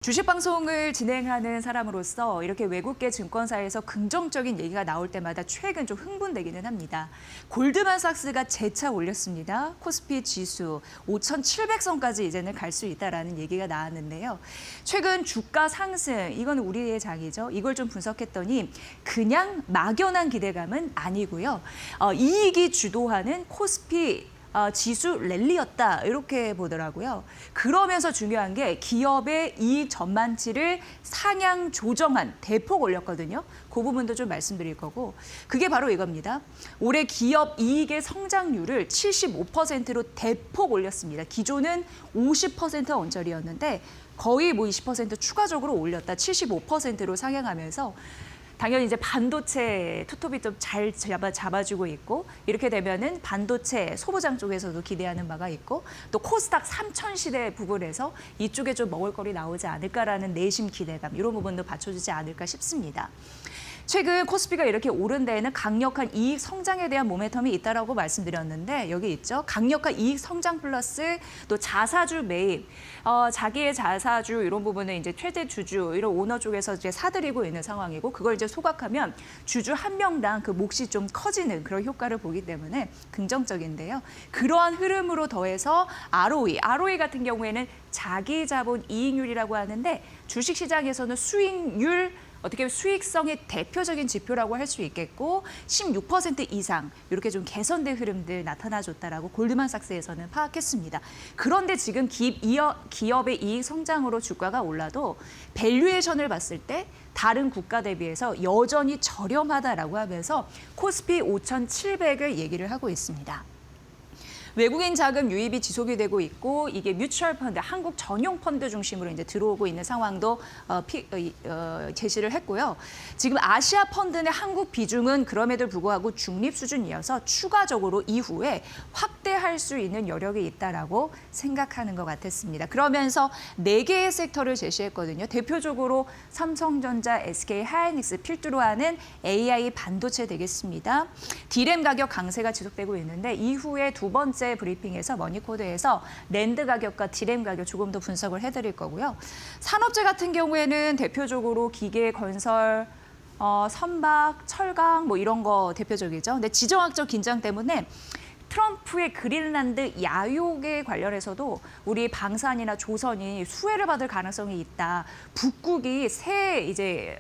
주식 방송을 진행하는 사람으로서 이렇게 외국계 증권사에서 긍정적인 얘기가 나올 때마다 최근 좀 흥분되기는 합니다. 골드만삭스가 재차 올렸습니다. 코스피 지수 5,700선까지 이제는 갈 수 있다라는 얘기가 나왔는데요. 최근 주가 상승, 이건 우리의 장이죠. 이걸 좀 분석했더니 그냥 막연한 기대감은 아니고요. 이익이 주도하는 코스피 지수 랠리였다 이렇게 보더라고요. 그러면서 중요한 게 기업의 이익 전망치를 상향 조정한 대폭 올렸거든요. 그 부분도 좀 말씀드릴 거고 그게 바로 이겁니다. 올해 기업 이익의 성장률을 75%로 대폭 올렸습니다. 기존은 50% 언저리였는데 거의 20% 추가적으로 올렸다. 75%로 상향하면서 당연히 이제 반도체 투톱이 좀 잘 잡아주고 있고 이렇게 되면은 반도체 소부장 쪽에서도 기대하는 바가 있고 또 코스닥 3천 시대 부분에서 이쪽에 좀 먹을거리 나오지 않을까라는 내심 기대감 이런 부분도 받쳐주지 않을까 싶습니다. 최근 코스피가 이렇게 오른 데에는 강력한 이익 성장에 대한 모멘텀이 있다라고 말씀드렸는데 여기 있죠. 강력한 이익 성장 플러스 또 자사주 매입, 자기의 자사주 이런 부분은 이제 최대 주주 이런 오너 쪽에서 이제 사들이고 있는 상황이고 그걸 이제 소각하면 주주 한 명당 그 몫이 좀 커지는 그런 효과를 보기 때문에 긍정적인데요. 그러한 흐름으로 더해서 ROE 같은 경우에는 자기 자본 이익률이라고 하는데 주식시장에서는 수익률 어떻게 보면 수익성의 대표적인 지표라고 할 수 있겠고 16% 이상 이렇게 좀 개선된 흐름들 나타나줬다라고 골드만삭스에서는 파악했습니다. 그런데 지금 기업의 이익 성장으로 주가가 올라도 밸류에이션을 봤을 때 다른 국가 대비해서 여전히 저렴하다라고 하면서 코스피 5,700을 얘기를 하고 있습니다. 외국인 자금 유입이 지속이 되고 있고 이게 뮤추얼 펀드, 한국 전용 펀드 중심으로 이제 들어오고 있는 상황도 제시를 했고요. 지금 아시아 펀드 내 한국 비중은 그럼에도 불구하고 중립 수준이어서 추가적으로 이후에 확대할 수 있는 여력이 있다라고 생각하는 것 같았습니다. 그러면서 4개의 섹터를 제시했거든요. 대표적으로 삼성전자, SK하이닉스 필두로 하는 AI 반도체 되겠습니다. D램 가격 강세가 지속되고 있는데 이후에 두 번째 브리핑에서 머니코드에서 랜드 가격과 D램 가격 조금 더 분석을 해드릴 거고요. 산업재 같은 경우에는 대표적으로 기계, 건설, 선박, 철강 뭐 이런 거 대표적이죠. 근데 지정학적 긴장 때문에 트럼프의 그린란드 야욕에 관련해서도 우리 방산이나 조선이 수혜를 받을 가능성이 있다. 북극이 새 이제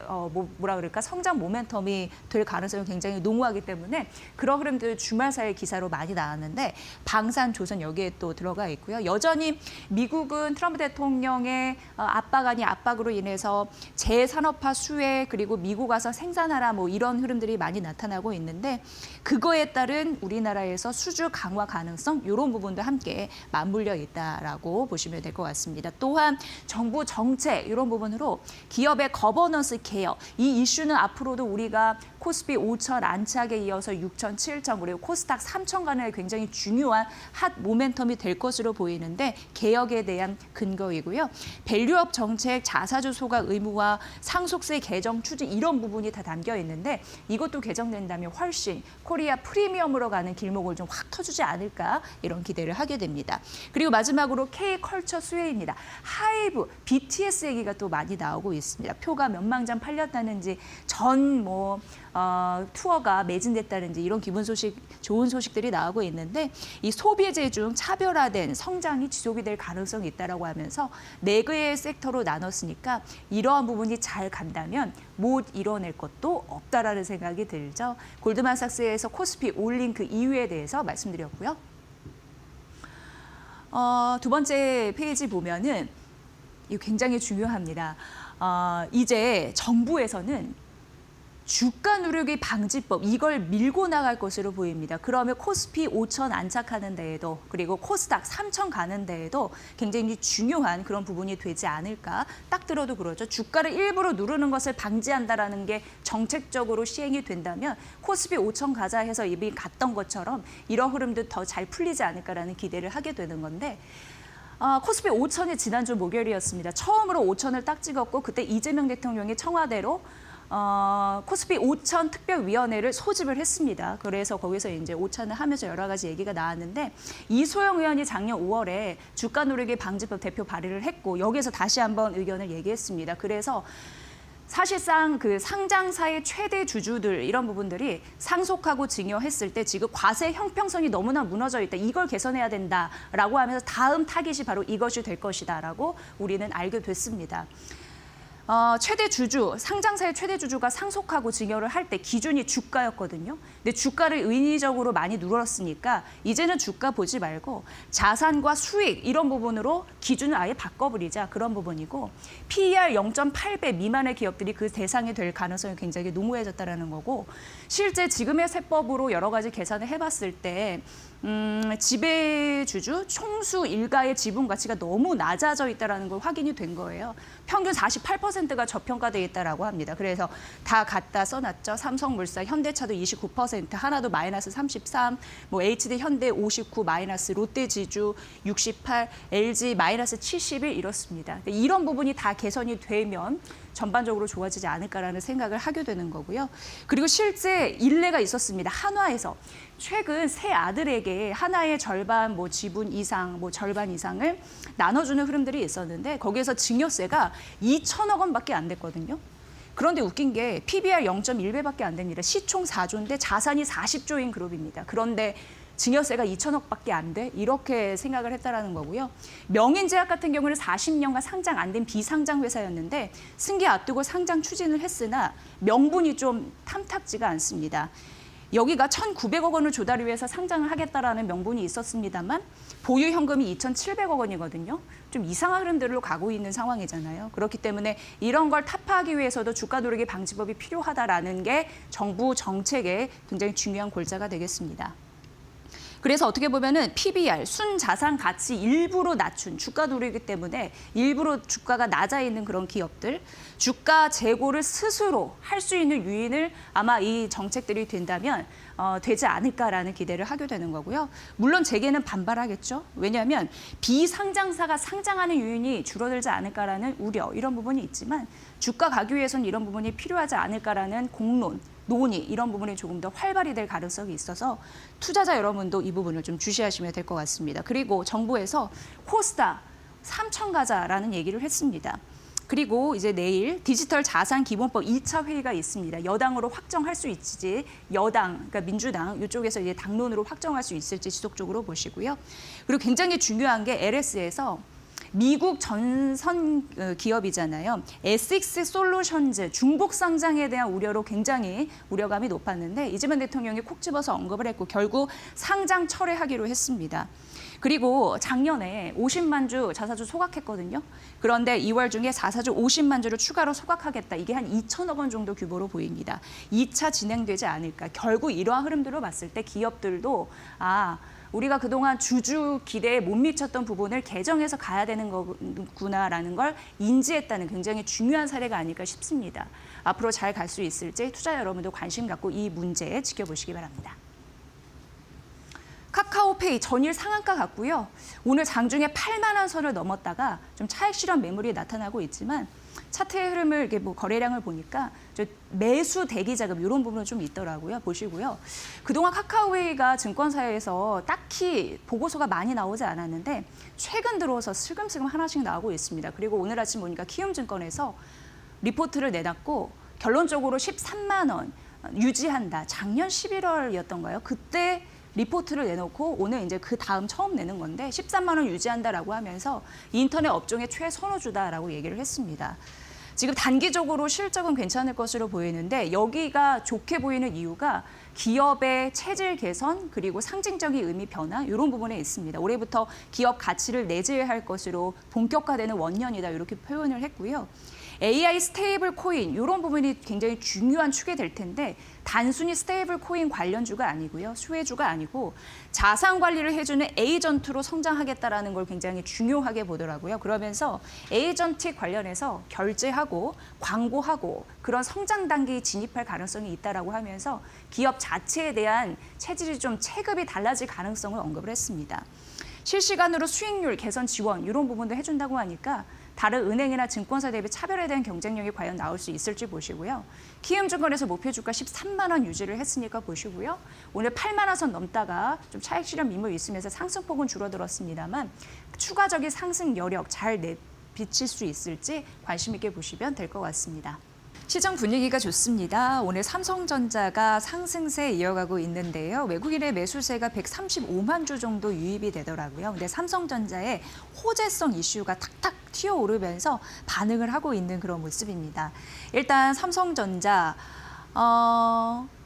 뭐라 그럴까 성장 모멘텀이 될 가능성이 굉장히 농후하기 때문에 그런 흐름들 주말 사이 기사로 많이 나왔는데 방산, 조선 여기에 또 들어가 있고요. 여전히 미국은 트럼프 대통령의 압박 아닌 압박으로 인해서 재산업화 수혜 그리고 미국 와서 생산하라 뭐 이런 흐름들이 많이 나타나고 있는데 그거에 따른 우리나라에서 수주 강화 가능성 이런 부분도 함께 맞물려 있다라고 보시면 될 것 같습니다. 또한 정부 정책 이런 부분으로 기업의 거버넌스 개혁 이 이슈는 앞으로도 우리가 코스피 5천 안착에 이어서 6천, 7천 그리고 코스닥 3천 간의 굉장히 중요한 핫 모멘텀이 될 것으로 보이는데 개혁에 대한 근거이고요. 밸류업 정책, 자사주 소각 의무화, 상속세 개정 추진 이런 부분이 다 담겨 있는데 이것도 개정된다면 훨씬 코리아 프리미엄으로 가는 길목을 좀 확 터주지 않을까 이런 기대를 하게 됩니다. 그리고 마지막으로 K컬처 수혜입니다. 하이브, BTS 얘기가 또 많이 나오고 있습니다. 표가 몇만 장 팔렸다는지 전 투어가 매진됐다는지 이런 기분 소식, 좋은 소식들이 나오고 있는데 이 소비재 중 차별화된 성장이 지속이 될 가능성이 있다라고 하면서 4개의 섹터로 나눴으니까 이러한 부분이 잘 간다면 못 이뤄낼 것도 없다라는 생각이 들죠. 골드만삭스에서 코스피 올린 그 이유에 대해서 말씀드렸고요. 두 번째 페이지 보면은 이거 굉장히 중요합니다. 이제 정부에서는 주가 누르기 방지법 이걸 밀고 나갈 것으로 보입니다. 그러면 코스피 5천 안착하는 데에도 그리고 코스닥 3천 가는 데에도 굉장히 중요한 그런 부분이 되지 않을까. 딱 들어도 그러죠. 주가를 일부러 누르는 것을 방지한다라는 게 정책적으로 시행이 된다면 코스피 5천 가자 해서 이미 갔던 것처럼 이런 흐름도 더 잘 풀리지 않을까라는 기대를 하게 되는 건데 코스피 5천이 지난주 목요일이었습니다. 처음으로 5천을 딱 찍었고 그때 이재명 대통령이 청와대로 코스피 5천 특별위원회를 소집을 했습니다. 그래서 거기서 이제 오찬을 하면서 여러 가지 얘기가 나왔는데 이소영 의원이 작년 5월에 주가 누르기 방지법 대표 발의를 했고 여기에서 다시 한번 의견을 얘기했습니다. 그래서 사실상 그 상장사의 최대 주주들 이런 부분들이 상속하고 증여했을 때 지금 과세 형평성이 너무나 무너져 있다. 이걸 개선해야 된다라고 하면서 다음 타깃이 바로 이것이 될 것이다라고 우리는 알게 됐습니다. 최대 주주, 상장사의 최대 주주가 상속하고 증여를 할 때 기준이 주가였거든요. 근데 주가를 인위적으로 많이 눌렀으니까 이제는 주가 보지 말고 자산과 수익 이런 부분으로 기준을 아예 바꿔버리자 그런 부분이고 PER 0.8배 미만의 기업들이 그 대상이 될 가능성이 굉장히 농후해졌다는 거고 실제 지금의 세법으로 여러 가지 계산을 해봤을 때 지배주주 총수 일가의 지분 가치가 너무 낮아져 있다는 걸 확인이 된 거예요. 평균 48%가 저평가돼 있다라고 합니다. 그래서 다 갖다 써놨죠. 삼성물산, 현대차도 29%, 하나도 마이너스 33, 뭐 HD 현대 59 마이너스, 롯데지주 68, LG 마이너스 71 이렇습니다. 이런 부분이 다 개선이 되면 전반적으로 좋아지지 않을까라는 생각을 하게 되는 거고요. 그리고 실제 일례가 있었습니다. 한화에서 최근 세 아들에게 하나의 절반 뭐 지분 이상, 뭐 절반 이상을 나눠주는 흐름들이 있었는데 거기에서 증여세가 2천억 원밖에 안 됐거든요. 그런데 웃긴 게 PBR 0.1배밖에 안 됩니다. 시총 4조인데 자산이 40조인 그룹입니다. 그런데 증여세가 2천억밖에 안 돼? 이렇게 생각을 했다라는 거고요. 명인제약 같은 경우는 40년간 상장 안 된 비상장 회사였는데 승계 앞두고 상장 추진을 했으나 명분이 좀 탐탁지가 않습니다. 여기가 1,900억 원을 조달을 위해서 상장을 하겠다라는 명분이 있었습니다만 보유 현금이 2,700억 원이거든요. 좀 이상한 흐름들로 가고 있는 상황이잖아요. 그렇기 때문에 이런 걸 타파하기 위해서도 주가 누르기 방지법이 필요하다라는 게 정부 정책의 굉장히 중요한 골자가 되겠습니다. 그래서 어떻게 보면은 PBR, 순자산 가치 일부러 낮춘 주가 누르기 때문에 일부러 주가가 낮아 있는 그런 기업들, 주가 재고를 스스로 할 수 있는 유인을 아마 이 정책들이 된다면 되지 않을까라는 기대를 하게 되는 거고요. 물론 재계는 반발하겠죠. 왜냐하면 비상장사가 상장하는 유인이 줄어들지 않을까라는 우려, 이런 부분이 있지만 주가 가기 위해서는 이런 부분이 필요하지 않을까라는 공론, 논의 이런 부분이 조금 더 활발히 될 가능성이 있어서 투자자 여러분도 이 부분을 좀 주시하시면 될 것 같습니다. 그리고 정부에서 코스닥 3천 가자라는 얘기를 했습니다. 그리고 이제 내일 디지털 자산 기본법 2차 회의가 있습니다. 여당으로 확정할 수 있을지 여당, 그러니까 민주당 이쪽에서 이제 당론으로 확정할 수 있을지 지속적으로 보시고요. 그리고 굉장히 중요한 게 LS에서 미국 전선 기업이잖아요. 에식스 솔루션즈 중복 상장에 대한 우려로 굉장히 우려감이 높았는데 이재명 대통령이 콕 집어서 언급을 했고 결국 상장 철회하기로 했습니다. 그리고 작년에 50만 주 자사주 소각했거든요. 그런데 2월 중에 자사주 50만 주를 추가로 소각하겠다. 이게 한 2천억 원 정도 규모로 보입니다. 2차 진행되지 않을까. 결국 이러한 흐름들로 봤을 때 기업들도 우리가 그동안 주주 기대에 못 미쳤던 부분을 개정해서 가야 되는 거구나라는 걸 인지했다는 굉장히 중요한 사례가 아닐까 싶습니다. 앞으로 잘 갈 수 있을지 투자자 여러분도 관심 갖고 이 문제 지켜보시기 바랍니다. 카카오페이 전일 상한가 같고요. 오늘 장중에 8만 원 선을 넘었다가 좀 차익 실현 매물이 나타나고 있지만 차트의 흐름을 이렇게 거래량을 보니까 매수 대기 자금 이런 부분은 좀 있더라고요. 보시고요. 그동안 카카오페이가 증권사에서 딱히 보고서가 많이 나오지 않았는데 최근 들어서 슬금슬금 하나씩 나오고 있습니다. 그리고 오늘 아침 보니까 키움증권에서 리포트를 내놨고 결론적으로 13만 원 유지한다. 작년 11월이었던가요? 그때 리포트를 내놓고 오늘 이제 그 다음 처음 내는 건데 13만 원 유지한다라고 하면서 인터넷 업종의 최선호주다라고 얘기를 했습니다. 지금 단기적으로 실적은 괜찮을 것으로 보이는데 여기가 좋게 보이는 이유가 기업의 체질 개선 그리고 상징적인 의미 변화 이런 부분에 있습니다. 올해부터 기업 가치를 내재할 것으로 본격화되는 원년이다 이렇게 표현을 했고요. AI 스테이블 코인 이런 부분이 굉장히 중요한 축이 될 텐데 단순히 스테이블 코인 관련주가 아니고요. 수혜주가 아니고 자산 관리를 해주는 에이전트로 성장하겠다라는 걸 굉장히 중요하게 보더라고요. 그러면서 에이전트 관련해서 결제하고 광고하고 그런 성장 단계에 진입할 가능성이 있다라고 하면서 기업 자체에 대한 체질이 좀 체급이 달라질 가능성을 언급을 했습니다. 실시간으로 수익률 개선 지원 이런 부분도 해준다고 하니까 다른 은행이나 증권사 대비 차별에 대한 경쟁력이 과연 나올 수 있을지 보시고요. 키움증권에서 목표 주가 13만 원 유지를 했으니까 보시고요. 오늘 8만 원 선 넘다가 좀 차익 실현 미모 있으면서 상승폭은 줄어들었습니다만 추가적인 상승 여력 잘 비칠 수 있을지 관심 있게 보시면 될 것 같습니다. 시장 분위기가 좋습니다. 오늘 삼성전자가 상승세 이어가고 있는데요. 외국인의 매수세가 135만 주 정도 유입이 되더라고요. 근데 삼성전자의 호재성 이슈가 탁탁 튀어오르면서 반응을 하고 있는 그런 모습입니다. 일단 삼성전자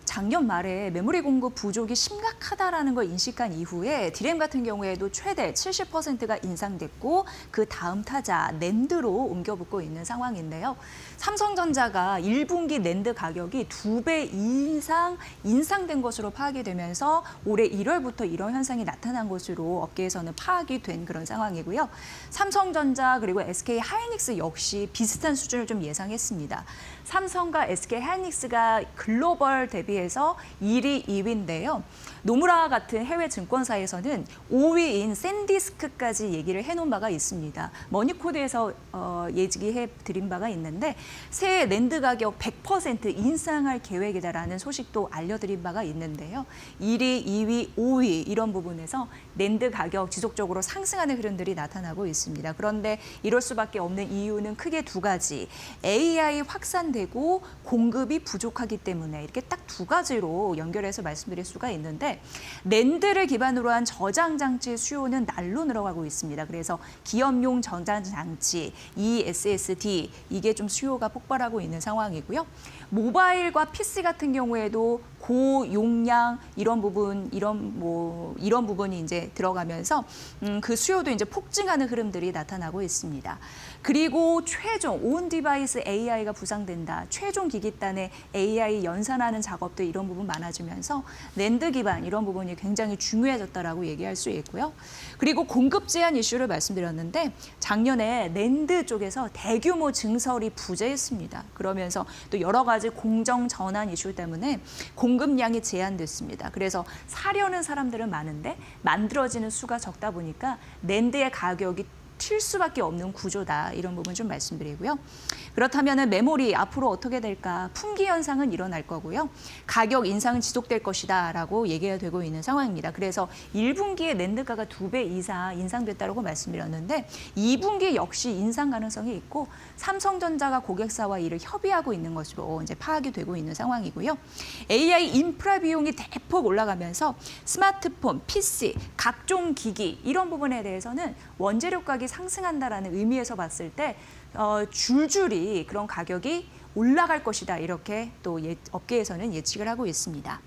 작년 말에 메모리 공급 부족이 심각하다라는 걸 인식한 이후에 디램 같은 경우에도 최대 70%가 인상됐고 그 다음 타자 낸드로 옮겨붙고 있는 상황인데요. 삼성전자가 1분기 낸드 가격이 2배 이상 인상된 것으로 파악이 되면서 올해 1월부터 이런 현상이 나타난 것으로 업계에서는 파악이 된 그런 상황이고요. 삼성전자 그리고 SK 하이닉스 역시 비슷한 수준을 좀 예상했습니다. 삼성과 SK 하이닉스가 글로벌 대비해서 1위, 2위인데요. 노무라 같은 해외 증권사에서는 5위인 샌디스크까지 얘기를 해놓은 바가 있습니다. 머니코드에서 예측해 드린 바가 있는데 새해 낸드 가격 100% 인상할 계획이다라는 소식도 알려드린 바가 있는데요. 1위, 2위, 5위 이런 부분에서 낸드 가격 지속적으로 상승하는 흐름들이 나타나고 있습니다. 그런데 이럴 수밖에 없는 이유는 크게 두 가지. AI 확산되고 공급이 부족하기 때문에 이렇게 딱 두 가지로 연결해서 말씀드릴 수가 있는데 낸드를 기반으로 한 저장 장치 수요는 날로 늘어가고 있습니다. 그래서 기업용 저장 장치, ESSD 이게 좀 수요가 폭발하고 있는 상황이고요. 모바일과 PC 같은 경우에도 고용량 이런 부분이 이제 들어가면서 그 수요도 이제 폭증하는 흐름들이 나타나고 있습니다. 그리고 최종 온 디바이스 AI가 부상된다. 최종 기기단에 AI 연산하는 작업들 이런 부분 많아지면서 낸드 기반 이런 부분이 굉장히 중요해졌다라고 얘기할 수 있고요. 그리고 공급 제한 이슈를 말씀드렸는데 작년에 낸드 쪽에서 대규모 증설이 부재했습니다. 그러면서 또 여러 가지 공정 전환 이슈 때문에 공급량이 제한됐습니다. 그래서 사려는 사람들은 많은데 만들어지는 수가 적다 보니까 낸드의 가격이 튈 수밖에 없는 구조다. 이런 부분 좀 말씀드리고요. 그렇다면 메모리 앞으로 어떻게 될까? 품귀 현상은 일어날 거고요. 가격 인상은 지속될 것이다라고 얘기가 되고 있는 상황입니다. 그래서 1분기에 낸드가가 2배 이상 인상됐다고 말씀드렸는데 2분기 역시 인상 가능성이 있고 삼성전자가 고객사와 이를 협의하고 있는 것으로 이제 파악이 되고 있는 상황이고요. AI 인프라 비용이 대폭 올라가면서 스마트폰, PC, 각종 기기 이런 부분에 대해서는 원재료 가격이 상승한다라는 의미에서 봤을 때 줄줄이 그런 가격이 올라갈 것이다. 이렇게 또 업계에서는 예측을 하고 있습니다.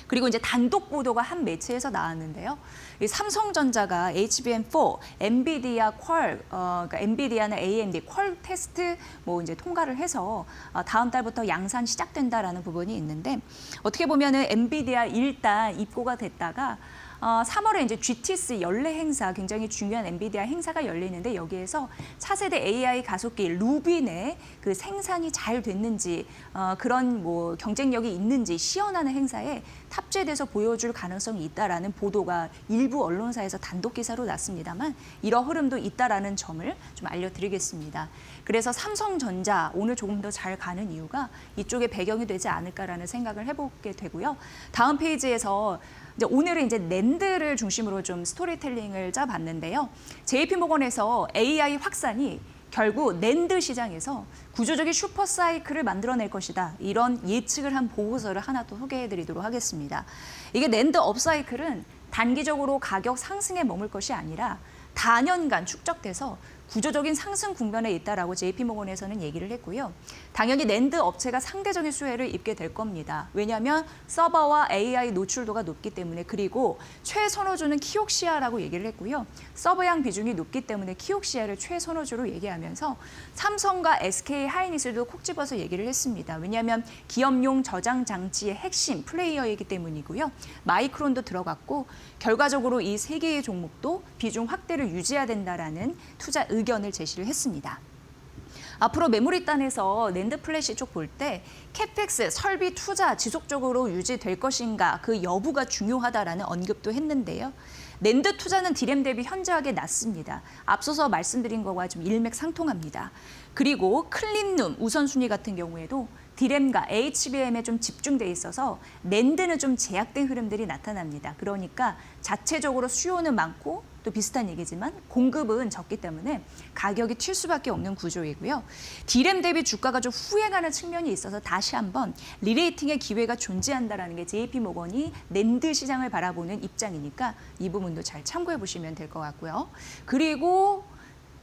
그리고 이제 단독 보도가 한 매체에서 나왔는데요. 이 삼성전자가 HBM4, 엔비디아 그러니까 엔비디아나 AMD 퀄 테스트 이제 통과를 해서 다음 달부터 양산 시작된다라는 부분이 있는데 어떻게 보면은 엔비디아 일단 입고가 됐다가 3월에 이제 GTC 연례 행사, 굉장히 중요한 엔비디아 행사가 열리는데 여기에서 차세대 AI 가속기 루빈의 그 생산이 잘 됐는지 그런 경쟁력이 있는지 시연하는 행사에 탑재돼서 보여줄 가능성이 있다라는 보도가 일부 언론사에서 단독 기사로 났습니다만 이런 흐름도 있다라는 점을 좀 알려드리겠습니다. 그래서 삼성전자 오늘 조금 더 잘 가는 이유가 이쪽에 배경이 되지 않을까라는 생각을 해보게 되고요. 다음 페이지에서 오늘은 이제 낸드를 중심으로 좀 스토리텔링을 짜봤는데요. JP모건에서 AI 확산이 결국 낸드 시장에서 구조적인 슈퍼사이클을 만들어낼 것이다. 이런 예측을 한 보고서를 하나 또 소개해드리도록 하겠습니다. 이게 낸드 업사이클은 단기적으로 가격 상승에 머물 것이 아니라 다년간 축적돼서 구조적인 상승 국면에 있다라고 JP모건에서는 얘기를 했고요. 당연히 낸드 업체가 상대적인 수혜를 입게 될 겁니다. 왜냐하면 서버와 AI 노출도가 높기 때문에 그리고 최선호주는 키옥시아라고 얘기를 했고요. 서버양 비중이 높기 때문에 키옥시아를 최선호주로 얘기하면서 삼성과 SK 하이닉스도 콕 집어서 얘기를 했습니다. 왜냐하면 기업용 저장 장치의 핵심 플레이어이기 때문이고요. 마이크론도 들어갔고 결과적으로 이 세 개의 종목도 비중 확대를 유지해야 된다라는 투자 의견을 제시를 했습니다. 앞으로 메모리단에서 낸드 플래시 쪽 볼 때 캐펙스, 설비 투자 지속적으로 유지될 것인가 그 여부가 중요하다라는 언급도 했는데요. 낸드 투자는 디램 대비 현저하게 낮습니다. 앞서서 말씀드린 거와 좀 일맥상통합니다. 그리고 클린룸 우선순위 같은 경우에도 디램과 HBM에 좀 집중돼 있어서 낸드는 좀 제약된 흐름들이 나타납니다. 그러니까 자체적으로 수요는 많고 또 비슷한 얘기지만 공급은 적기 때문에 가격이 튈 수밖에 없는 구조이고요. 디램 대비 주가가 좀 후행하는 측면이 있어서 다시 한번 리레이팅의 기회가 존재한다는 게 JP모건이 낸드 시장을 바라보는 입장이니까 이 부분도 잘 참고해 보시면 될 것 같고요. 그리고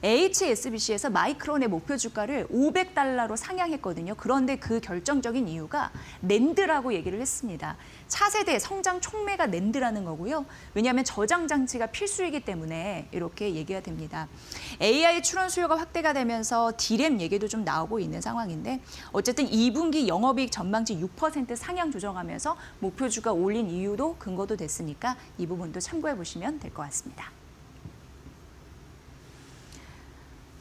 HSBC에서 마이크론의 목표 주가를 $500로 상향했거든요. 그런데 그 결정적인 이유가 낸드라고 얘기를 했습니다. 차세대 성장 촉매가 낸드라는 거고요. 왜냐하면 저장 장치가 필수이기 때문에 이렇게 얘기가 됩니다. AI 출원 수요가 확대가 되면서 디램 얘기도 좀 나오고 있는 상황인데 어쨌든 2분기 영업이익 전망치 6% 상향 조정하면서 목표 주가 올린 이유도 근거도 됐으니까 이 부분도 참고해 보시면 될 것 같습니다.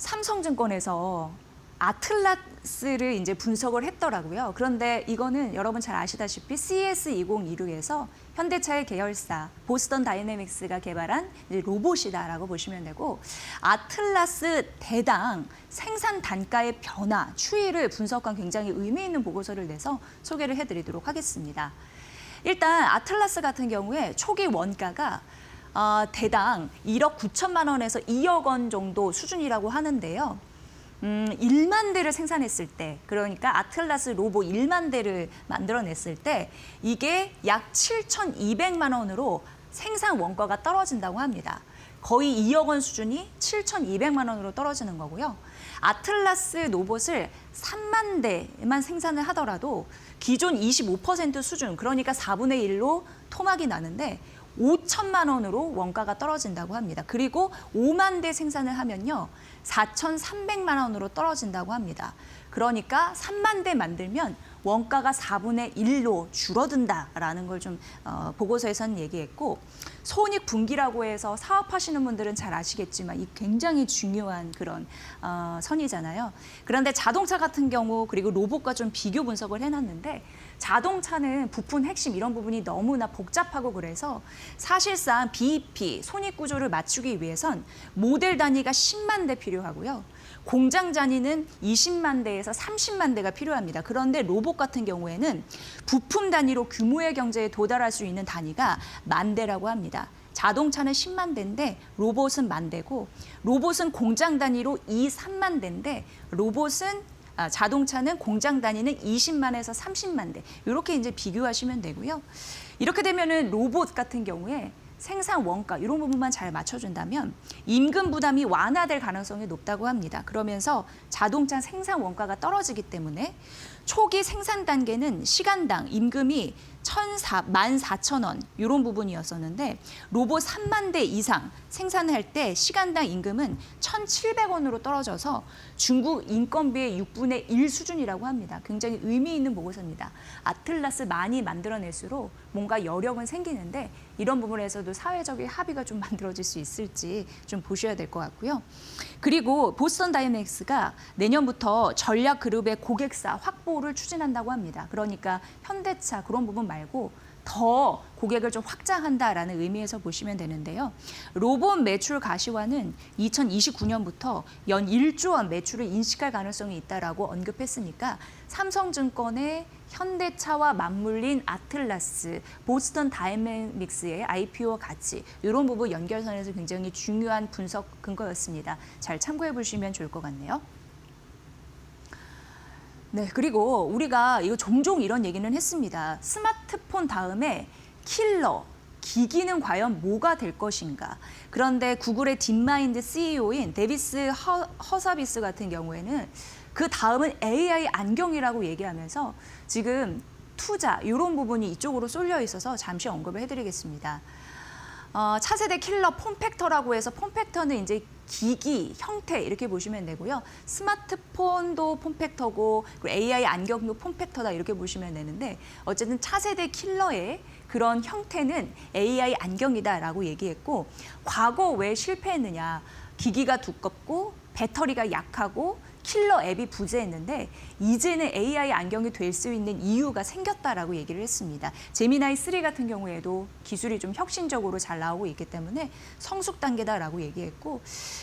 삼성증권에서 아틀라스를 이제 분석을 했더라고요. 그런데 이거는 여러분 잘 아시다시피 CS2026에서 현대차의 계열사 보스턴 다이내믹스가 개발한 이제 로봇이다라고 보시면 되고 아틀라스 대당 생산 단가의 변화, 추이를 분석한 굉장히 의미 있는 보고서를 내서 소개를 해드리도록 하겠습니다. 일단 아틀라스 같은 경우에 초기 원가가 대당 1억 9천만 원에서 2억 원 정도 수준이라고 하는데요. 1만 대를 생산했을 때, 그러니까 아틀라스 로봇 1만 대를 만들어냈을 때 이게 약 7,200만 원으로 생산 원가가 떨어진다고 합니다. 거의 2억 원 수준이 7,200만 원으로 떨어지는 거고요. 아틀라스 로봇을 3만 대만 생산을 하더라도 기존 25% 수준, 그러니까 4분의 1로 토막이 나는데 5천만 원으로 원가가 떨어진다고 합니다. 그리고 5만 대 생산을 하면요. 4,300만 원으로 떨어진다고 합니다. 그러니까 3만 대 만들면 원가가 4분의 1로 줄어든다라는 걸 좀 보고서에서는 얘기했고 손익 분기라고 해서 사업하시는 분들은 잘 아시겠지만 이 굉장히 중요한 그런 선이잖아요. 그런데 자동차 같은 경우 그리고 로봇과 좀 비교 분석을 해놨는데 자동차는 부품 핵심 이런 부분이 너무나 복잡하고 그래서 사실상 BEP, 손익 구조를 맞추기 위해선 모델 단위가 10만 대 필요하고요. 공장 단위는 20만 대에서 30만 대가 필요합니다. 그런데 로봇 같은 경우에는 부품 단위로 규모의 경제에 도달할 수 있는 단위가 만 대라고 합니다. 자동차는 10만 대인데 로봇은 만 대고 로봇은 공장 단위로 2, 3만 대인데 자동차는 공장 단위는 20만에서 30만 대. 이렇게 이제 비교하시면 되고요. 이렇게 되면은 로봇 같은 경우에 생산 원가 이런 부분만 잘 맞춰준다면 임금 부담이 완화될 가능성이 높다고 합니다. 그러면서 자동차 생산 원가가 떨어지기 때문에 초기 생산 단계는 시간당 임금이 14,000원 이런 부분이었었는데 로봇 3만 대 이상 생산할 때 시간당 임금은 1,700원으로 떨어져서 중국 인건비의 6분의 1 수준이라고 합니다. 굉장히 의미 있는 보고서입니다. 아틀라스 많이 만들어낼수록 뭔가 여력은 생기는데 이런 부분에서도 사회적인 합의가 좀 만들어질 수 있을지 좀 보셔야 될 것 같고요. 그리고 보스턴 다이내믹스가 내년부터 전략 그룹의 고객사 확보를 추진한다고 합니다. 그러니까 현대차 그런 부분 말고 더 고객을 좀 확장한다라는 의미에서 보시면 되는데요. 로봇 매출 가시화는 2029년부터 연 1조 원 매출을 인식할 가능성이 있다라고 언급했으니까 삼성증권의 현대차와 맞물린 아틀라스, 보스턴 다이내믹스의 IPO 가치 이런 부분 연결선에서 굉장히 중요한 분석 근거였습니다. 잘 참고해 보시면 좋을 것 같네요. 네, 그리고 우리가 이거 종종 이런 얘기는 했습니다. 스마트폰 다음에 킬러, 기기는 과연 뭐가 될 것인가. 그런데 구글의 딥마인드 CEO인 데비스 허서비스 같은 경우에는 그 다음은 AI 안경이라고 얘기하면서 지금 투자 이런 부분이 이쪽으로 쏠려 있어서 잠시 언급을 해드리겠습니다. 차세대 킬러 폼팩터라고 해서 폼팩터는 이제 기기, 형태 이렇게 보시면 되고요. 스마트폰도 폼팩터고 그리고 AI 안경도 폼팩터다 이렇게 보시면 되는데 어쨌든 차세대 킬러의 그런 형태는 AI 안경이다라고 얘기했고 과거 왜 실패했느냐. 기기가 두껍고 배터리가 약하고 킬러 앱이 부재했는데 이제는 AI 안경이 될 수 있는 이유가 생겼다라고 얘기를 했습니다. 제미나이 3 같은 경우에도 기술이 좀 혁신적으로 잘 나오고 있기 때문에 성숙 단계다라고 얘기했고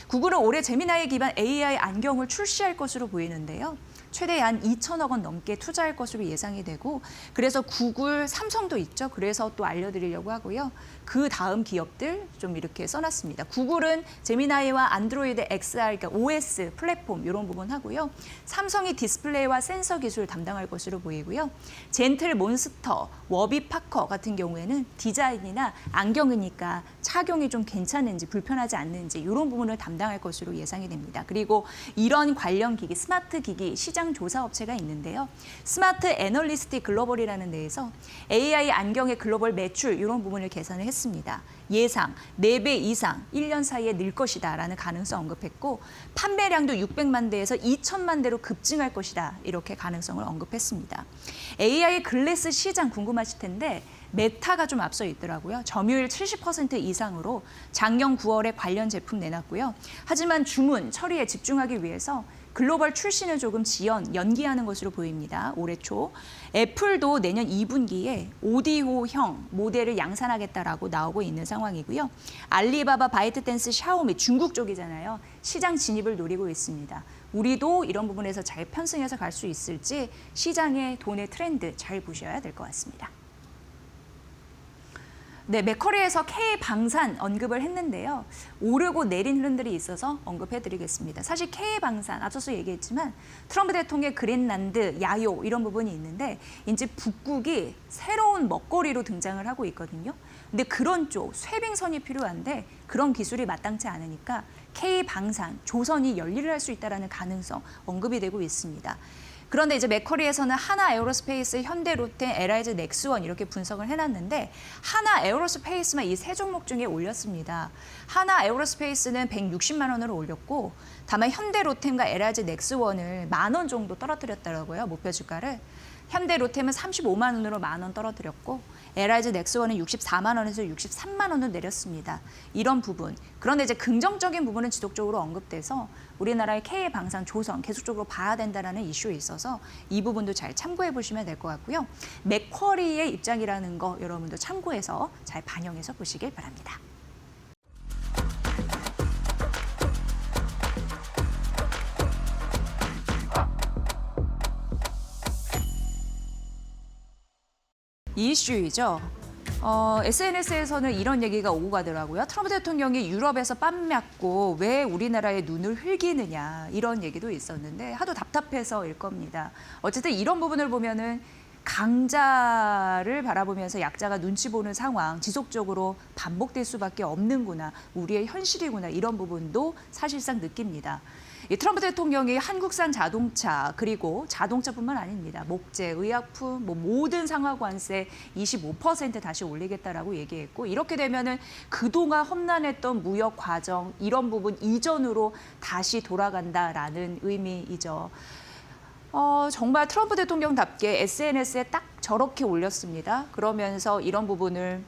구글은 올해 제미나이 기반 AI 안경을 출시할 것으로 보이는데요. 최대 한 2천억 원 넘게 투자할 것으로 예상이 되고 그래서 구글, 삼성도 있죠. 그래서 또 알려드리려고 하고요. 그 다음 기업들 좀 이렇게 써놨습니다. 구글은 제미나이와 안드로이드 XR, 그러니까 OS 플랫폼 이런 부분 하고요. 삼성이 디스플레이와 센서 기술 담당할 것으로 보이고요. 젠틀 몬스터, 워비 파커 같은 경우에는 디자인이나 안경이니까 착용이 좀 괜찮은지 불편하지 않는지 이런 부분을 담당할 것으로 예상이 됩니다. 그리고 이런 관련 기기, 스마트 기기 시장 조사 업체가 있는데요. 스마트 애널리스트 글로벌이라는 데에서 AI 안경의 글로벌 매출 이런 부분을 계산을 했습니다. 예상 4배 이상 1년 사이에 늘 것이다라는 가능성 언급했고 판매량도 600만 대에서 2천만 대로 급증할 것이다. 이렇게 가능성을 언급했습니다. AI 글래스 시장 궁금하실 텐데 메타가 좀 앞서 있더라고요. 점유율 70% 이상으로 작년 9월에 관련 제품 내놨고요. 하지만 주문, 처리에 집중하기 위해서 글로벌 출시는 조금 연기하는 것으로 보입니다. 올해 초. 애플도 내년 2분기에 오디오형 모델을 양산하겠다라고 나오고 있는 상황이고요. 알리바바, 바이트댄스, 샤오미, 중국 쪽이잖아요. 시장 진입을 노리고 있습니다. 우리도 이런 부분에서 잘 편승해서 갈 수 있을지 시장의 돈의 트렌드 잘 보셔야 될 것 같습니다. 네, 맥커리에서 K방산 언급을 했는데요. 오르고 내린 흐름들이 있어서 언급해드리겠습니다. 사실 K방산, 앞서서 얘기했지만 트럼프 대통령의 그린란드, 야요 이런 부분이 있는데 이제 북극이 새로운 먹거리로 등장을 하고 있거든요. 근데 그런 쪽, 쇄빙선이 필요한데 그런 기술이 마땅치 않으니까 K방산, 조선이 연리를 할 수 있다는 가능성 언급이 되고 있습니다. 그런데 이제 맥커리에서는 하나 에어로스페이스, 현대 롯데, LIG 넥스원 이렇게 분석을 해놨는데 하나 에어로스페이스만 이 세 종목 중에 올렸습니다. 하나 에어로스페이스는 160만 원으로 올렸고 다만 현대 롯데과 LIG 넥스원을 10,000원 정도 떨어뜨렸더라고요. 목표 주가를. 현대 롯데는 35만 원으로 10,000원 떨어뜨렸고 LIG 넥스원은 64만 원에서 63만 원으로 내렸습니다. 이런 부분. 그런데 이제 긍정적인 부분은 지속적으로 언급돼서 우리나라의 K방산, 조선 계속적으로 봐야 된다는 이슈에 있어서 이 부분도 잘 참고해 보시면 될 것 같고요. 맥쿼리의 입장이라는 거 여러분도 참고해서 잘 반영해서 보시길 바랍니다. 이 이슈이죠. SNS에서는 이런 얘기가 오고 가더라고요. 트럼프 대통령이 유럽에서 빰 맞고 왜 우리나라의 눈을 흘기느냐 이런 얘기도 있었는데 하도 답답해서일 겁니다. 어쨌든 이런 부분을 보면은 강자를 바라보면서 약자가 눈치 보는 상황 지속적으로 반복될 수밖에 없는구나. 우리의 현실이구나. 이런 부분도 사실상 느낍니다. 이 트럼프 대통령이 한국산 자동차 그리고 자동차뿐만 아닙니다. 목재, 의약품, 모든 상하 관세 25% 다시 올리겠다라고 얘기했고 이렇게 되면은 그동안 험난했던 무역 과정 이런 부분 이전으로 다시 돌아간다라는 의미이죠. 정말 트럼프 대통령답게 SNS에 딱 저렇게 올렸습니다. 그러면서 이런 부분을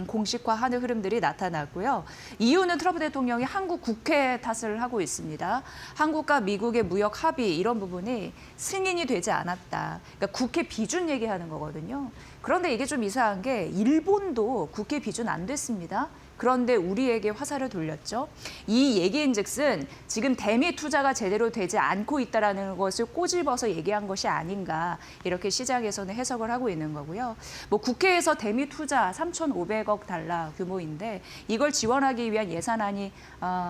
공식화하는 흐름들이 나타났고요. 이유는 트럼프 대통령이 한국 국회 탓을 하고 있습니다. 한국과 미국의 무역 합의 이런 부분이 승인이 되지 않았다. 그러니까 국회 비준 얘기하는 거거든요. 그런데 이게 좀 이상한 게 일본도 국회 비준 안 됐습니다. 그런데 우리에게 화살을 돌렸죠. 이 얘기인즉슨 지금 대미 투자가 제대로 되지 않고 있다는 것을 꼬집어서 얘기한 것이 아닌가 이렇게 시장에서는 해석을 하고 있는 거고요. 국회에서 대미 투자 3,500억 달러 규모인데 이걸 지원하기 위한 예산안이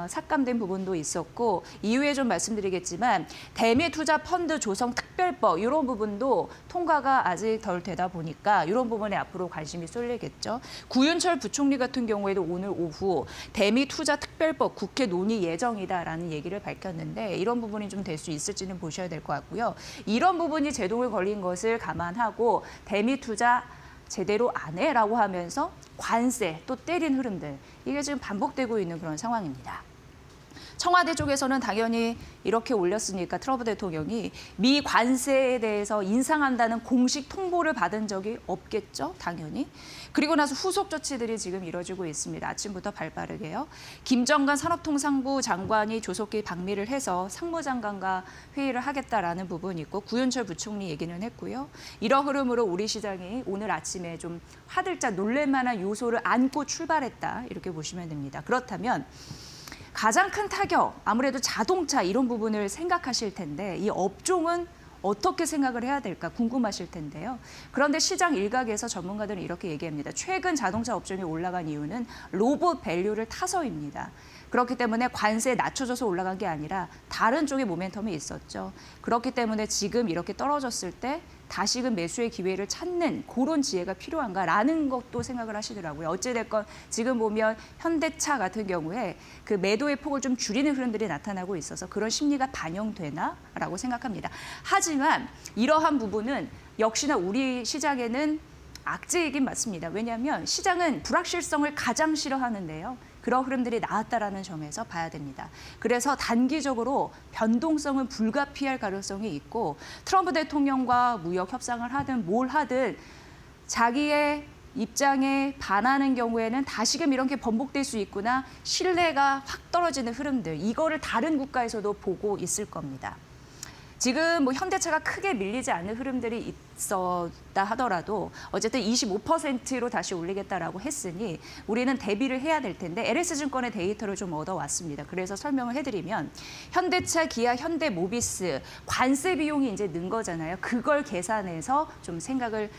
삭감된 부분도 있었고 이후에 좀 말씀드리겠지만 대미 투자 펀드 조성 특별법 이런 부분도 통과가 아직 덜 되다 보니까 이런 부분에 앞으로 관심이 쏠리겠죠. 구윤철 부총리 같은 경우에도 오늘 오후 대미 투자 특별법 국회 논의 예정이다라는 얘기를 밝혔는데 이런 부분이 좀 될 수 있을지는 보셔야 될 것 같고요. 이런 부분이 제동을 걸린 것을 감안하고 대미 투자 제대로 안 해라고 하면서 관세 또 때린 흐름들 이게 지금 반복되고 있는 그런 상황입니다. 청와대 쪽에서는 당연히 이렇게 올렸으니까 트럼프 대통령이 미 관세에 대해서 인상한다는 공식 통보를 받은 적이 없겠죠, 당연히. 그리고 나서 후속 조치들이 지금 이뤄지고 있습니다. 아침부터 발빠르게요. 김정관 산업통상부 장관이 조속히 방미를 해서 상무장관과 회의를 하겠다라는 부분이 있고 구윤철 부총리 얘기는 했고요. 이런 흐름으로 우리 시장이 오늘 아침에 좀 화들짝 놀랄 만한 요소를 안고 출발했다 이렇게 보시면 됩니다. 그렇다면 가장 큰 타격, 아무래도 자동차 이런 부분을 생각하실 텐데 이 업종은 어떻게 생각을 해야 될까 궁금하실 텐데요. 그런데 시장 일각에서 전문가들은 이렇게 얘기합니다. 최근 자동차 업종이 올라간 이유는 로봇 밸류를 타서입니다. 그렇기 때문에 관세 낮춰져서 올라간 게 아니라 다른 쪽에 모멘텀이 있었죠. 그렇기 때문에 지금 이렇게 떨어졌을 때 다시금 매수의 기회를 찾는 그런 지혜가 필요한가라는 것도 생각을 하시더라고요. 어찌됐건 지금 보면 현대차 같은 경우에 그 매도의 폭을 좀 줄이는 흐름들이 나타나고 있어서 그런 심리가 반영되나라고 생각합니다. 하지만 이러한 부분은 역시나 우리 시장에는 악재이긴 맞습니다. 왜냐하면 시장은 불확실성을 가장 싫어하는데요. 그런 흐름들이 나왔다라는 점에서 봐야 됩니다. 그래서 단기적으로 변동성은 불가피할 가능성이 있고 트럼프 대통령과 무역 협상을 하든 뭘 하든 자기의 입장에 반하는 경우에는 다시금 이런 게 번복될 수 있구나 신뢰가 확 떨어지는 흐름들 이거를 다른 국가에서도 보고 있을 겁니다. 지금 뭐 현대차가 크게 밀리지 않는 흐름들이 있었다 하더라도 어쨌든 25%로 다시 올리겠다라고 했으니 우리는 대비를 해야 될 텐데 LS증권의 데이터를 좀 얻어왔습니다. 그래서 설명을 해드리면 현대차, 기아, 현대모비스 관세 비용이 이제 는 거잖아요. 그걸 계산해서 좀 생각을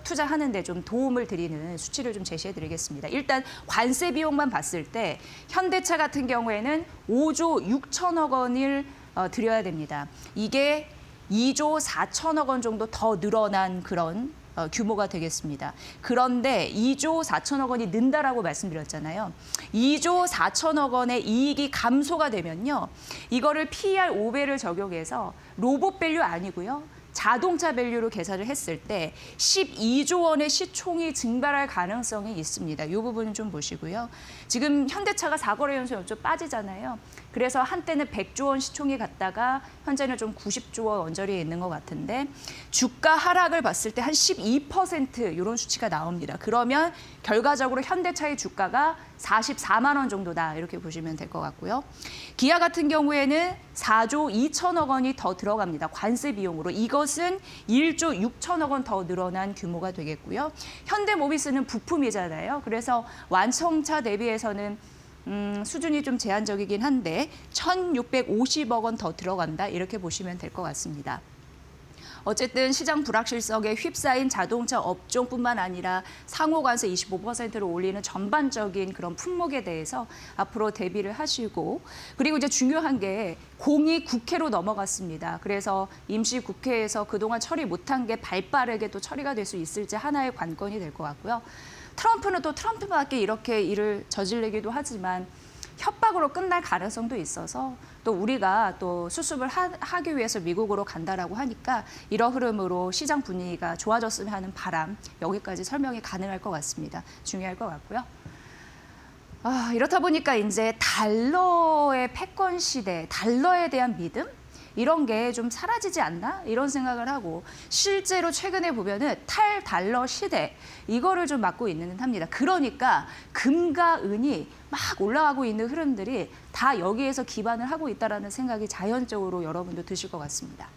투자하는 데 좀 도움을 드리는 수치를 좀 제시해드리겠습니다. 일단 관세 비용만 봤을 때 현대차 같은 경우에는 5조 6천억 원을 드려야 됩니다. 이게 2조 4천억 원 정도 더 늘어난 그런 규모가 되겠습니다. 그런데 2조 4천억 원이 는다라고 말씀드렸잖아요. 2조 4천억 원의 이익이 감소가 되면요. 이거를 PER 5배를 적용해서 로봇 밸류 아니고요. 자동차 밸류로 계산을 했을 때 12조 원의 시총이 증발할 가능성이 있습니다. 이 부분은 좀 보시고요. 지금 현대차가 4거래 연속 좀 빠지잖아요. 그래서 한때는 100조 원 시총이 갔다가 현재는 좀 90조 원 언저리에 있는 것 같은데 주가 하락을 봤을 때 한 12% 이런 수치가 나옵니다. 그러면 결과적으로 현대차의 주가가 44만 원 정도다 이렇게 보시면 될 것 같고요. 기아 같은 경우에는 4조 2천억 원이 더 들어갑니다. 관세 비용으로. 이것은 1조 6천억 원 더 늘어난 규모가 되겠고요. 현대모비스는 부품이잖아요. 그래서 완성차 대비해서는 수준이 좀 제한적이긴 한데 1,650억 원 더 들어간다 이렇게 보시면 될 것 같습니다. 어쨌든 시장 불확실성에 휩싸인 자동차 업종뿐만 아니라 상호관세 25%로 올리는 전반적인 그런 품목에 대해서 앞으로 대비를 하시고 그리고 이제 중요한 게 공이 국회로 넘어갔습니다. 그래서 임시국회에서 그동안 처리 못한 게 발빠르게 또 처리가 될 수 있을지 하나의 관건이 될 것 같고요. 트럼프는 또 트럼프밖에 이렇게 일을 저지르기도 하지만 협박으로 끝날 가능성도 있어서 또 우리가 또 수습을 하기 위해서 미국으로 간다라고 하니까 이런 흐름으로 시장 분위기가 좋아졌으면 하는 바람 여기까지 설명이 가능할 것 같습니다. 중요할 것 같고요. 이렇다 보니까 이제 달러의 패권 시대, 달러에 대한 믿음? 이런 게 좀 사라지지 않나? 이런 생각을 하고 실제로 최근에 보면은 탈달러 시대 이거를 좀 맞고 있는 듯합니다. 그러니까 금과 은이 막 올라가고 있는 흐름들이 다 여기에서 기반을 하고 있다라는 생각이 자연적으로 여러분도 드실 것 같습니다.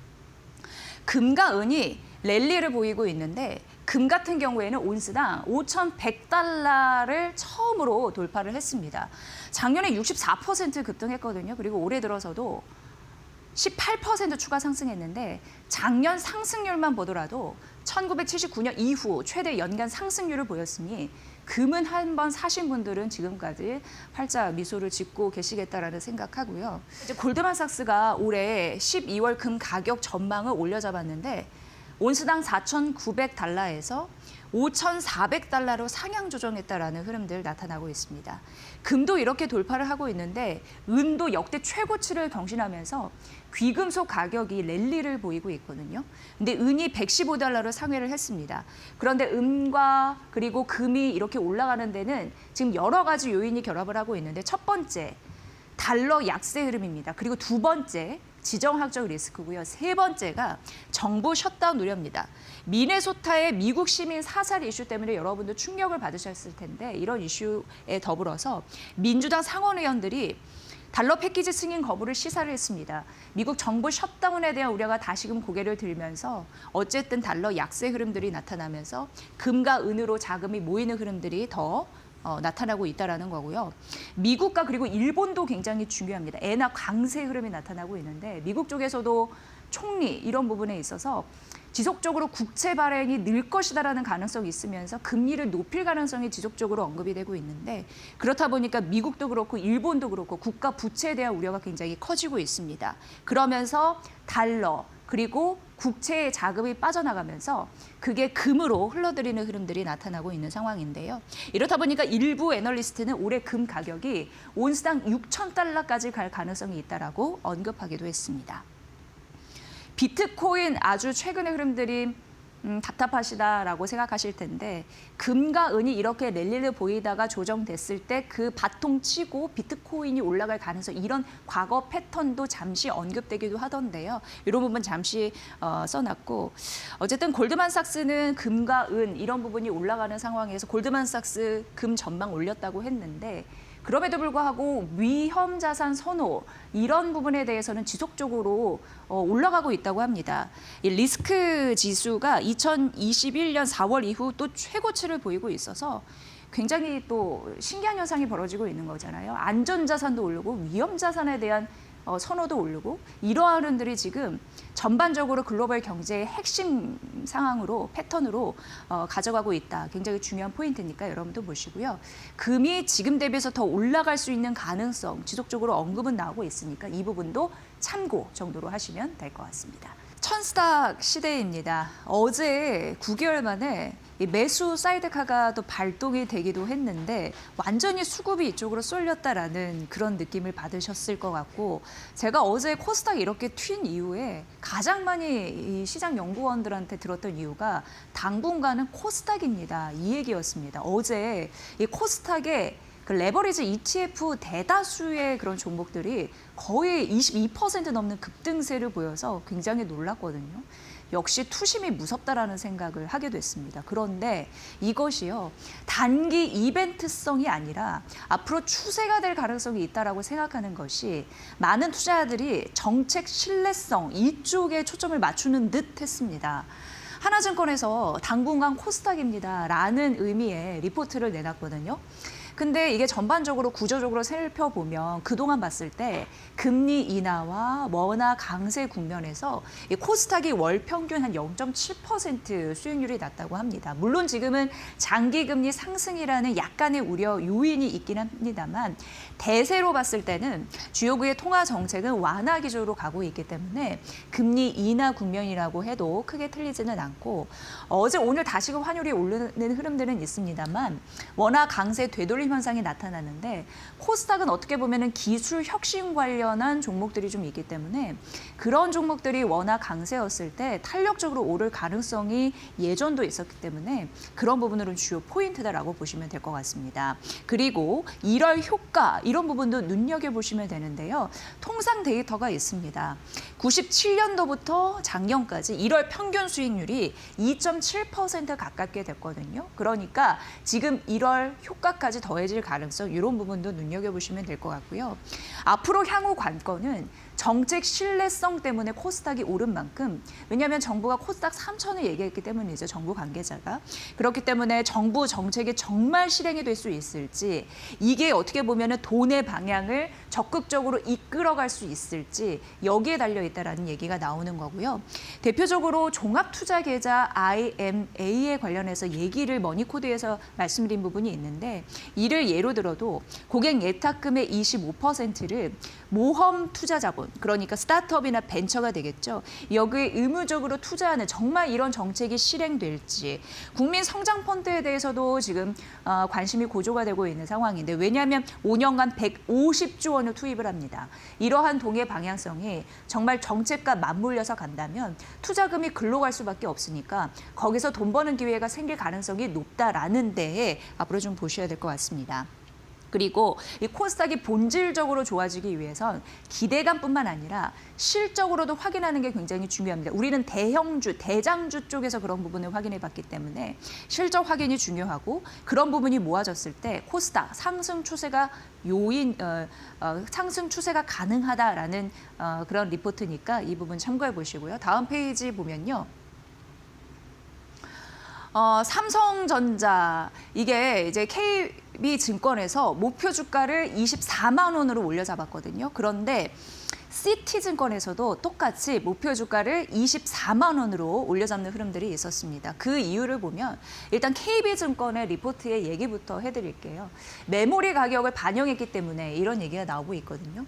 금과 은이 랠리를 보이고 있는데 금 같은 경우에는 온스당 5,100달러를 처음으로 돌파를 했습니다. 작년에 64% 급등했거든요. 그리고 올해 들어서도 18% 추가 상승했는데 작년 상승률만 보더라도 1979년 이후 최대 연간 상승률을 보였으니 금은 한번 사신 분들은 지금까지 활짝 미소를 짓고 계시겠다라는 생각하고요. 이제 골드만삭스가 올해 12월 금 가격 전망을 올려잡았는데 온스당 4,900달러에서 5,400달러로 상향 조정했다라는 흐름들 나타나고 있습니다. 금도 이렇게 돌파를 하고 있는데 은도 역대 최고치를 경신하면서 귀금속 가격이 랠리를 보이고 있거든요. 근데 은이 115달러로 상회를 했습니다. 그런데 은과 그리고 금이 이렇게 올라가는 데는 지금 여러 가지 요인이 결합을 하고 있는데 첫 번째, 달러 약세 흐름입니다. 그리고 두 번째, 지정학적 리스크고요. 세 번째가 정부 셧다운 우려입니다. 미네소타의 미국 시민 사살 이슈 때문에 여러분도 충격을 받으셨을 텐데 이런 이슈에 더불어서 민주당 상원 의원들이 달러 패키지 승인 거부를 시사를 했습니다. 미국 정부 셧다운에 대한 우려가 다시금 고개를 들면서 어쨌든 달러 약세 흐름들이 나타나면서 금과 은으로 자금이 모이는 흐름들이 더 나타나고 있다는 거고요. 미국과 그리고 일본도 굉장히 중요합니다. 엔화 강세 흐름이 나타나고 있는데 미국 쪽에서도 총리 이런 부분에 있어서 지속적으로 국채 발행이 늘 것이다라는 가능성이 있으면서 금리를 높일 가능성이 지속적으로 언급이 되고 있는데 그렇다 보니까 미국도 그렇고 일본도 그렇고 국가 부채에 대한 우려가 굉장히 커지고 있습니다. 그러면서 달러 그리고 국채의 자금이 빠져나가면서 그게 금으로 흘러들이는 흐름들이 나타나고 있는 상황인데요. 이렇다 보니까 일부 애널리스트는 올해 금 가격이 온스당 6,000달러까지 갈 가능성이 있다라고 언급하기도 했습니다. 비트코인 아주 최근의 흐름들이 답답하시다라고 생각하실 텐데 금과 은이 이렇게 랠리를 보이다가 조정됐을 때 그 바통 치고 비트코인이 올라갈 가능성 이런 과거 패턴도 잠시 언급되기도 하던데요. 이런 부분 잠시 써놨고 어쨌든 골드만삭스는 금과 은 이런 부분이 올라가는 상황에서 골드만삭스 금 전망 올렸다고 했는데 그럼에도 불구하고 위험 자산 선호 이런 부분에 대해서는 지속적으로 올라가고 있다고 합니다. 이 리스크 지수가 2021년 4월 이후 또 최고치를 보이고 있어서 굉장히 또 신기한 현상이 벌어지고 있는 거잖아요. 안전 자산도 오르고 위험 자산에 대한 선호도 오르고 이러한 흐름들이 지금 전반적으로 글로벌 경제의 핵심 상황으로 패턴으로 가져가고 있다. 굉장히 중요한 포인트니까 여러분도 보시고요. 금이 지금 대비해서 더 올라갈 수 있는 가능성 지속적으로 언급은 나오고 있으니까 이 부분도 참고 정도로 하시면 될 것 같습니다. 천스탁 시대입니다. 어제 9개월 만에 매수 사이드카가 또 발동이 되기도 했는데 완전히 수급이 이쪽으로 쏠렸다라는 그런 느낌을 받으셨을 것 같고 제가 어제 코스닥 이렇게 튄 이후에 가장 많이 이 시장 연구원들한테 들었던 이유가 당분간은 코스닥입니다. 이 얘기였습니다. 어제 이 코스닥에 그 레버리지 ETF 대다수의 그런 종목들이 거의 22% 넘는 급등세를 보여서 굉장히 놀랐거든요. 역시 투심이 무섭다라는 생각을 하게 됐습니다. 그런데 이것이요, 단기 이벤트성이 아니라 앞으로 추세가 될 가능성이 있다라고 생각하는 것이 많은 투자자들이 정책 신뢰성 이쪽에 초점을 맞추는 듯 했습니다. 하나증권에서 당분간 코스닥입니다라는 의미의 리포트를 내놨거든요. 근데 이게 전반적으로 구조적으로 살펴보면 그동안 봤을 때 금리 인하와 원화 강세 국면에서 이 코스닥이 월 평균 한 0.7% 수익률이 났다고 합니다. 물론 지금은 장기 금리 상승이라는 약간의 우려 요인이 있긴 합니다만 대세로 봤을 때는 주요국의 통화 정책은 완화 기조로 가고 있기 때문에 금리 인하 국면이라고 해도 크게 틀리지는 않고 어제 오늘 다시금 환율이 오르는 흐름들은 있습니다만 원화 강세 되돌림 현상이 나타나는데 코스닥은 어떻게 보면은 기술 혁신 관련한 종목들이 좀 있기 때문에 그런 종목들이 워낙 강세였을 때 탄력적으로 오를 가능성이 예전도 있었기 때문에 그런 부분으로는 주요 포인트다라고 보시면 될 것 같습니다. 그리고 1월 효과 이런 부분도 눈여겨보시면 되는데요. 통상 데이터가 있습니다. 97년도부터 작년까지 1월 평균 수익률이 2.7% 가깝게 됐거든요. 그러니까 지금 1월 효과까지 더해질 가능성 이런 부분도 눈여겨보시면 될 것 같고요. 앞으로 향후 관건은 정책 신뢰성 때문에 코스닥이 오른 만큼 왜냐하면 정부가 코스닥 3,000을 얘기했기 때문이죠. 정부 관계자가. 그렇기 때문에 정부 정책이 정말 실행이 될 수 있을지 이게 어떻게 보면 돈의 방향을 적극적으로 이끌어갈 수 있을지 여기에 달려있다라는 얘기가 나오는 거고요. 대표적으로 종합투자계좌 IMA에 관련해서 얘기를 머니코드에서 말씀드린 부분이 있는데 이를 예로 들어도 고객 예탁금의 25%를 모험 투자 자본, 그러니까 스타트업이나 벤처가 되겠죠. 여기에 의무적으로 투자하는 정말 이런 정책이 실행될지 국민 성장 펀드에 대해서도 지금 관심이 고조가 되고 있는 상황인데 왜냐하면 5년간 150조 원을 투입을 합니다. 이러한 동의 방향성이 정말 정책과 맞물려서 간다면 투자금이 글로 갈 수밖에 없으니까 거기서 돈 버는 기회가 생길 가능성이 높다라는 데에 앞으로 좀 보셔야 될 것 같습니다. 그리고 이 코스닥이 본질적으로 좋아지기 위해선 기대감뿐만 아니라 실적으로도 확인하는 게 굉장히 중요합니다. 우리는 대형주, 대장주 쪽에서 그런 부분을 확인해 봤기 때문에 실적 확인이 중요하고 그런 부분이 모아졌을 때 코스닥 상승 추세가 상승 추세가 가능하다라는 그런 리포트니까 이 부분 참고해 보시고요. 다음 페이지 보면요. 삼성전자 이게 이제 KB증권에서 목표 주가를 24만 원으로 올려 잡았거든요. 그런데 CT증권에서도 똑같이 목표 주가를 24만 원으로 올려잡는 흐름들이 있었습니다. 그 이유를 보면 일단 KB증권의 리포트의 얘기부터 해드릴게요. 메모리 가격을 반영했기 때문에 이런 얘기가 나오고 있거든요.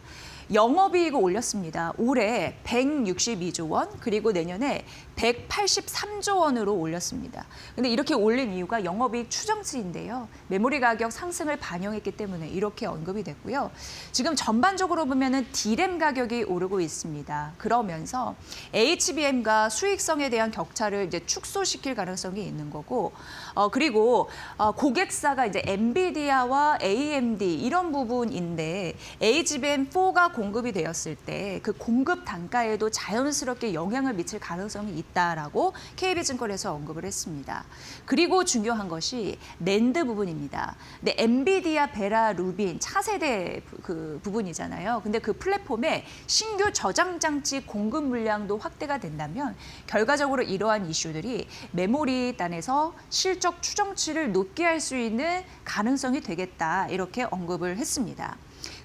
영업이익을 올렸습니다. 올해 162조 원, 그리고 내년에 183조 원으로 올렸습니다. 근데 이렇게 올린 이유가 영업이익 추정치인데요. 메모리 가격 상승을 반영했기 때문에 이렇게 언급이 됐고요. 지금 전반적으로 보면은 D램 가격이 오르고 있습니다. 그러면서 HBM과 수익성에 대한 격차를 이제 축소시킬 가능성이 있는 거고, 그리고 고객사가 이제 엔비디아와 AMD 이런 부분인데 HBM4가 공급이 되었을 때 그 공급 단가에도 자연스럽게 영향을 미칠 가능성이 있다라고 KB증권에서 언급을 했습니다. 그리고 중요한 것이 낸드 부분입니다. 근데 엔비디아, 베라, 루빈 차세대 그 부분이잖아요. 근데 그 플랫폼에 신규 저장 장치 공급 물량도 확대가 된다면 결과적으로 이러한 이슈들이 메모리 단에서 실적 추정치를 높게 할 수 있는 가능성이 되겠다 이렇게 언급을 했습니다.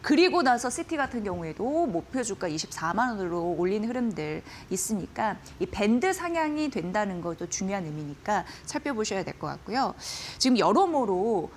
그리고 나서 시티 같은 경우에도 목표 주가 24만 원으로 올린 흐름들 있으니까 이 밴드 상향이 된다는 것도 중요한 의미니까 살펴보셔야 될 것 같고요. 지금 여러모로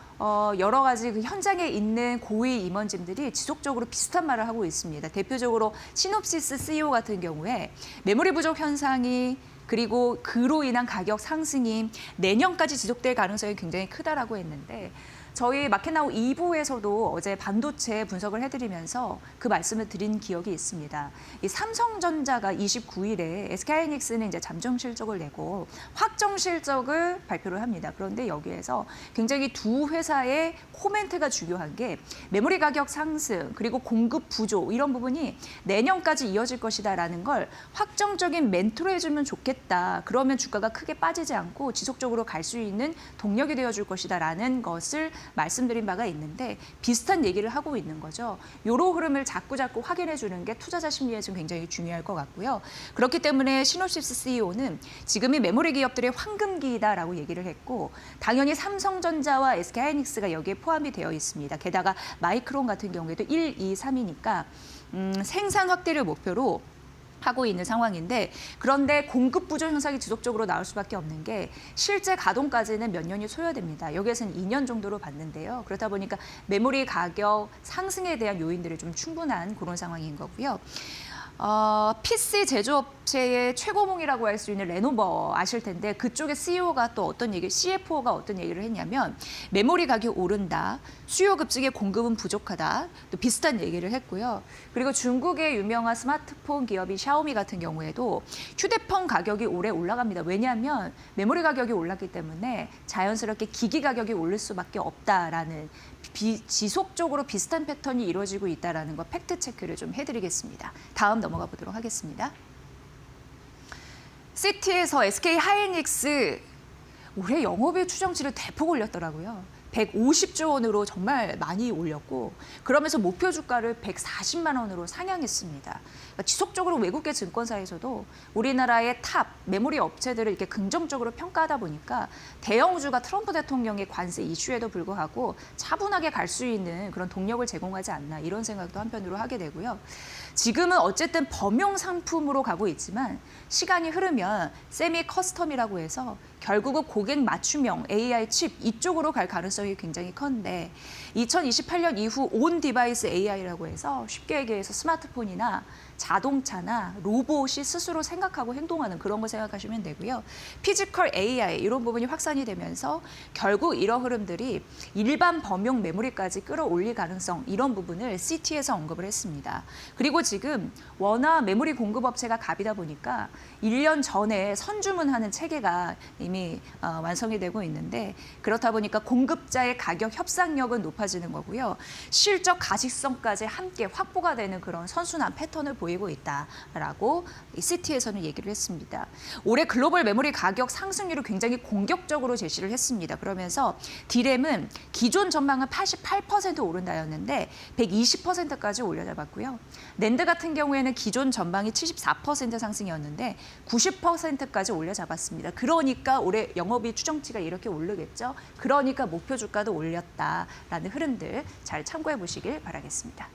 여러 가지 그 현장에 있는 고위 임원진들이 지속적으로 비슷한 말을 하고 있습니다. 대표적으로 시놉시스 CEO 같은 경우에 메모리 부족 현상이 그리고 그로 인한 가격 상승이 내년까지 지속될 가능성이 굉장히 크다라고 했는데 저희 마켓나우 2부에서도 어제 반도체 분석을 해드리면서 그 말씀을 드린 기억이 있습니다. 이 삼성전자가 29일에 SK하이닉스는 이제 잠정 실적을 내고 확정 실적을 발표를 합니다. 그런데 여기에서 굉장히 두 회사의 코멘트가 중요한 게 메모리 가격 상승 그리고 공급 부족 이런 부분이 내년까지 이어질 것이다라는 걸 확정적인 멘트로 해주면 좋겠다. 그러면 주가가 크게 빠지지 않고 지속적으로 갈 수 있는 동력이 되어줄 것이다라는 것을 말씀드린 바가 있는데 비슷한 얘기를 하고 있는 거죠. 요런 흐름을 자꾸 확인해 주는 게 투자자 심리에 좀 굉장히 중요할 것 같고요. 그렇기 때문에 시놉시스 CEO는 지금이 메모리 기업들의 황금기이다라고 얘기를 했고 당연히 삼성전자와 SK하이닉스가 여기에 포함이 되어 있습니다. 게다가 마이크론 같은 경우에도 1, 2, 3이니까 생산 확대를 목표로 하고 있는 상황인데 그런데 공급 부족 현상이 지속적으로 나올 수밖에 없는 게 실제 가동까지는 몇 년이 소요됩니다. 여기에서는 2년 정도로 봤는데요. 그렇다 보니까 메모리 가격 상승에 대한 요인들이 좀 충분한 그런 상황인 거고요. PC 제조업체의 최고봉이라고 할 수 있는 레노버 아실 텐데 그쪽의 CEO가 또 CFO가 어떤 얘기를 했냐면 메모리 가격이 오른다, 수요 급증에 공급은 부족하다, 또 비슷한 얘기를 했고요. 그리고 중국의 유명한 스마트폰 기업이 샤오미 같은 경우에도 휴대폰 가격이 올해 올라갑니다. 왜냐하면 메모리 가격이 올랐기 때문에 자연스럽게 기기 가격이 오를 수밖에 없다라는 지속적으로 비슷한 패턴이 이루어지고 있다는 거 팩트 체크를 좀 해드리겠습니다. 다음 넘어가 보도록 하겠습니다. 시티에서 SK하이닉스 올해 영업이익 추정치를 대폭 올렸더라고요. 150조 원으로 정말 많이 올렸고 그러면서 목표 주가를 140만 원으로 상향했습니다. 그러니까 지속적으로 외국계 증권사에서도 우리나라의 탑 메모리 업체들을 이렇게 긍정적으로 평가하다 보니까 대형주가 트럼프 대통령의 관세 이슈에도 불구하고 차분하게 갈 수 있는 그런 동력을 제공하지 않나 이런 생각도 한편으로 하게 되고요. 지금은 어쨌든 범용 상품으로 가고 있지만 시간이 흐르면 세미 커스텀이라고 해서 결국은 고객 맞춤형 AI 칩 이쪽으로 갈 가능성이 굉장히 큰데 2028년 이후 온 디바이스 AI라고 해서 쉽게 얘기해서 스마트폰이나 자동차나 로봇이 스스로 생각하고 행동하는 그런 거 생각하시면 되고요. 피지컬 AI 이런 부분이 확산이 되면서 결국 이런 흐름들이 일반 범용 메모리까지 끌어올릴 가능성 이런 부분을 CT에서 언급을 했습니다. 그리고 지금 워낙 메모리 공급업체가 갑이다 보니까 1년 전에 선주문하는 체계가 이미 완성이 되고 있는데 그렇다 보니까 공급자의 가격 협상력은 높아지는 거고요. 실적 가식성까지 함께 확보가 되는 그런 선순환 패턴을 보이고 있다라고 CT에서는 얘기를 했습니다. 올해 글로벌 메모리 가격 상승률을 굉장히 공격적으로 제시를 했습니다. 그러면서 D램은 기존 전망은 88% 오른다였는데 120%까지 올려잡았고요. 낸드 같은 경우에는 기존 전망이 74% 상승이었는데 90%까지 올려잡았습니다. 그러니까 올해 영업이익 추정치가 이렇게 오르겠죠. 그러니까 목표 주가도 올렸다라는 흐름들 잘 참고해 보시길 바라겠습니다.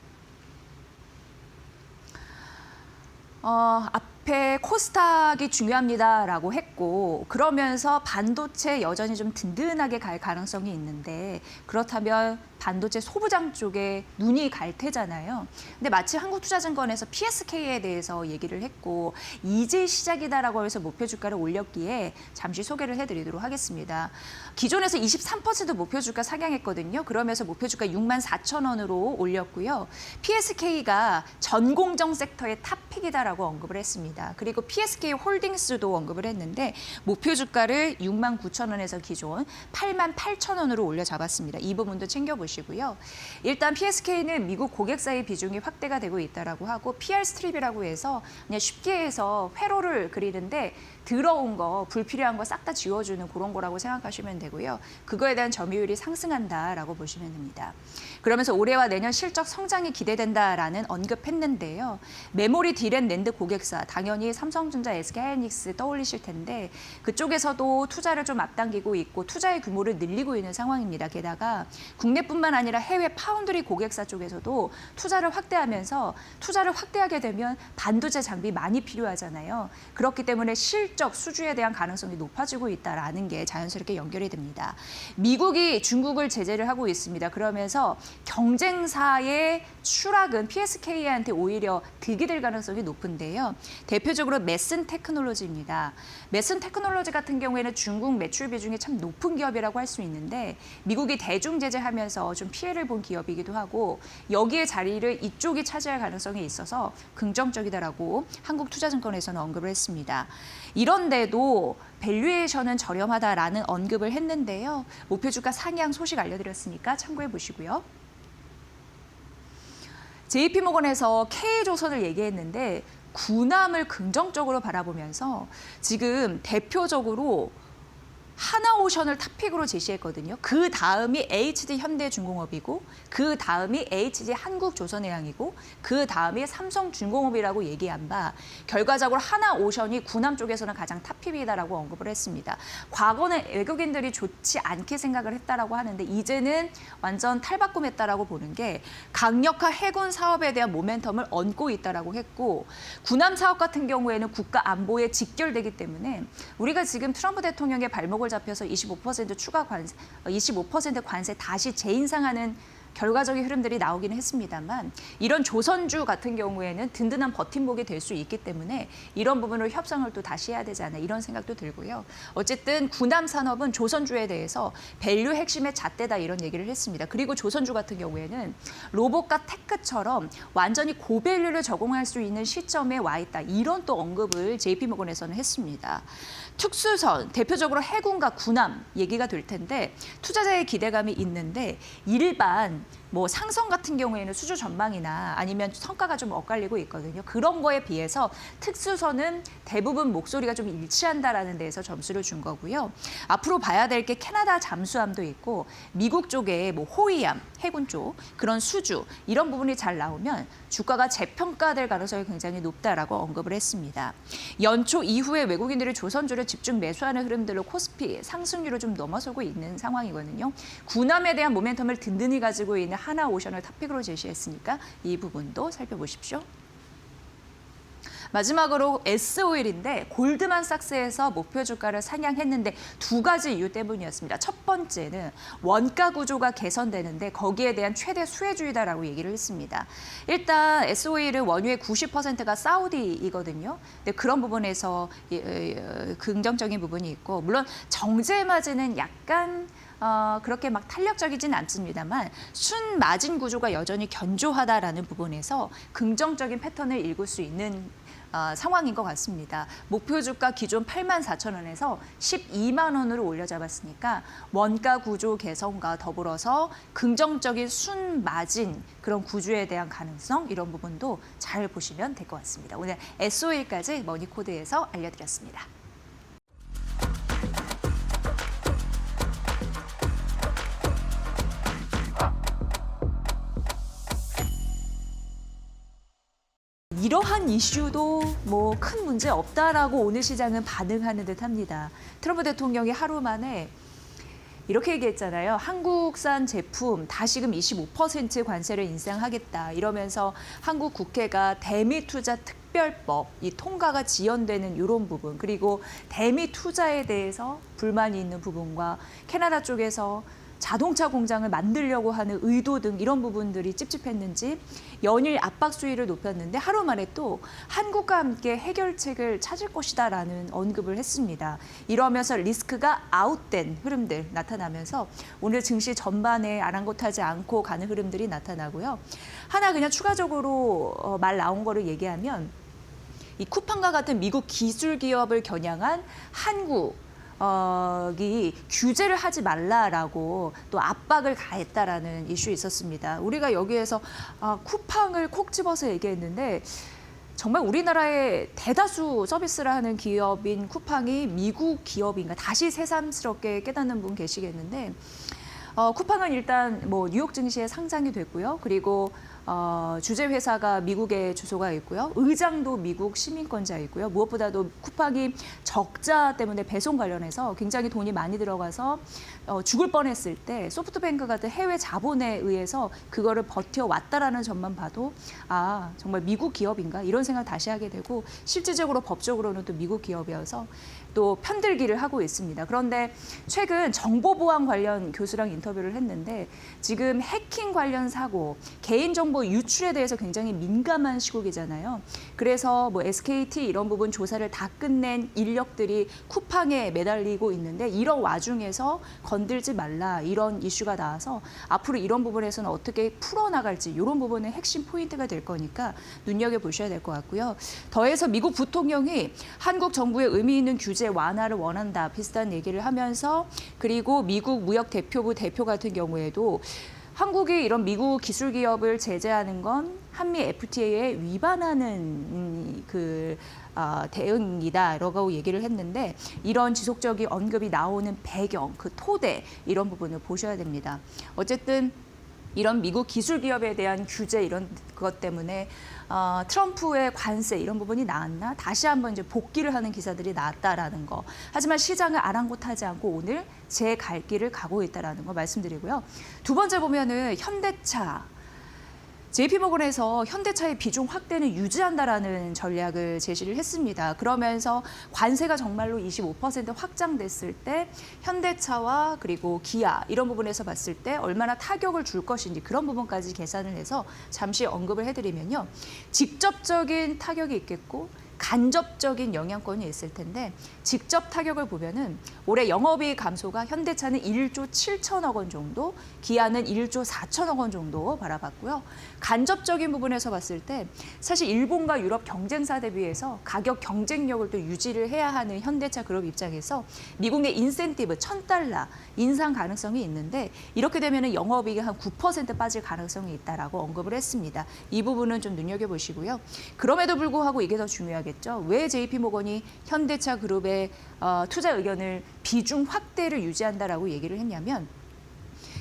앞에 코스닥이 중요합니다라고 했고 그러면서 반도체 여전히 좀 든든하게 갈 가능성이 있는데 그렇다면 반도체 소부장 쪽에 눈이 갈 테잖아요. 근데 마치 한국투자증권에서 PSK에 대해서 얘기를 했고 이제 시작이다라고 해서 목표 주가를 올렸기에 잠시 소개를 해드리도록 하겠습니다. 기존에서 23% 목표 주가 상향했거든요. 그러면서 목표 주가 64,000원으로 올렸고요. PSK가 전공정 섹터의 탑픽이다라고 언급을 했습니다. 그리고 PSK 홀딩스도 언급을 했는데 목표 주가를 69,000원에서 기존 88,000원으로 올려 잡았습니다. 이 부분도 챙겨보시고요. 일단 PSK는 미국 고객사의 비중이 확대가 되고 있다라고 하고 PR 스트립이라고 해서 그냥 쉽게 해서 회로를 그리는데 들어온 거, 불필요한 거 싹 다 지워주는 그런 거라고 생각하시면 되고요. 그거에 대한 점유율이 상승한다라고 보시면 됩니다. 그러면서 올해와 내년 실적 성장이 기대된다라는 언급했는데요. 메모리 D램 낸드 고객사, 당연히 삼성전자, SK하이닉스 떠올리실 텐데 그쪽에서도 투자를 좀 앞당기고 있고 투자의 규모를 늘리고 있는 상황입니다. 게다가 국내뿐만 아니라 해외 파운드리 고객사 쪽에서도 투자를 확대하면서 투자를 확대하게 되면 반도체 장비 많이 필요하잖아요. 그렇기 때문에 실적 수주에 대한 가능성이 높아지고 있다라는 게 자연스럽게 연결이 됩니다. 미국이 중국을 제재를 하고 있습니다. 그러면서 경쟁사의 추락은 PSK한테 오히려 득이 될 가능성이 높은데요. 대표적으로 메슨 테크놀로지입니다. 메슨 테크놀로지 같은 경우에는 중국 매출 비중이 참 높은 기업이라고 할 수 있는데 미국이 대중 제재하면서 좀 피해를 본 기업이기도 하고 여기에 자리를 이쪽이 차지할 가능성이 있어서 긍정적이다라고 한국투자증권에서는 언급을 했습니다. 이런데도 밸류에이션은 저렴하다라는 언급을 했는데요. 목표 주가 상향 소식 알려드렸으니까 참고해 보시고요. JP모건에서 K조선을 얘기했는데 군함을 긍정적으로 바라보면서 지금 대표적으로 하나오션을 탑픽으로 제시했거든요. 그 다음이 HD 현대중공업이고 그 다음이 HD 한국조선해양이고 그 다음이 삼성중공업이라고 얘기한 바 결과적으로 하나오션이 군함 쪽에서는 가장 탑픽이다라고 언급을 했습니다. 과거는 외국인들이 좋지 않게 생각을 했다라고 하는데 이제는 완전 탈바꿈했다라고 보는 게 강력한 해군 사업에 대한 모멘텀을 얻고 있다라고 했고 군함 사업 같은 경우에는 국가 안보에 직결되기 때문에 우리가 지금 트럼프 대통령의 발목을 잡혀서 25% 추가 관세, 25% 관세 다시 재인상하는 결과적인 흐름들이 나오기는 했습니다만 이런 조선주 같은 경우에는 든든한 버팀목이 될 수 있기 때문에 이런 부분을 협상을 또 다시 해야 되지 않나 이런 생각도 들고요. 어쨌든 군함 산업은 조선주에 대해서 밸류 핵심의 잣대다 이런 얘기를 했습니다. 그리고 조선주 같은 경우에는 로봇과 테크처럼 완전히 고밸류를 적용할 수 있는 시점에 와 있다. 이런 또 언급을 JP모건에서는 했습니다. 특수선, 대표적으로 해군과 군함 얘기가 될 텐데 투자자의 기대감이 있는데 일반 상성 같은 경우에는 수주 전망이나 아니면 성과가 좀 엇갈리고 있거든요. 그런 거에 비해서 특수선은 대부분 목소리가 좀 일치한다라는 데에서 점수를 준 거고요. 앞으로 봐야 될 게 캐나다 잠수함도 있고 미국 쪽에 호위함, 해군 쪽 그런 수주 이런 부분이 잘 나오면 주가가 재평가될 가능성이 굉장히 높다라고 언급을 했습니다. 연초 이후에 외국인들이 조선주를 집중 매수하는 흐름들로 코스피 상승률을 좀 넘어서고 있는 상황이거든요. 군함에 대한 모멘텀을 든든히 가지고 있는 하나오션을 탑픽으로 제시했으니까 이 부분도 살펴보십시오. 마지막으로 S-오일인데 골드만삭스에서 목표 주가를 상향했는데 두 가지 이유 때문이었습니다. 첫 번째는 원가 구조가 개선되는데 거기에 대한 최대 수혜주의다라고 얘기를 했습니다. 일단 S-오일은 원유의 90%가 사우디이거든요. 근데 그런 부분에서 긍정적인 부분이 있고 물론 정제 마진은 약간 그렇게 막 탄력적이진 않습니다만 순 마진 구조가 여전히 견조하다라는 부분에서 긍정적인 패턴을 읽을 수 있는 상황인 것 같습니다. 목표 주가 기존 84,000원에서 12만 원으로 올려잡았으니까 원가 구조 개선과 더불어서 긍정적인 순 마진 그런 구조에 대한 가능성 이런 부분도 잘 보시면 될 것 같습니다. 오늘 S-오일까지 머니코드에서 알려드렸습니다. 이러한 이슈도 뭐 큰 문제 없다라고 오늘 시장은 반응하는 듯합니다. 트럼프 대통령이 하루 만에 이렇게 얘기했잖아요. 한국산 제품 다시금 25% 관세를 인상하겠다. 이러면서 한국 국회가 대미 투자 특별법 이 통과가 지연되는 이런 부분 그리고 대미 투자에 대해서 불만이 있는 부분과 캐나다 쪽에서 자동차 공장을 만들려고 하는 의도 등 이런 부분들이 찝찝했는지 연일 압박 수위를 높였는데 하루 만에 또 한국과 함께 해결책을 찾을 것이다라는 언급을 했습니다. 이러면서 리스크가 아웃된 흐름들 나타나면서 오늘 증시 전반에 아랑곳하지 않고 가는 흐름들이 나타나고요. 하나 그냥 추가적으로 말 나온 거를 얘기하면 이 쿠팡과 같은 미국 기술 기업을 겨냥한 한국 이 규제를 하지 말라라고 또 압박을 가했다라는 이슈 있었습니다. 우리가 여기에서 쿠팡을 콕 집어서 얘기했는데 정말 우리나라의 대다수 서비스를 하는 기업인 쿠팡이 미국 기업인가 다시 새삼스럽게 깨닫는 분 계시겠는데 쿠팡은 일단 뭐 뉴욕 증시에 상장이 됐고요. 그리고 주재 회사가 미국에 주소가 있고요. 의장도 미국 시민권자이고요. 무엇보다도 쿠팡이 적자 때문에 배송 관련해서 굉장히 돈이 많이 들어가서 죽을 뻔했을 때 소프트뱅크 같은 해외 자본에 의해서 그거를 버텨왔다라는 점만 봐도 정말 미국 기업인가 이런 생각 다시 하게 되고 실질적으로 법적으로는 또 미국 기업이어서 또 편들기를 하고 있습니다. 그런데 최근 정보보안 관련 교수랑 인터뷰를 했는데 지금 해킹 관련 사고, 개인정보 유출에 대해서 굉장히 민감한 시국이잖아요. 그래서 뭐 SKT 이런 부분 조사를 다 끝낸 인력들이 쿠팡에 매달리고 있는데 이런 와중에서 건들지 말라 이런 이슈가 나와서 앞으로 이런 부분에서는 어떻게 풀어나갈지 이런 부분은 핵심 포인트가 될 거니까 눈여겨보셔야 될 것 같고요. 더해서 미국 부통령이 한국 정부의 의미 있는 규제 완화를 원한다 비슷한 얘기를 하면서 그리고 미국 무역 대표부 대표 같은 경우에도 한국이 이런 미국 기술 기업을 제재하는 건 한미 FTA에 위반하는 대응이다라고 얘기를 했는데 이런 지속적인 언급이 나오는 배경, 그 토대 이런 부분을 보셔야 됩니다. 어쨌든 이런 미국 기술 기업에 대한 규제 이런 것 때문에 트럼프의 관세 이런 부분이 나왔나 다시 한번 이제 복귀를 하는 기사들이 나왔다라는 거. 하지만 시장을 아랑곳하지 않고 오늘 제 갈 길을 가고 있다라는 거 말씀드리고요. 두 번째 보면은 현대차. JP모건에서 현대차의 비중 확대는 유지한다라는 전략을 제시를 했습니다. 그러면서 관세가 정말로 25% 확장됐을 때 현대차와 그리고 기아 이런 부분에서 봤을 때 얼마나 타격을 줄 것인지 그런 부분까지 계산을 해서 잠시 언급을 해드리면요. 직접적인 타격이 있겠고 간접적인 영향권이 있을 텐데 직접 타격을 보면은 올해 영업이익 감소가 현대차는 1조 7천억 원 정도, 기아는 1조 4천억 원 정도 바라봤고요. 간접적인 부분에서 봤을 때 사실 일본과 유럽 경쟁사 대비해서 가격 경쟁력을 또 유지를 해야 하는 현대차 그룹 입장에서 미국의 인센티브 1,000달러 인상 가능성이 있는데 이렇게 되면은 영업이익이 한 9% 빠질 가능성이 있다라고 언급을 했습니다. 이 부분은 좀 눈여겨보시고요. 그럼에도 불구하고 이게 더 중요하겠죠. 왜 JP모건이 현대차 그룹의 투자 의견을 비중 확대를 유지한다라고 얘기를 했냐면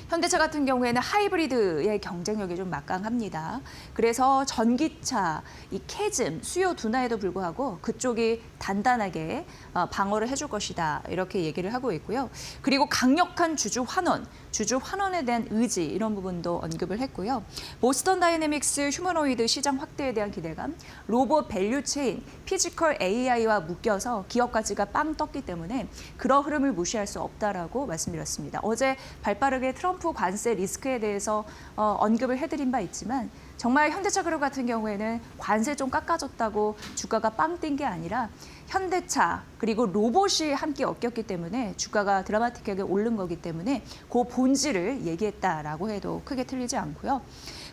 현대차 같은 경우에는 하이브리드의 경쟁력이 좀 막강합니다. 그래서 전기차, 이 캐즘, 수요 둔화에도 불구하고 그쪽이 단단하게 방어를 해줄 것이다. 이렇게 얘기를 하고 있고요. 그리고 강력한 주주 환원에 대한 의지 이런 부분도 언급을 했고요. 보스턴 다이내믹스 휴머노이드 시장 확대에 대한 기대감, 로봇 밸류체인, 피지컬 AI와 묶여서 기업 가치가 빵 떴기 때문에 그런 흐름을 무시할 수 없다라고 말씀드렸습니다. 어제 발빠르게 트럼프 관세 리스크에 대해서 언급을 해드린 바 있지만 정말 현대차 그룹 같은 경우에는 관세 좀 깎아줬다고 주가가 빵 뛴 게 아니라 현대차 그리고 로봇이 함께 엮였기 때문에 주가가 드라마틱하게 오른 거기 때문에 그 본질을 얘기했다라고 해도 크게 틀리지 않고요.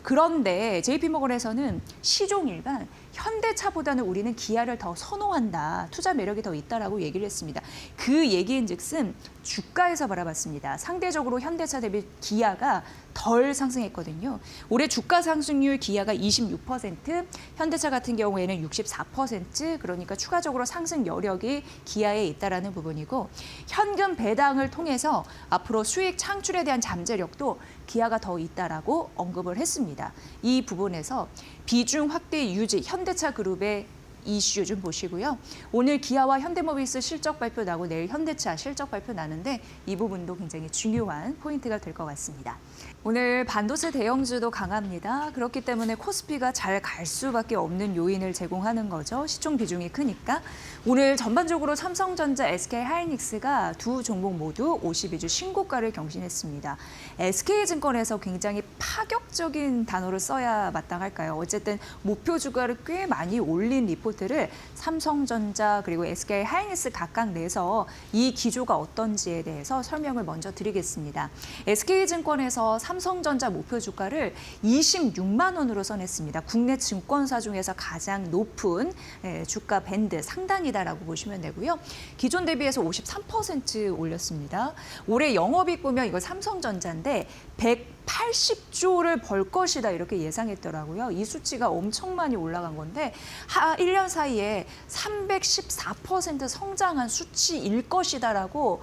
그런데 JP모건에서는 시종일관 현대차보다는 우리는 기아를 더 선호한다. 투자 매력이 더 있다라고 얘기를 했습니다. 그 얘기인즉슨 주가에서 바라봤습니다. 상대적으로 현대차 대비 기아가 덜 상승했거든요. 올해 주가 상승률 기아가 26%, 현대차 같은 경우에는 64%, 그러니까 추가적으로 상승 여력이 기아에 있다라는 부분이고 현금 배당을 통해서 앞으로 수익 창출에 대한 잠재력도 기아가 더 있다라고 언급을 했습니다. 이 부분에서 비중 확대 유지, 현대차 그룹의 이슈 좀 보시고요. 오늘 기아와 현대모비스 실적 발표 나고 내일 현대차 실적 발표 나는데 이 부분도 굉장히 중요한 포인트가 될 것 같습니다. 오늘 반도체 대형주도 강합니다. 그렇기 때문에 코스피가 잘 갈 수밖에 없는 요인을 제공하는 거죠. 시총 비중이 크니까. 오늘 전반적으로 삼성전자, SK하이닉스가 두 종목 모두 52주 신고가를 경신했습니다. SK증권에서 굉장히 파격적인 단어를 써야 마땅할까요? 어쨌든 목표 주가를 꽤 많이 올린 리포트를 삼성전자 그리고 SK하이닉스 각각 내서 이 기조가 어떤지에 대해서 설명을 먼저 드리겠습니다. SK증권에서 삼성전자 목표 주가를 26만 원으로 써냈습니다. 국내 증권사 중에서 가장 높은 주가 밴드 상단이다라고 보시면 되고요. 기존 대비해서 53% 올렸습니다. 올해 영업이익 보면 이거 삼성전자인데 180조를 벌 것이다 이렇게 예상했더라고요. 이 수치가 엄청 많이 올라간 건데 1년 사이에 314% 성장한 수치일 것이다라고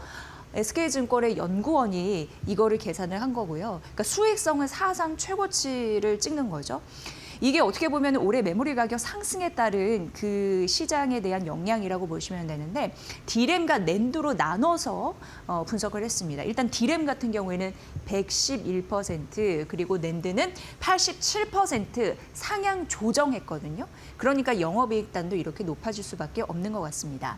SK증권의 연구원이 이거를 계산을 한 거고요. 그러니까 수익성은 사상 최고치를 찍는 거죠. 이게 어떻게 보면 올해 메모리 가격 상승에 따른 그 시장에 대한 영향이라고 보시면 되는데 D램과 낸드로 나눠서 분석을 했습니다. 일단 D램 같은 경우에는 111% 그리고 낸드는 87% 상향 조정했거든요. 그러니까 영업이익단도 이렇게 높아질 수밖에 없는 것 같습니다.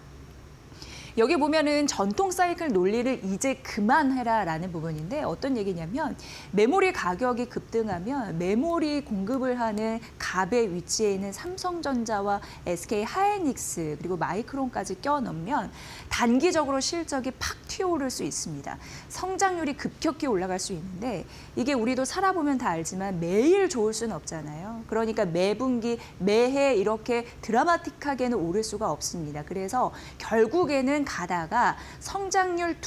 여기 보면은 전통 사이클 논리를 이제 그만해라라는 부분인데 어떤 얘기냐면 메모리 가격이 급등하면 메모리 공급을 하는 갑의 위치에 있는 삼성전자와 SK하이닉스 그리고 마이크론까지 껴넣으면 단기적으로 실적이 팍 튀어오를 수 있습니다. 성장률이 급격히 올라갈 수 있는데 이게 우리도 살아보면 다 알지만 매일 좋을 수는 없잖아요. 그러니까 매분기, 매해 이렇게 드라마틱하게는 오를 수가 없습니다. 그래서 결국에는 가다가 성장률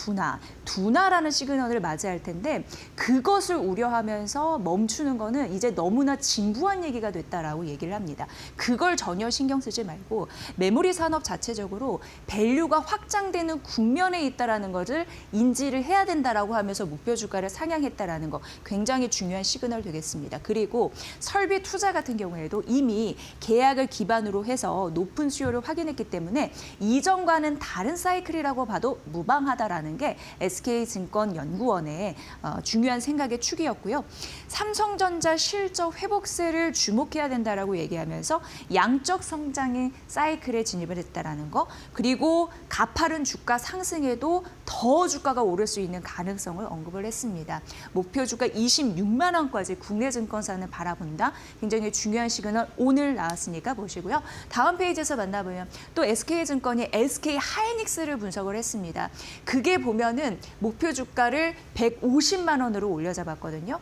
둔화라는 시그널을 맞이할 텐데 그것을 우려하면서 멈추는 거는 이제 너무나 진부한 얘기가 됐다라고 얘기를 합니다. 그걸 전혀 신경 쓰지 말고 메모리 산업 자체적으로 밸류가 확장되는 국면에 있다라는 것을 인지를 해야 된다라고 하면서 목표 주가를 상향했다라는 거 굉장히 중요한 시그널 되겠습니다. 그리고 설비 투자 같은 경우에도 이미 계약을 기반으로 해서 높은 수요를 확인했기 때문에 이전과는 다른 사이클이라고 봐도 무방하다라는 게 SK증권연구원의 중요한 생각의 축이었고요. 삼성전자 실적 회복세를 주목해야 된다라고 얘기하면서 양적 성장의 사이클에 진입을 했다라는 거, 그리고 가파른 주가 상승에도 더 주가가 오를 수 있는 가능성을 언급을 했습니다. 목표 주가 26만 원까지 국내 증권사는 바라본다. 굉장히 중요한 시그널 오늘 나왔으니까 보시고요. 다음 페이지에서 만나보면 또 SK증권이 SK하이닉스를 분석을 했습니다. 그게 보면은 목표 주가를 150만 원으로 올려잡았거든요.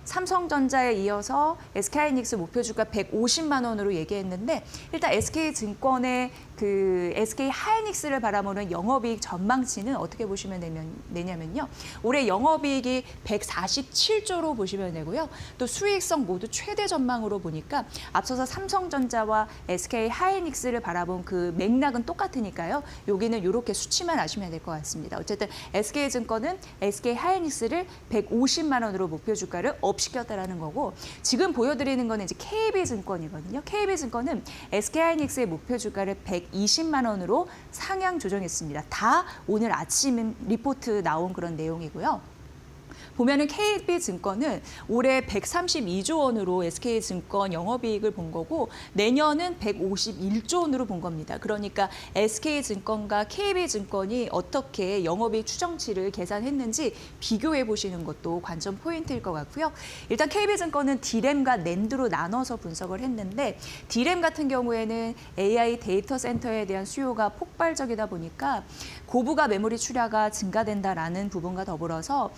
삼성전자에 이어서 SK하이닉스 목표 주가 150만 원으로 얘기했는데 일단 SK증권의 그 SK 하이닉스를 바라보는 영업이익 전망치는 어떻게 보시면 되냐면요. 올해 영업이익이 147조로 보시면 되고요. 또 수익성 모두 최대 전망으로 보니까 앞서서 삼성전자와 SK 하이닉스를 바라본 그 맥락은 똑같으니까요. 여기는 이렇게 수치만 아시면 될 것 같습니다. 어쨌든 SK증권은 SK 하이닉스를 150만 원으로 목표 주가를 업시켰다라는 거고 지금 보여드리는 거는 이제 KB증권이거든요. KB증권은 SK 하이닉스의 목표 주가를 120만 원으로 상향 조정했습니다. 다 오늘 아침 리포트 나온 그런 내용이고요. 보면은 KB증권은 올해 132조 원으로 SK증권 영업이익을 본 거고 내년은 151조 원으로 본 겁니다. 그러니까 SK증권과 KB증권이 어떻게 영업이익 추정치를 계산했는지 비교해 보시는 것도 관전 포인트일 것 같고요. 일단 KB증권은 D램과 낸드로 나눠서 분석을 했는데 D램 같은 경우에는 AI 데이터 센터에 대한 수요가 폭발적이다 보니까 고부가 메모리 출하가 증가된다라는 부분과 더불어서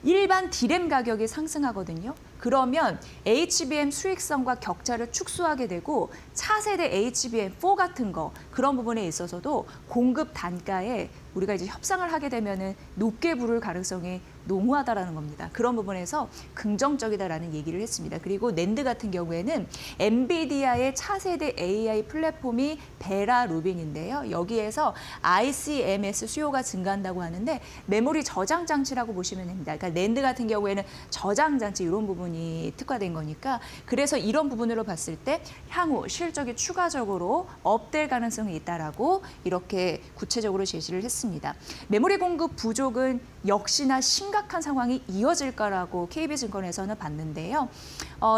일반 D램 가격이 상승하거든요. 그러면 HBM 수익성과 격차를 축소하게 되고 차세대 HBM4 같은 거 그런 부분에 있어서도 공급 단가에 우리가 이제 협상을 하게 되면은 높게 부를 가능성이 농후하다라는 겁니다. 그런 부분에서 긍정적이다라는 얘기를 했습니다. 그리고 낸드 같은 경우에는 엔비디아의 차세대 AI 플랫폼이 베라 루빈인데요. 여기에서 ICMS 수요가 증가한다고 하는데 메모리 저장 장치라고 보시면 됩니다. 그러니까 낸드 같은 경우에는 저장 장치 이런 부분이 특화된 거니까 그래서 이런 부분으로 봤을 때 향후 실적이 추가적으로 업될 가능성이 있다라고 이렇게 구체적으로 제시를 했습니다. 메모리 공급 부족은 역시나 심각한 상황이 이어질 거라고 KB증권에서는 봤는데요.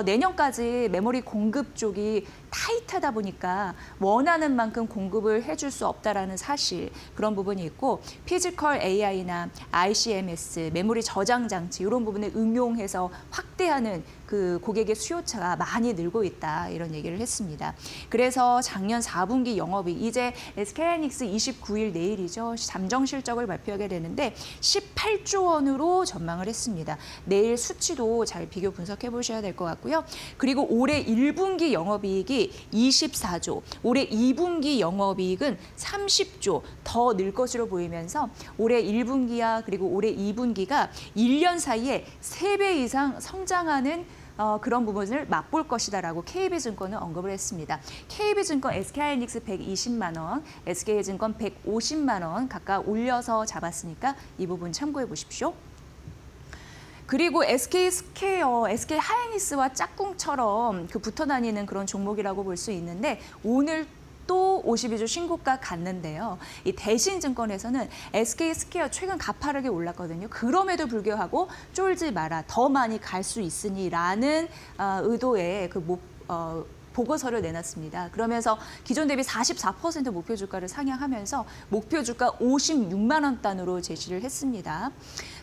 내년까지 메모리 공급 쪽이 타이트하다 보니까 원하는 만큼 공급을 해줄 수 없다라는 사실 그런 부분이 있고 피지컬 AI나 ICMS, 메모리 저장 장치 이런 부분을 응용해서 확대하는 그 고객의 수요차가 많이 늘고 있다 이런 얘기를 했습니다. 그래서 작년 4분기 영업이익 이제 SK하이닉스 29일 내일이죠. 잠정 실적을 발표하게 되는데 18조 원으로 전망을 했습니다. 내일 수치도 잘 비교 분석해 보셔야 될 것 같고요. 그리고 올해 1분기 영업이익이 24조, 올해 2분기 영업이익은 30조 더 늘 것으로 보이면서 올해 1분기와 그리고 올해 2분기가 1년 사이에 3배 이상 성장하는 그런 부분을 맛볼 것이다라고 KB증권은 언급을 했습니다. KB증권 SK하이닉스 120만 원, SK증권 150만 원 각각 올려서 잡았으니까 이 부분 참고해 보십시오. 그리고 SK스퀘어, SK하이닉스와 짝꿍처럼 그 붙어 다니는 그런 종목이라고 볼 수 있는데 오늘 또 52조 신고가 갔는데요. 이 대신증권에서는 SK스퀘어 최근 가파르게 올랐거든요. 그럼에도 불구하고 쫄지 마라, 더 많이 갈 수 있으니라는 의도의 그 보고서를 내놨습니다. 그러면서 기존 대비 44% 목표 주가를 상향하면서 목표 주가 56만 원 단으로 제시를 했습니다.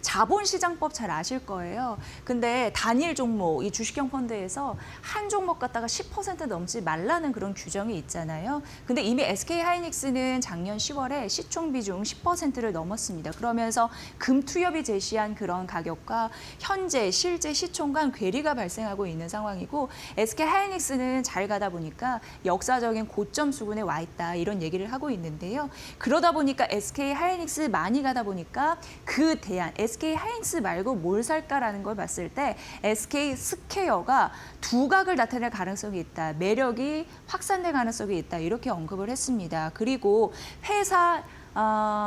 자본시장법 잘 아실 거예요. 근데 단일 종목, 이 주식형 펀드에서 한 종목 갖다가 10% 넘지 말라는 그런 규정이 있잖아요. 근데 이미 SK하이닉스는 작년 10월에 시총 비중 10%를 넘었습니다. 그러면서 금투협이 제시한 그런 가격과 현재 실제 시총 간 괴리가 발생하고 있는 상황이고 SK하이닉스는 잘 가다 보니까 역사적인 고점 수준에 와 있다 이런 얘기를 하고 있는데요. 그러다 보니까 SK하이닉스 많이 가다 보니까 그 대안 SK하이닉스 말고 뭘 살까라는 걸 봤을 때 SK스퀘어가 두각을 나타낼 가능성이 있다. 매력이 확산될 가능성이 있다. 이렇게 언급을 했습니다. 그리고 회사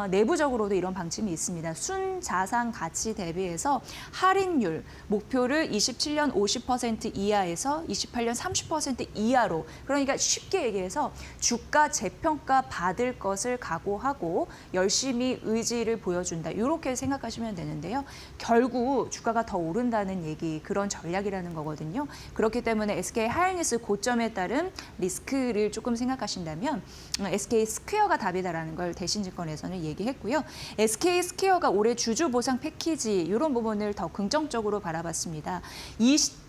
내부적으로도 이런 방침이 있습니다. 순자산 가치 대비해서 할인율 목표를 27년 50% 이하에서 28년 30% 이하로 그러니까 쉽게 얘기해서 주가 재평가 받을 것을 각오하고 열심히 의지를 보여준다. 이렇게 생각하시면 되는데요. 결국 주가가 더 오른다는 얘기 그런 전략이라는 거거든요. 그렇기 때문에 SK하이닉스 고점에 따른 리스크를 조금 생각하신다면 SK스퀘어가 답이다라는 걸 대신증권에서는 얘기했고요. SK스퀘어가 올해 주주 보상 패키지 이런 부분을 더 긍정적으로 바라봤습니다.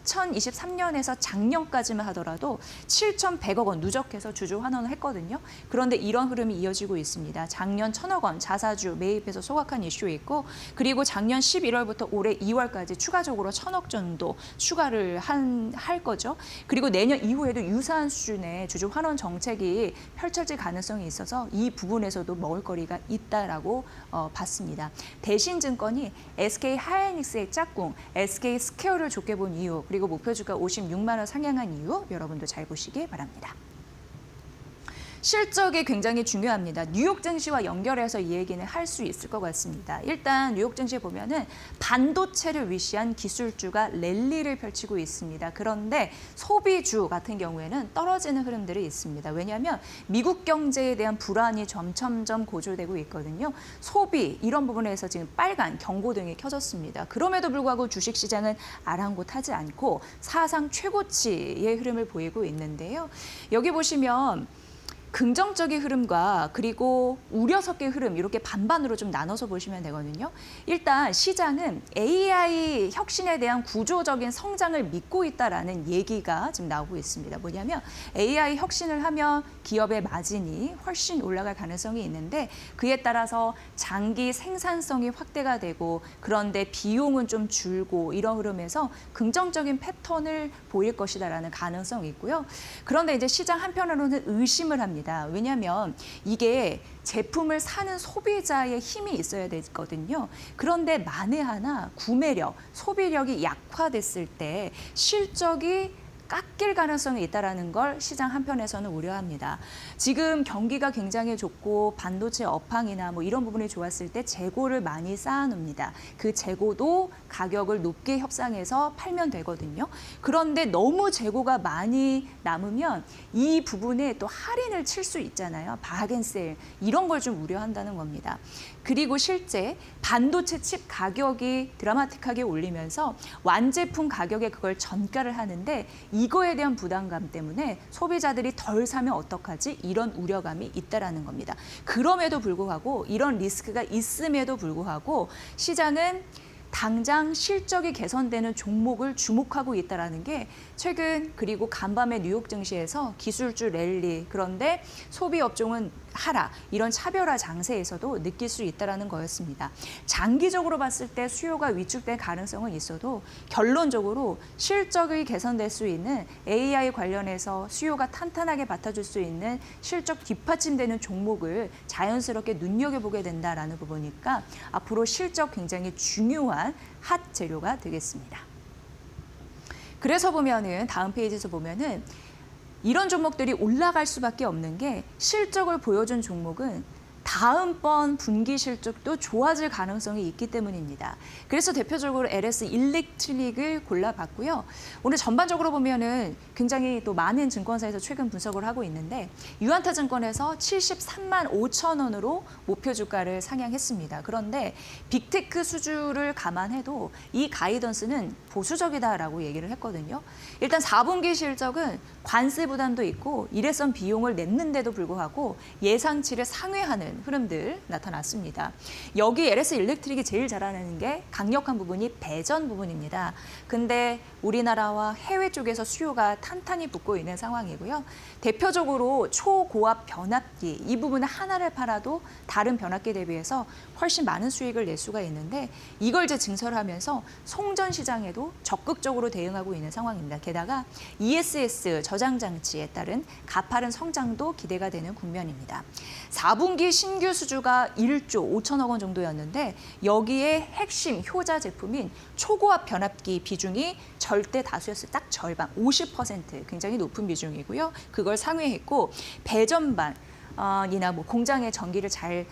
2023년에서 작년까지만 하더라도 7,100억 원 누적해서 주주 환원을 했거든요. 그런데 이런 흐름이 이어지고 있습니다. 작년 1,000억 원 자사주 매입해서 소각한 이슈 있고 그리고 작년 11월부터 올해 2월까지 추가적으로 1,000억 정도 추가를 할 거죠. 그리고 내년 이후에도 유사한 수준의 주주 환원 정책이 펼쳐질 가능성이 있어서 이 부분에서도 먹을거리가 있다라고 봤습니다. 대신증권이 SK 하이닉스의 짝꿍 SK 스퀘어를 좋게 본 이유 그리고 목표 주가 56만 원 상향한 이유 여러분도 잘 보시기 바랍니다. 실적이 굉장히 중요합니다. 뉴욕 증시와 연결해서 이 얘기는 할 수 있을 것 같습니다. 일단 뉴욕 증시 보면은 반도체를 위시한 기술주가 랠리를 펼치고 있습니다. 그런데 소비주 같은 경우에는 떨어지는 흐름들이 있습니다. 왜냐하면 미국 경제에 대한 불안이 점점점 고조되고 있거든요. 소비 이런 부분에서 지금 빨간 경고등이 켜졌습니다. 그럼에도 불구하고 주식시장은 아랑곳하지 않고 사상 최고치의 흐름을 보이고 있는데요. 여기 보시면 긍정적인 흐름과 그리고 우려 섞인 흐름 이렇게 반반으로 좀 나눠서 보시면 되거든요. 일단 시장은 AI 혁신에 대한 구조적인 성장을 믿고 있다라는 얘기가 지금 나오고 있습니다. 뭐냐면 AI 혁신을 하면 기업의 마진이 훨씬 올라갈 가능성이 있는데 그에 따라서 장기 생산성이 확대가 되고 그런데 비용은 좀 줄고 이런 흐름에서 긍정적인 패턴을 보일 것이다라는 가능성이 있고요. 그런데 이제 시장 한편으로는 의심을 합니다. 왜냐하면 이게 제품을 사는 소비자의 힘이 있어야 되거든요. 그런데 만에 하나 구매력, 소비력이 약화됐을 때 실적이 깎일 가능성이 있다는 걸 시장 한편에서는 우려합니다. 지금 경기가 굉장히 좋고 반도체 업황이나 뭐 이런 부분이 좋았을 때 재고를 많이 쌓아놓습니다. 그 재고도 가격을 높게 협상해서 팔면 되거든요. 그런데 너무 재고가 많이 남으면 이 부분에 또 할인을 칠 수 있잖아요. 바겐세일 이런 걸 좀 우려한다는 겁니다. 그리고 실제 반도체 칩 가격이 드라마틱하게 올리면서 완제품 가격에 그걸 전가를 하는데 이거에 대한 부담감 때문에 소비자들이 덜 사면 어떡하지? 이런 우려감이 있다라는 겁니다. 그럼에도 불구하고 이런 리스크가 있음에도 불구하고 시장은 당장 실적이 개선되는 종목을 주목하고 있다는 게 최근 그리고 간밤에 뉴욕 증시에서 기술주 랠리 그런데 소비 업종은 하락 이런 차별화 장세에서도 느낄 수 있다는 거였습니다. 장기적으로 봤을 때 수요가 위축될 가능성은 있어도 결론적으로 실적이 개선될 수 있는 AI 관련해서 수요가 탄탄하게 받쳐줄 수 있는 실적 뒷받침되는 종목을 자연스럽게 눈여겨보게 된다라는 부분이니까 앞으로 실적 굉장히 중요한 핫 재료가 되겠습니다. 그래서 보면은 다음 페이지에서 보면은 이런 종목들이 올라갈 수밖에 없는 게 실적을 보여준 종목은 다음번 분기 실적도 좋아질 가능성이 있기 때문입니다. 그래서 대표적으로 LS 일렉트릭을 골라봤고요. 오늘 전반적으로 보면은 굉장히 또 많은 증권사에서 최근 분석을 하고 있는데 유한타증권에서 73만 5천 원으로 목표 주가를 상향했습니다. 그런데 빅테크 수주를 감안해도 이 가이던스는 보수적이다라고 얘기를 했거든요. 일단 4분기 실적은 관세 부담도 있고 일회성 비용을 냈는데도 불구하고 예상치를 상회하는 흐름들 나타났습니다. 여기 LS 일렉트릭이 제일 잘하는 게 강력한 부분이 배전 부분입니다. 근데 우리나라와 해외 쪽에서 수요가 탄탄히 붙고 있는 상황이고요. 대표적으로 초고압 변압기 이 부분을 하나를 팔아도 다른 변압기 대비해서 훨씬 많은 수익을 낼 수가 있는데 이걸 이제 증설하면서 송전 시장에도 적극적으로 대응하고 있는 상황입니다. 게다가 ESS 저장 장치에 따른 가파른 성장도 기대가 되는 국면입니다. 4분기 신규 수주가 1조 5천억 원 정도였는데 여기에 핵심 효자 제품인 초고압 변압기 비중이 절대 다수였을 딱 절반 50% 굉장히 높은 비중이고요. 그걸 상회했고 배전반 이나 뭐 공장의 전기를 잘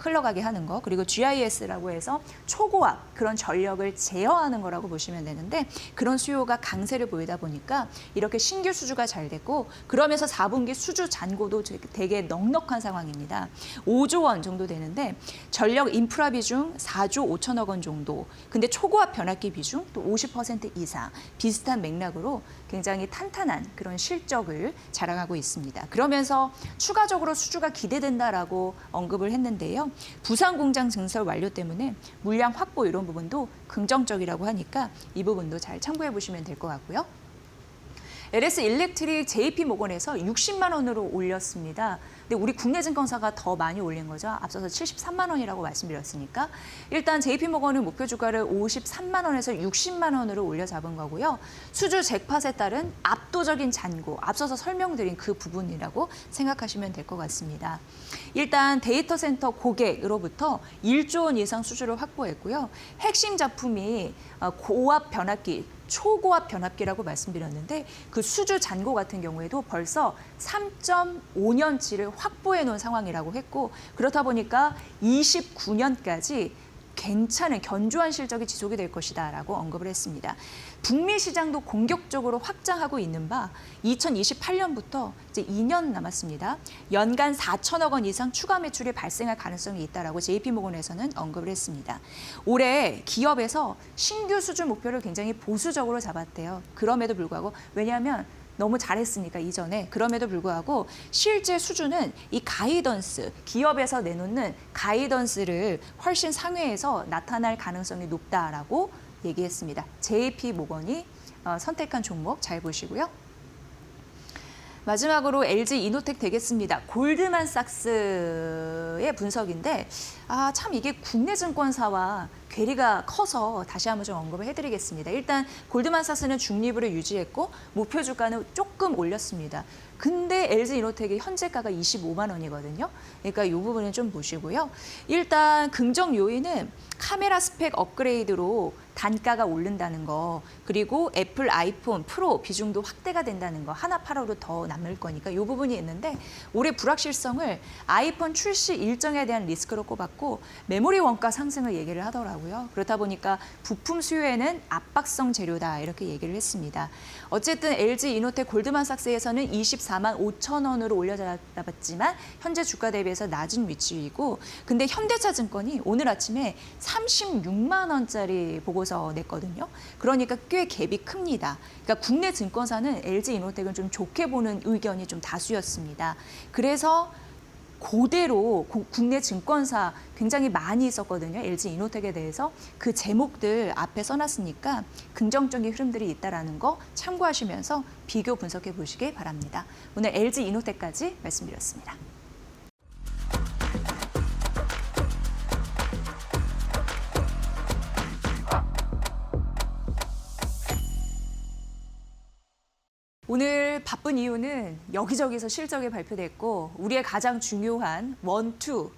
흘러가게 하는 거 그리고 GIS라고 해서 초고압 그런 전력을 제어하는 거라고 보시면 되는데 그런 수요가 강세를 보이다 보니까 이렇게 신규 수주가 잘 됐고 그러면서 4분기 수주 잔고도 되게 넉넉한 상황입니다. 5조 원 정도 되는데 전력 인프라 비중 4조 5천억 원 정도 근데 초고압 변압기 비중 또 50% 이상 비슷한 맥락으로 굉장히 탄탄한 그런 실적을 자랑하고 있습니다. 그러면서 추가적으로 수주가 기대된다라고 언급을 했는데요. 부산 공장 증설 완료 때문에 물량 확보 이런 부분도 긍정적이라고 하니까 이 부분도 잘 참고해 보시면 될 것 같고요. LS 일렉트릭 JP모건에서 60만 원으로 올렸습니다. 근데 우리 국내 증권사가 더 많이 올린 거죠. 앞서서 73만 원이라고 말씀드렸으니까. 일단 JP모건은 목표 주가를 53만 원에서 60만 원으로 올려 잡은 거고요. 수주 잭팟에 따른 압도적인 잔고, 앞서서 설명드린 그 부분이라고 생각하시면 될 것 같습니다. 일단 데이터 센터 고객으로부터 1조 원 이상 수주를 확보했고요. 핵심 작품이 고압 변압기, 초고압 변압기라고 말씀드렸는데 그 수주 잔고 같은 경우에도 벌써 3.5년치를 확보해 놓은 상황이라고 했고, 그렇다 보니까 29년까지 괜찮은 견조한 실적이 지속이 될 것이다라고 언급을 했습니다. 북미 시장도 공격적으로 확장하고 있는 바 2028년부터 이제 2년 남았습니다. 연간 4천억 원 이상 추가 매출이 발생할 가능성이 있다라고 JP모건에서는 언급을 했습니다. 올해 기업에서 신규 수주 목표를 굉장히 보수적으로 잡았대요. 그럼에도 불구하고 왜냐하면 너무 잘했으니까 이전에. 그럼에도 불구하고 실제 수준은 이 가이던스, 기업에서 내놓는 가이던스를 훨씬 상회해서 나타날 가능성이 높다라고 얘기했습니다. JP모건이 선택한 종목 잘 보시고요. 마지막으로 LG이노텍 되겠습니다. 골드만삭스의 분석인데 참 이게 국내 증권사와 괴리가 커서 다시 한번 좀 언급을 해드리겠습니다. 일단 골드만삭스는 중립으로 유지했고 목표 주가는 조금 올렸습니다. 근데 LG이노텍이 현재가가 25만 원이거든요. 그러니까 이 부분은 좀 보시고요. 일단 긍정 요인은 카메라 스펙 업그레이드로 단가가 오른다는 거, 그리고 애플 아이폰 프로 비중도 확대가 된다는 거, 하나 팔아도 더 남을 거니까 이 부분이 있는데 올해 불확실성을 아이폰 출시 일정에 대한 리스크로 꼽았고 메모리 원가 상승을 얘기를 하더라고요. 그렇다 보니까 부품 수요에는 압박성 재료다 이렇게 얘기를 했습니다. 어쨌든 LG이노텍 골드만삭스에서는 24만 5천 원으로 올려잡았지만 현재 주가 대비해서 낮은 위치이고, 근데 현대차증권이 오늘 아침에 36만 원짜리 보고서 냈거든요. 그러니까 꽤 갭이 큽니다. 그러니까 국내 증권사는 LG이노텍을 좀 좋게 보는 의견이 좀 다수였습니다. 그래서 그대로 국내 증권사 굉장히 많이 있었거든요. LG이노텍에 대해서. 그 제목들 앞에 써놨으니까 긍정적인 흐름들이 있다는 거 참고하시면서 비교 분석해 보시기 바랍니다. 오늘 LG이노텍까지 말씀드렸습니다. 오늘 바쁜 이유는 여기저기서 실적이 발표됐고 우리의 가장 중요한 원투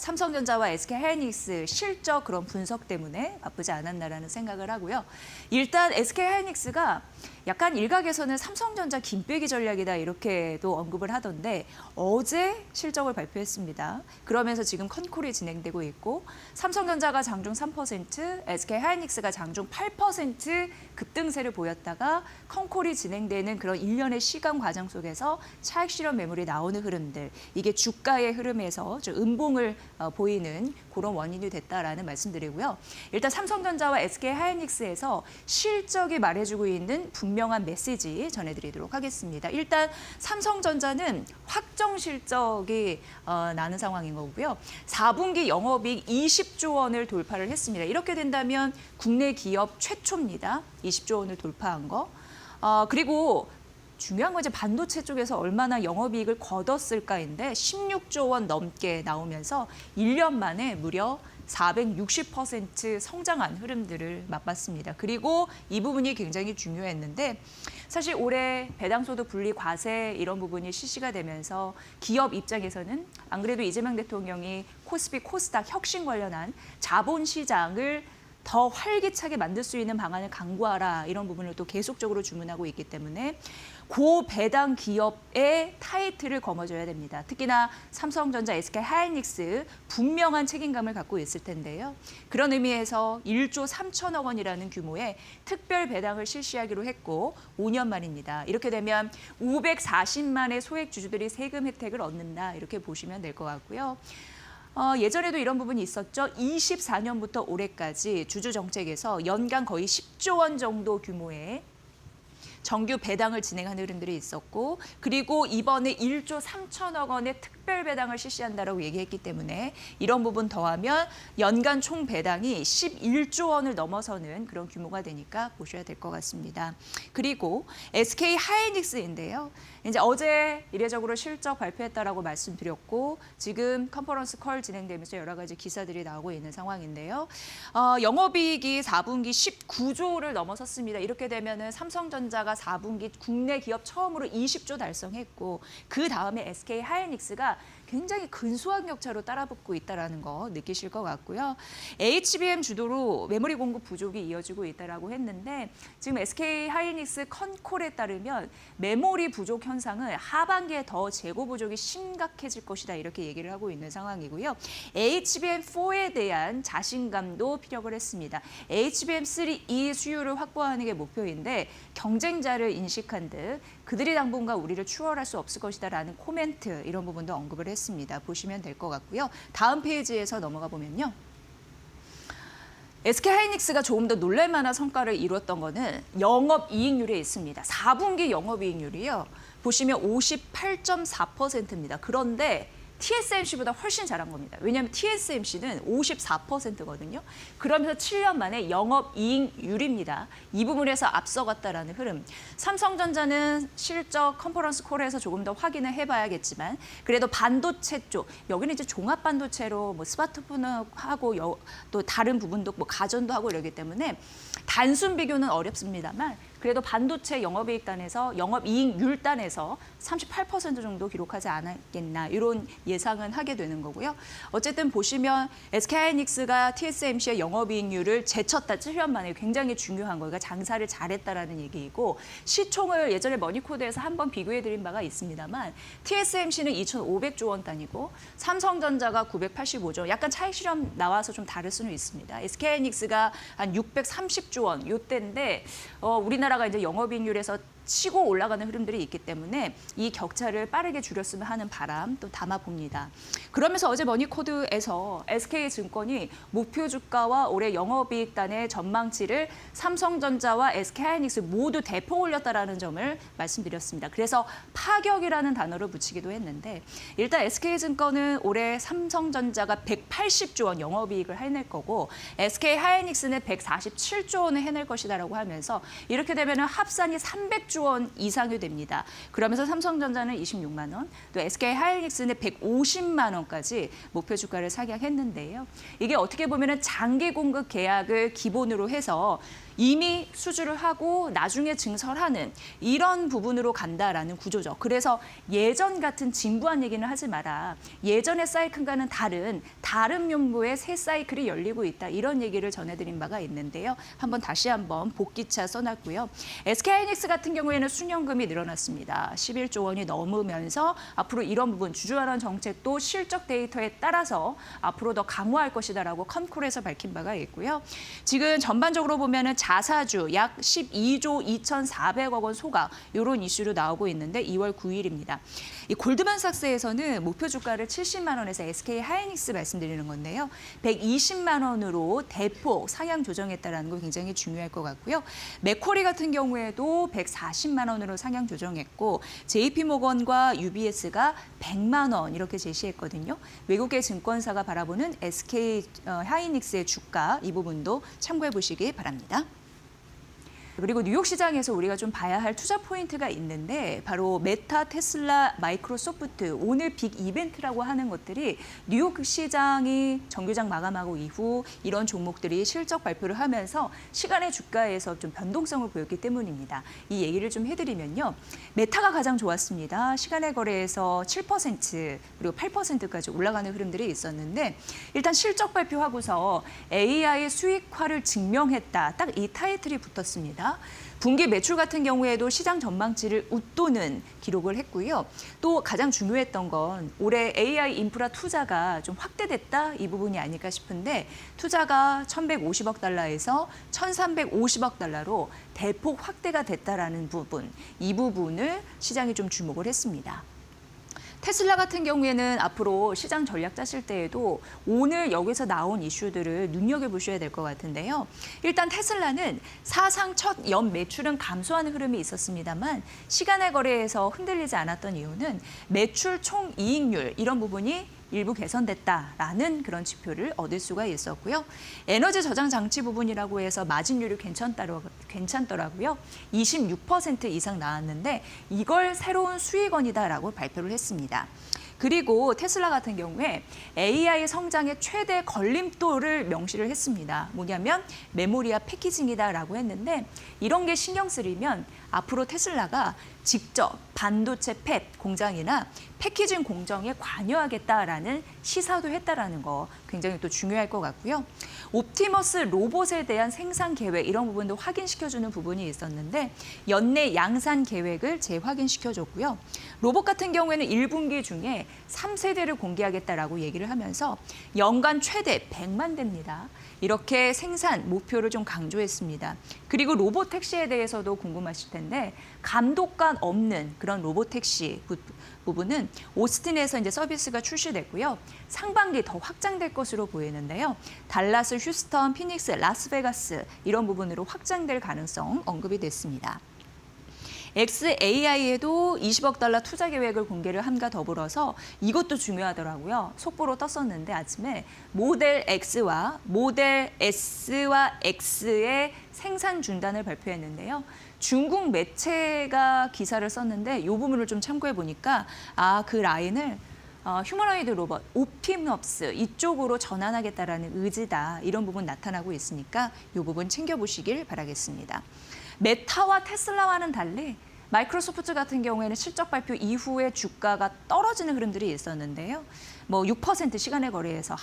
삼성전자와 SK하이닉스 실적 그런 분석 때문에 바쁘지 않았나라는 생각을 하고요. 일단 SK하이닉스가 약간 일각에서는 삼성전자 김빼기 전략이다 이렇게도 언급을 하던데 어제 실적을 발표했습니다. 그러면서 지금 컨콜이 진행되고 있고 삼성전자가 장중 3%, SK하이닉스가 장중 8% 급등세를 보였다가 컨콜이 진행되는 그런 일련의 시간 과정 속에서 차익 실현 매물이 나오는 흐름들, 이게 주가의 흐름에서 좀 음봉을 보이는 그런 원인이 됐다라는 말씀드리고요. 일단 삼성전자와 SK하이닉스에서 실적이 말해주고 있는 분명한 메시지 전해드리도록 하겠습니다. 일단 삼성전자는 확정 실적이 나는 상황인 거고요. 4분기 영업이익 20조 원을 돌파를 했습니다. 이렇게 된다면 국내 기업 최초입니다. 20조 원을 돌파한 거. 그리고 중요한 건 이제 반도체 쪽에서 얼마나 영업이익을 거뒀을까인데 16조 원 넘게 나오면서 1년 만에 무려 460% 성장한 흐름들을 맛봤습니다. 그리고 이 부분이 굉장히 중요했는데 사실 올해 배당소득 분리 과세 이런 부분이 실시가 되면서 기업 입장에서는 안 그래도 이재명 대통령이 코스피 코스닥 혁신 관련한 자본시장을 더 활기차게 만들 수 있는 방안을 강구하라 이런 부분을 또 계속적으로 주문하고 있기 때문에 고배당 기업의 타이틀을 거머쥐어야 됩니다. 특히나 삼성전자, SK하이닉스 분명한 책임감을 갖고 있을 텐데요. 그런 의미에서 1조 3천억 원이라는 규모의 특별 배당을 실시하기로 했고 5년 만입니다. 이렇게 되면 540만의 소액 주주들이 세금 혜택을 얻는다 이렇게 보시면 될 것 같고요. 예전에도 이런 부분이 있었죠. 24년부터 올해까지 주주 정책에서 연간 거의 10조 원 정도 규모의 정규 배당을 진행하는 흐름들이 있었고, 그리고 이번에 1조 3천억 원의 특별 특별 배당을 실시한다라고 얘기했기 때문에 이런 부분 더하면 연간 총 배당이 11조 원을 넘어서는 그런 규모가 되니까 보셔야 될 것 같습니다. 그리고 SK 하이닉스인데요. 이제 어제 이례적으로 실적 발표했다라고 말씀드렸고 지금 컨퍼런스 콜 진행되면서 여러 가지 기사들이 나오고 있는 상황인데요. 영업이익이 4분기 19조를 넘어섰습니다. 이렇게 되면은 삼성전자가 4분기 국내 기업 처음으로 20조 달성했고 그 다음에 SK 하이닉스가 굉장히 근소한 격차로 따라붙고 있다는 거 느끼실 것 같고요. HBM 주도로 메모리 공급 부족이 이어지고 있다라고 했는데 지금 SK 하이닉스 컨콜에 따르면 메모리 부족 현상은 하반기에 더 재고 부족이 심각해질 것이다 이렇게 얘기를 하고 있는 상황이고요. HBM4에 대한 자신감도 피력을 했습니다. HBM3E 수요를 확보하는 게 목표인데 경쟁자를 인식한 듯 그들이 당분간 우리를 추월할 수 없을 것이다라는 코멘트 이런 부분도 언급을 했습니다. 보시면 될 것 같고요. 다음 페이지에서 넘어가 보면요. SK하이닉스가 조금 더 놀랄 만한 성과를 이뤘던 거는 영업이익률에 있습니다. 4분기 영업이익률이요. 보시면 58.4%입니다. 그런데 TSMC보다 훨씬 잘한 겁니다. 왜냐하면 TSMC는 54%거든요. 그러면서 7년 만에 영업이익률입니다. 이 부분에서 앞서갔다라는 흐름. 삼성전자는 실적 컨퍼런스 콜에서 조금 더 확인을 해봐야겠지만 그래도 반도체 쪽, 여기는 이제 종합반도체로 뭐 스마트폰하고 또 다른 부분도 뭐 가전도 하고 이러기 때문에 단순 비교는 어렵습니다만 그래도 반도체 영업이익단에서 영업이익률단에서 38% 정도 기록하지 않았겠나 이런 예상은 하게 되는 거고요. 어쨌든 보시면 SK하이닉스가 TSMC의 영업이익률을 제쳤다 7년 만에 굉장히 중요한 거예요. 그러니까 장사를 잘했다라는 얘기이고 시총을 예전에 머니코드에서 한번 비교해드린 바가 있습니다만 TSMC는 2,500조 원 단위고 삼성전자가 985조 원, 약간 차익 실험 나와서 좀 다를 수는 있습니다. SK하이닉스가 한 630조 원 요때인데 우리나라가 이제 영업이익률에서 치고 올라가는 흐름들이 있기 때문에 이 격차를 빠르게 줄였으면 하는 바람 또 담아봅니다. 그러면서 어제 머니코드에서 SK증권이 목표 주가와 올해 영업이익단의 전망치를 삼성전자와 SK하이닉스 모두 대폭 올렸다라는 점을 말씀드렸습니다. 그래서 파격이라는 단어를 붙이기도 했는데 일단 SK증권은 올해 삼성전자가 180조 원 영업이익을 해낼 거고 SK하이닉스는 147조 원을 해낼 것이다라고 하면서 이렇게 되면 합산이 300조 원 이상이 됩니다. 그러면서 삼성전자는 26만 원, 또 SK하이닉스는 150만 원까지 목표 주가를 상향했는데요. 이게 어떻게 보면 장기 공급 계약을 기본으로 해서 이미 수주를 하고 나중에 증설하는 이런 부분으로 간다라는 구조죠. 그래서 예전 같은 진부한 얘기는 하지 마라. 예전의 사이클과는 다른 명부의 새 사이클이 열리고 있다. 이런 얘기를 전해드린 바가 있는데요. 다시 한번 복기차 써놨고요. SK하이닉스 같은 경우에는 순연금이 늘어났습니다. 11조 원이 넘으면서 앞으로 이런 부분 주주환원 정책도 실적 데이터에 따라서 앞으로 더 강화할 것이다라고 컨콜에서 밝힌 바가 있고요. 지금 전반적으로 보면은 자사주 약 12조 2,400억 원 소각 이런 이슈로 나오고 있는데 2월 9일입니다. 이 골드만삭스에서는 목표 주가를 70만 원에서 SK하이닉스 말씀드리는 건데요. 120만 원으로 대폭 상향 조정했다는 거 굉장히 중요할 것 같고요. 맥쿼리 같은 경우에도 140만 원으로 상향 조정했고 JP모건과 UBS가 100만 원 이렇게 제시했거든요. 외국계 증권사가 바라보는 SK하이닉스의 주가 이 부분도 참고해 보시기 바랍니다. 그리고 뉴욕 시장에서 우리가 좀 봐야 할 투자 포인트가 있는데 바로 메타, 테슬라, 마이크로소프트 오늘 빅 이벤트라고 하는 것들이 뉴욕 시장이 정규장 마감하고 이후 이런 종목들이 실적 발표를 하면서 시간의 주가에서 좀 변동성을 보였기 때문입니다. 이 얘기를 좀 해드리면요. 메타가 가장 좋았습니다. 시간의 거래에서 7% 그리고 8%까지 올라가는 흐름들이 있었는데 일단 실적 발표하고서 AI 수익화를 증명했다. 딱 이 타이틀이 붙었습니다. 분기 매출 같은 경우에도 시장 전망치를 웃도는 기록을 했고요. 또 가장 중요했던 건 올해 AI 인프라 투자가 좀 확대됐다 이 부분이 아닐까 싶은데 투자가 1,150억 달러에서 1,350억 달러로 대폭 확대가 됐다라는 부분, 이 부분을 시장이 좀 주목을 했습니다. 테슬라 같은 경우에는 앞으로 시장 전략 짜실 때에도 오늘 여기서 나온 이슈들을 눈여겨보셔야 될 것 같은데요. 일단 테슬라는 사상 첫 연 매출은 감소하는 흐름이 있었습니다만 시간의 거래에서 흔들리지 않았던 이유는 매출 총 이익률 이런 부분이 일부 개선됐다라는 그런 지표를 얻을 수가 있었고요. 에너지 저장 장치 부분이라고 해서 마진율이 괜찮더라고요. 26% 이상 나왔는데 이걸 새로운 수익원이다라고 발표를 했습니다. 그리고 테슬라 같은 경우에 AI 성장의 최대 걸림돌을 명시를 했습니다. 뭐냐면 메모리와 패키징이다라고 했는데 이런 게 신경 쓰이면 앞으로 테슬라가 직접 반도체 팹 공장이나 패키징 공정에 관여하겠다라는 시사도 했다라는 거 굉장히 또 중요할 것 같고요. 옵티머스 로봇에 대한 생산 계획 이런 부분도 확인시켜주는 부분이 있었는데 연내 양산 계획을 재확인시켜줬고요. 로봇 같은 경우에는 1분기 중에 3세대를 공개하겠다라고 얘기를 하면서 연간 최대 100만 대입니다. 이렇게 생산 목표를 좀 강조했습니다. 그리고 로봇 택시에 대해서도 궁금하실 텐데 감독관 없는 그런 로봇 택시 부분은 오스틴에서 이제 서비스가 출시됐고요. 상반기 더 확장될 것으로 보이는데요. 달라스, 휴스턴, 피닉스, 라스베가스 이런 부분으로 확장될 가능성 언급이 됐습니다. xAI에도 20억 달러 투자 계획을 공개를 함과 더불어서 이것도 중요하더라고요. 속보로 떴었는데 아침에 모델 X와 모델 S와 X의 생산 중단을 발표했는데요. 중국 매체가 기사를 썼는데 이 부분을 좀 참고해 보니까 그 라인을 휴머노이드 로봇, 옵티머스 이쪽으로 전환하겠다라는 의지다. 이런 부분 나타나고 있으니까 이 부분 챙겨보시길 바라겠습니다. 메타와 테슬라와는 달리 마이크로소프트 같은 경우에는 실적 발표 이후에 주가가 떨어지는 흐름들이 있었는데요. 6% 시간의 거래에서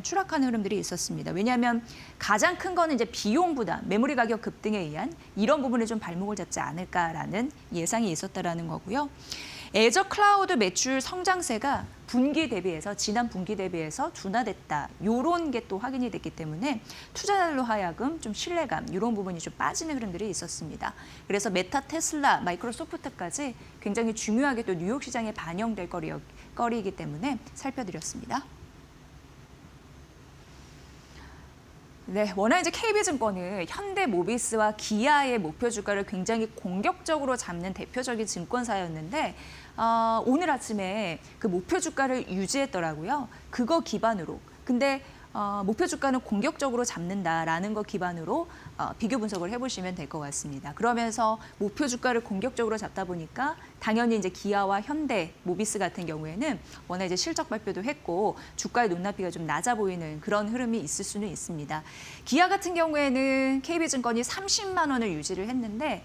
추락하는 흐름들이 있었습니다. 왜냐하면 가장 큰 거는 이제 비용 부담, 메모리 가격 급등에 의한 이런 부분에 좀 발목을 잡지 않을까라는 예상이 있었다라는 거고요. 애저 클라우드 매출 성장세가 지난 분기 대비해서 둔화됐다. 이런 게 또 확인이 됐기 때문에 투자자들로 하여금 좀 신뢰감, 이런 부분이 좀 빠지는 흐름들이 있었습니다. 그래서 메타, 테슬라, 마이크로소프트까지 굉장히 중요하게 또 뉴욕 시장에 반영될 거리이기 때문에 살펴드렸습니다. 네, 워낙 이제 KB증권은 현대모비스와 기아의 목표 주가를 굉장히 공격적으로 잡는 대표적인 증권사였는데 오늘 아침에 그 목표 주가를 유지했더라고요. 그거 기반으로. 근데 목표 주가는 공격적으로 잡는다라는 거 기반으로 비교 분석을 해보시면 될 것 같습니다. 그러면서 목표 주가를 공격적으로 잡다 보니까 당연히 이제 기아와 현대, 모비스 같은 경우에는 워낙 이제 실적 발표도 했고 주가의 높낮이가 좀 낮아 보이는 그런 흐름이 있을 수는 있습니다. 기아 같은 경우에는 KB증권이 30만 원을 유지를 했는데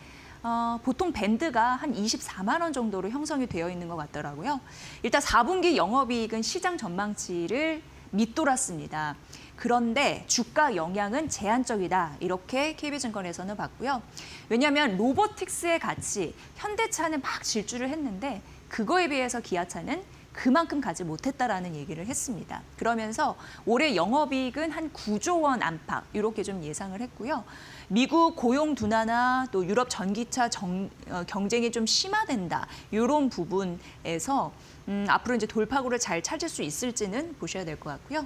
보통 밴드가 한 24만 원 정도로 형성이 되어 있는 것 같더라고요. 일단 4분기 영업이익은 시장 전망치를 밑돌았습니다. 그런데 주가 영향은 제한적이다. 이렇게 KB증권에서는 봤고요. 왜냐하면 로보틱스의 가치, 현대차는 막 질주를 했는데 그거에 비해서 기아차는 그만큼 가지 못했다라는 얘기를 했습니다. 그러면서 올해 영업이익은 한 9조 원 안팎 이렇게 좀 예상을 했고요. 미국 고용 둔화나 또 유럽 전기차 경쟁이 좀 심화된다. 이런 부분에서 앞으로 이제 돌파구를 잘 찾을 수 있을지는 보셔야 될 것 같고요.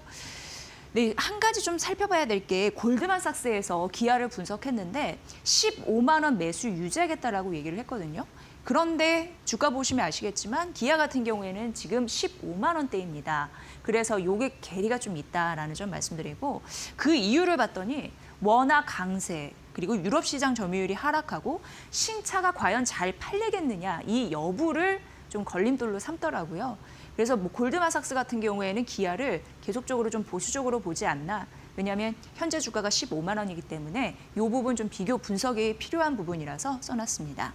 네, 한 가지 좀 살펴봐야 될 게 골드만삭스에서 기아를 분석했는데 15만 원 매수 유지하겠다라고 얘기를 했거든요. 그런데 주가 보시면 아시겠지만 기아 같은 경우에는 지금 15만 원대입니다. 그래서 요게 괴리가 좀 있다라는 점 말씀드리고 그 이유를 봤더니 워낙 강세 그리고 유럽 시장 점유율이 하락하고 신차가 과연 잘 팔리겠느냐 이 여부를 좀 걸림돌로 삼더라고요. 그래서 골드만삭스 같은 경우에는 기아를 계속적으로 좀 보수적으로 보지 않나. 왜냐하면 현재 주가가 15만 원이기 때문에 이 부분 좀 비교 분석이 필요한 부분이라서 써놨습니다.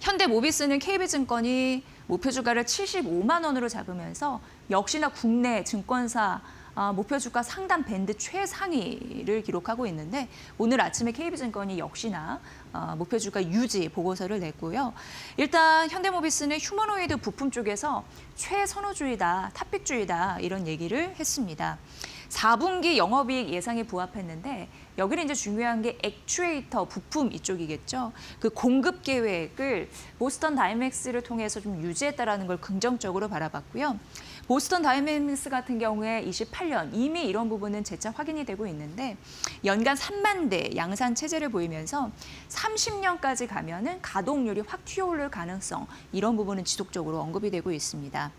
현대모비스는 KB증권이 목표 주가를 75만 원으로 잡으면서 역시나 국내 증권사 목표 주가 상단 밴드 최상위를 기록하고 있는데 오늘 아침에 KB증권이 역시나 목표 주가 유지 보고서를 냈고요. 일단 현대모비스는 휴머노이드 부품 쪽에서 최선호주의다, 탑픽주의다 이런 얘기를 했습니다. 4분기 영업이익 예상에 부합했는데 여기는 이제 중요한 게 액추에이터 부품 이쪽이겠죠. 그 공급 계획을 보스턴 다이내믹스를 통해서 좀 유지했다라는 걸 긍정적으로 바라봤고요. 보스턴 다이내믹스 같은 경우에 28년 이미 이런 부분은 재차 확인이 되고 있는데 연간 3만 대 양산 체제를 보이면서 30년까지 가면은 가동률이 확 튀어오를 가능성 이런 부분은 지속적으로 언급이 되고 있습니다.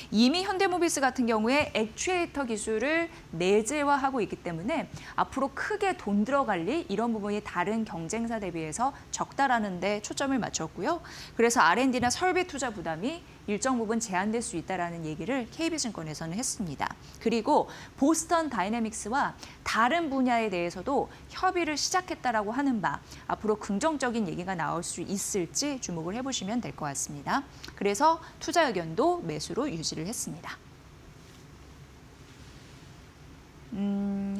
이미 현대모비스 같은 경우에 액추에이터 기술을 내재화하고 있기 때문에 앞으로 크게 돈 들어갈 일 이런 부분이 다른 경쟁사 대비해서 적다라는 데 초점을 맞췄고요. 그래서 R&D나 설비 투자 부담이 일정 부분 제한될 수 있다라는 얘기를 KB증권에서는 했습니다. 그리고 보스턴 다이내믹스와 다른 분야에 대해서도 협의를 시작했다라고 하는 바 앞으로 긍정적인 얘기가 나올 수 있을지 주목을 해보시면 될 것 같습니다. 그래서 투자 의견도 매수로 유지를 했습니다.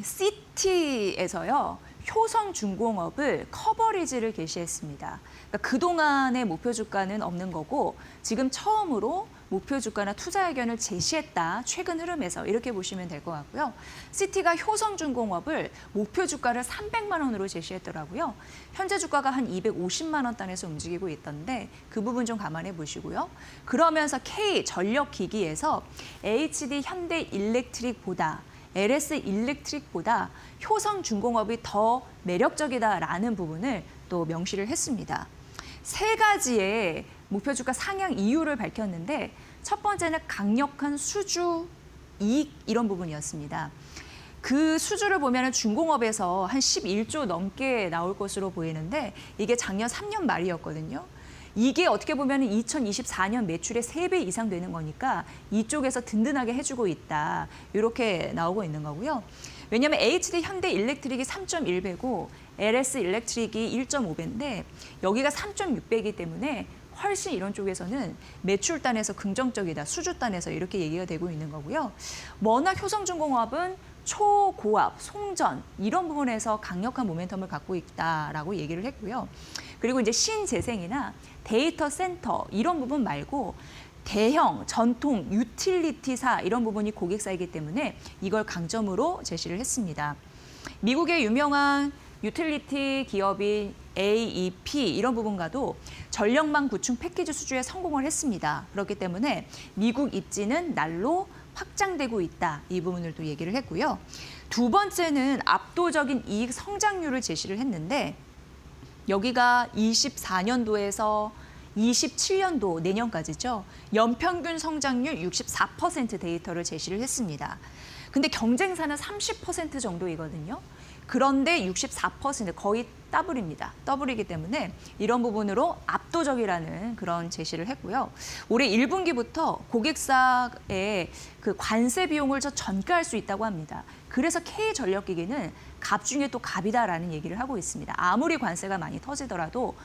시티에서요. 효성중공업을 커버리지를 개시했습니다. 그러니까 그동안의 목표 주가는 없는 거고 지금 처음으로 목표 주가나 투자 의견을 제시했다. 최근 흐름에서 이렇게 보시면 될 것 같고요. 시티가 효성중공업을 목표 주가를 300만 원으로 제시했더라고요. 현재 주가가 한 250만 원 단에서 움직이고 있던데 그 부분 좀 감안해 보시고요. 그러면서 K전력기기에서 HD 현대일렉트릭보다 LS 일렉트릭보다 효성중공업이 더 매력적이다라는 부분을 또 명시를 했습니다. 세 가지의 목표 주가 상향 이유를 밝혔는데 첫 번째는 강력한 수주 이익 이런 부분이었습니다. 그 수주를 보면 중공업에서 한 11조 넘게 나올 것으로 보이는데 이게 작년 3년 말이었거든요. 이게 어떻게 보면 2024년 매출의 3배 이상 되는 거니까 이쪽에서 든든하게 해주고 있다. 이렇게 나오고 있는 거고요. 왜냐하면 HD 현대일렉트릭이 3.1배고 LS 일렉트릭이 1.5배인데 여기가 3.6배이기 때문에 훨씬 이런 쪽에서는 매출단에서 긍정적이다. 수주단에서 이렇게 얘기가 되고 있는 거고요. 워낙 효성중공업은 초고압, 송전 이런 부분에서 강력한 모멘텀을 갖고 있다라고 얘기를 했고요. 그리고 이제 신재생이나 데이터 센터 이런 부분 말고 대형, 전통, 유틸리티사 이런 부분이 고객사이기 때문에 이걸 강점으로 제시를 했습니다. 미국의 유명한 유틸리티 기업인 AEP 이런 부분과도 전력망 구축 패키지 수주에 성공을 했습니다. 그렇기 때문에 미국 입지는 날로 확장되고 있다. 이 부분을 또 얘기를 했고요. 두 번째는 압도적인 이익 성장률을 제시를 했는데 여기가 24년도에서 27년도 내년까지죠. 연평균 성장률 64% 데이터를 제시를 했습니다. 근데 경쟁사는 30% 정도이거든요. 그런데 64% 거의 더블입니다. 더블이기 때문에 이런 부분으로 압도적이라는 그런 제시를 했고요. 올해 1분기부터 고객사의 그 관세 비용을 전가할 수 있다고 합니다. 그래서 K전력기기는 갑 중에 또 갑이다라는 얘기를 하고 있습니다. 아무리 관세가 많이 터지더라도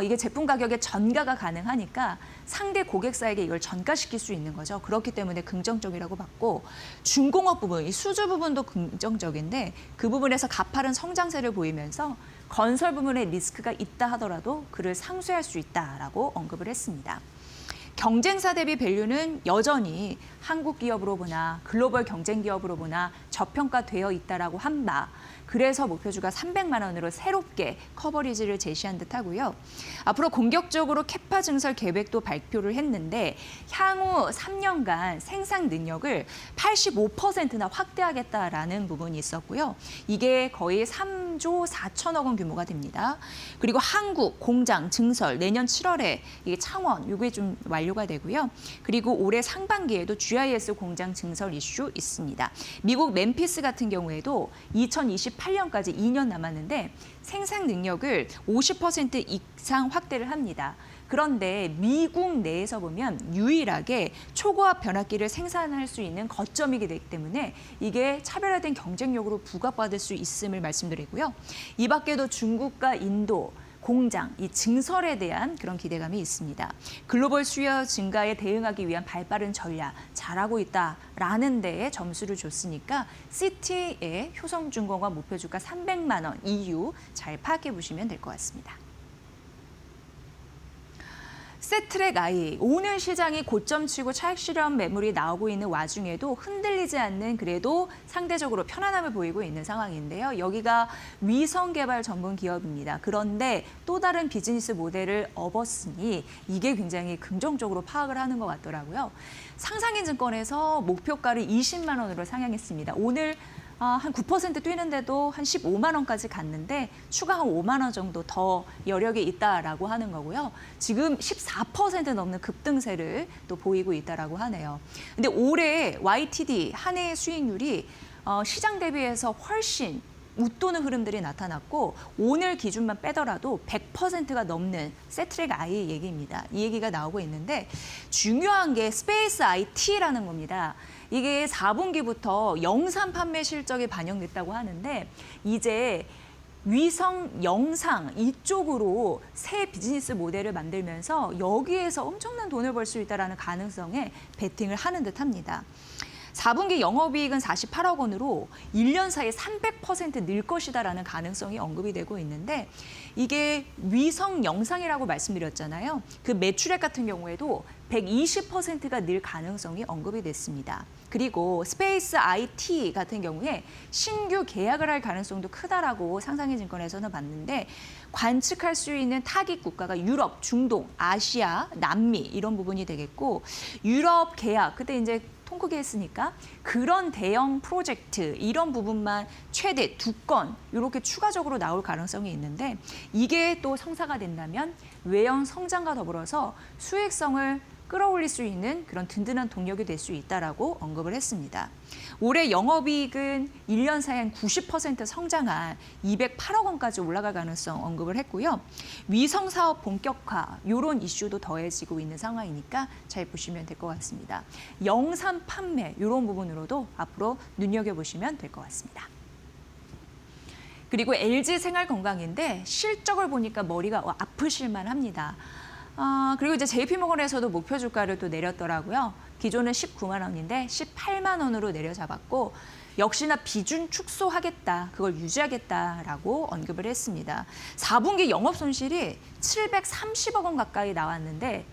이게 제품 가격에 전가가 가능하니까 상대 고객사에게 이걸 전가시킬 수 있는 거죠. 그렇기 때문에 긍정적이라고 봤고 중공업 부분, 이 수주 부분도 긍정적인데 그 부분에서 가파른 성장세를 보이면서 건설 부분에 리스크가 있다 하더라도 그를 상쇄할 수 있다라고 언급을 했습니다. 경쟁사 대비 밸류는 여전히 한국 기업으로 보나 글로벌 경쟁 기업으로 보나 저평가되어 있다라고 한 바. 그래서 목표주가 300만 원으로 새롭게 커버리지를 제시한 듯하고요. 앞으로 공격적으로 캐파 증설 계획도 발표를 했는데 향후 3년간 생산 능력을 85%나 확대하겠다라는 부분이 있었고요. 이게 거의 3조 4천억 원 규모가 됩니다. 그리고 한국 공장 증설 내년 7월에 이게 창원 이게 좀 완료가 되고요. 그리고 올해 상반기에도 GIS 공장 증설 이슈 있습니다. 미국 멤피스 같은 경우에도 2028년까지 2년 남았는데 생산 능력을 50% 이상 확대를 합니다. 그런데 미국 내에서 보면 유일하게 초고압 변압기를 생산할 수 있는 거점이기 때문에 이게 차별화된 경쟁력으로 부각받을 수 있음을 말씀드리고요. 이 밖에도 중국과 인도, 공장, 이 증설에 대한 그런 기대감이 있습니다. 글로벌 수요 증가에 대응하기 위한 발빠른 전략 잘하고 있다라는 데에 점수를 줬으니까 시티의 효성중공업 목표주가 300만 원 이유 잘 파악해 보시면 될 것 같습니다. 엑세트랙 I, 오늘 시장이 고점 치고 차익 실현 매물이 나오고 있는 와중에도 흔들리지 않는 그래도 상대적으로 편안함을 보이고 있는 상황인데요. 여기가 위성개발 전문 기업입니다. 그런데 또 다른 비즈니스 모델을 업었으니 이게 굉장히 긍정적으로 파악을 하는 것 같더라고요. 상상인 증권에서 목표가를 20만 원으로 상향했습니다. 오늘 한 9% 뛰는데도 한 15만 원까지 갔는데 추가 한 5만 원 정도 더 여력이 있다라고 하는 거고요. 지금 14% 넘는 급등세를 또 보이고 있다라고 하네요. 근데 올해 YTD 한 해 수익률이 시장 대비해서 훨씬 웃도는 흐름들이 나타났고 오늘 기준만 빼더라도 100%가 넘는 세트랙 I 얘기입니다. 이 얘기가 나오고 있는데 중요한 게 스페이스 IT라는 겁니다. 이게 4분기부터 영상 판매 실적이 반영됐다고 하는데 이제 위성 영상 이쪽으로 새 비즈니스 모델을 만들면서 여기에서 엄청난 돈을 벌 수 있다는 가능성에 베팅을 하는 듯합니다. 4분기 영업이익은 48억 원으로 1년 사이에 300% 늘 것이다라는 가능성이 언급이 되고 있는데 이게 위성 영상이라고 말씀드렸잖아요. 그 매출액 같은 경우에도 120%가 늘 가능성이 언급이 됐습니다. 그리고 스페이스 IT 같은 경우에 신규 계약을 할 가능성도 크다라고 상상인증권에서는 봤는데 관측할 수 있는 타깃 국가가 유럽, 중동, 아시아, 남미 이런 부분이 되겠고 유럽 계약, 그때 이제 통 크게 했으니까 그런 대형 프로젝트 이런 부분만 최대 2건 이렇게 추가적으로 나올 가능성이 있는데 이게 또 성사가 된다면 외형 성장과 더불어서 수익성을 끌어올릴 수 있는 그런 든든한 동력이 될 수 있다라고 언급을 했습니다. 올해 영업이익은 1년 사이 한 90% 성장한 208억 원까지 올라갈 가능성 언급을 했고요. 위성 사업 본격화 이런 이슈도 더해지고 있는 상황이니까 잘 보시면 될 것 같습니다. 영상 판매 이런 부분으로도 앞으로 눈여겨보시면 될 것 같습니다. 그리고 LG생활건강인데 실적을 보니까 머리가 아프실만 합니다. 그리고 이제 JP모건에서도 목표 주가를 또 내렸더라고요. 기존은 19만 원인데 18만 원으로 내려잡았고 역시나 비중 축소하겠다, 그걸 유지하겠다라고 언급을 했습니다. 4분기 영업 손실이 730억 원 가까이 나왔는데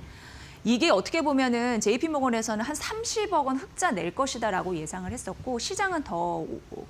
이게 어떻게 보면은 JP모건에서는 한 30억 원 흑자 낼 것이다라고 예상을 했었고 시장은 더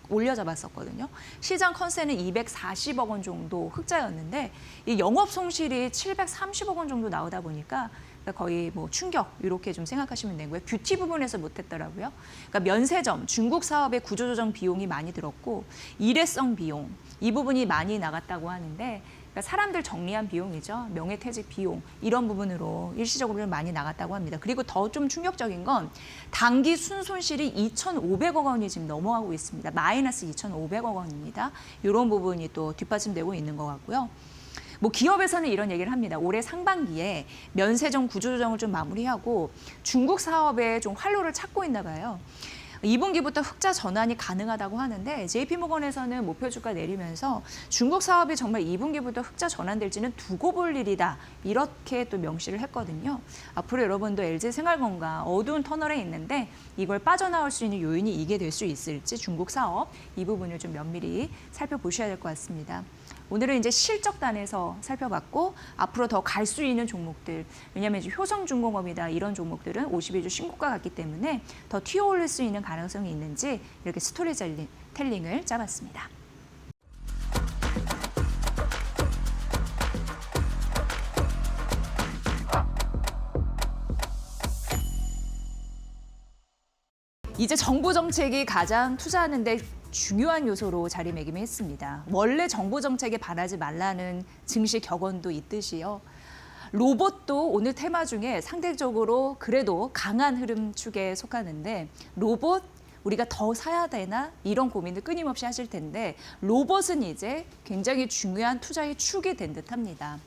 올려잡았었거든요. 시장 컨센은 240억 원 정도 흑자였는데 이 영업 손실이 730억 원 정도 나오다 보니까 거의 뭐 충격 이렇게 좀 생각하시면 되고요. 뷰티 부분에서 못했더라고요. 그러니까 면세점, 중국 사업의 구조조정 비용이 많이 들었고 일회성 비용 이 부분이 많이 나갔다고 하는데 그러니까 사람들 정리한 비용이죠. 명예퇴직 비용 이런 부분으로 일시적으로 많이 나갔다고 합니다. 그리고 더 좀 충격적인 건 단기 순손실이 2,500억 원이 지금 넘어가고 있습니다. 마이너스 2,500억 원입니다. 이런 부분이 또 뒷받침되고 있는 것 같고요. 뭐 기업에서는 이런 얘기를 합니다. 올해 상반기에 면세점 구조조정을 좀 마무리하고 중국 사업에 좀 활로를 찾고 있나 봐요. 2분기부터 흑자 전환이 가능하다고 하는데 JP모건에서는 목표 주가 내리면서 중국 사업이 정말 2분기부터 흑자 전환될지는 두고 볼 일이다. 이렇게 또 명시를 했거든요. 앞으로 여러분도 LG생활건강 어두운 터널에 있는데 이걸 빠져나올 수 있는 요인이 이게 될 수 있을지 중국 사업 이 부분을 좀 면밀히 살펴보셔야 될 것 같습니다. 오늘은 이제 실적단에서 살펴봤고 앞으로 더 갈 수 있는 종목들 왜냐하면 이제 효성중공업이다 이런 종목들은 52주 신고가 같기 때문에 더 튀어올릴 수 있는 가능성이 있는지 이렇게 스토리텔링을 짜봤습니다. 이제 정부 정책이 가장 투자하는 데 중요한 요소로 자리매김했습니다. 원래 정부 정책에 반하지 말라는 증시 격언도 있듯이요. 로봇도 오늘 테마 중에 상대적으로 그래도 강한 흐름 축에 속하는데 로봇 우리가 더 사야 되나 이런 고민을 끊임없이 하실 텐데 로봇은 이제 굉장히 중요한 투자의 축이 된 듯합니다.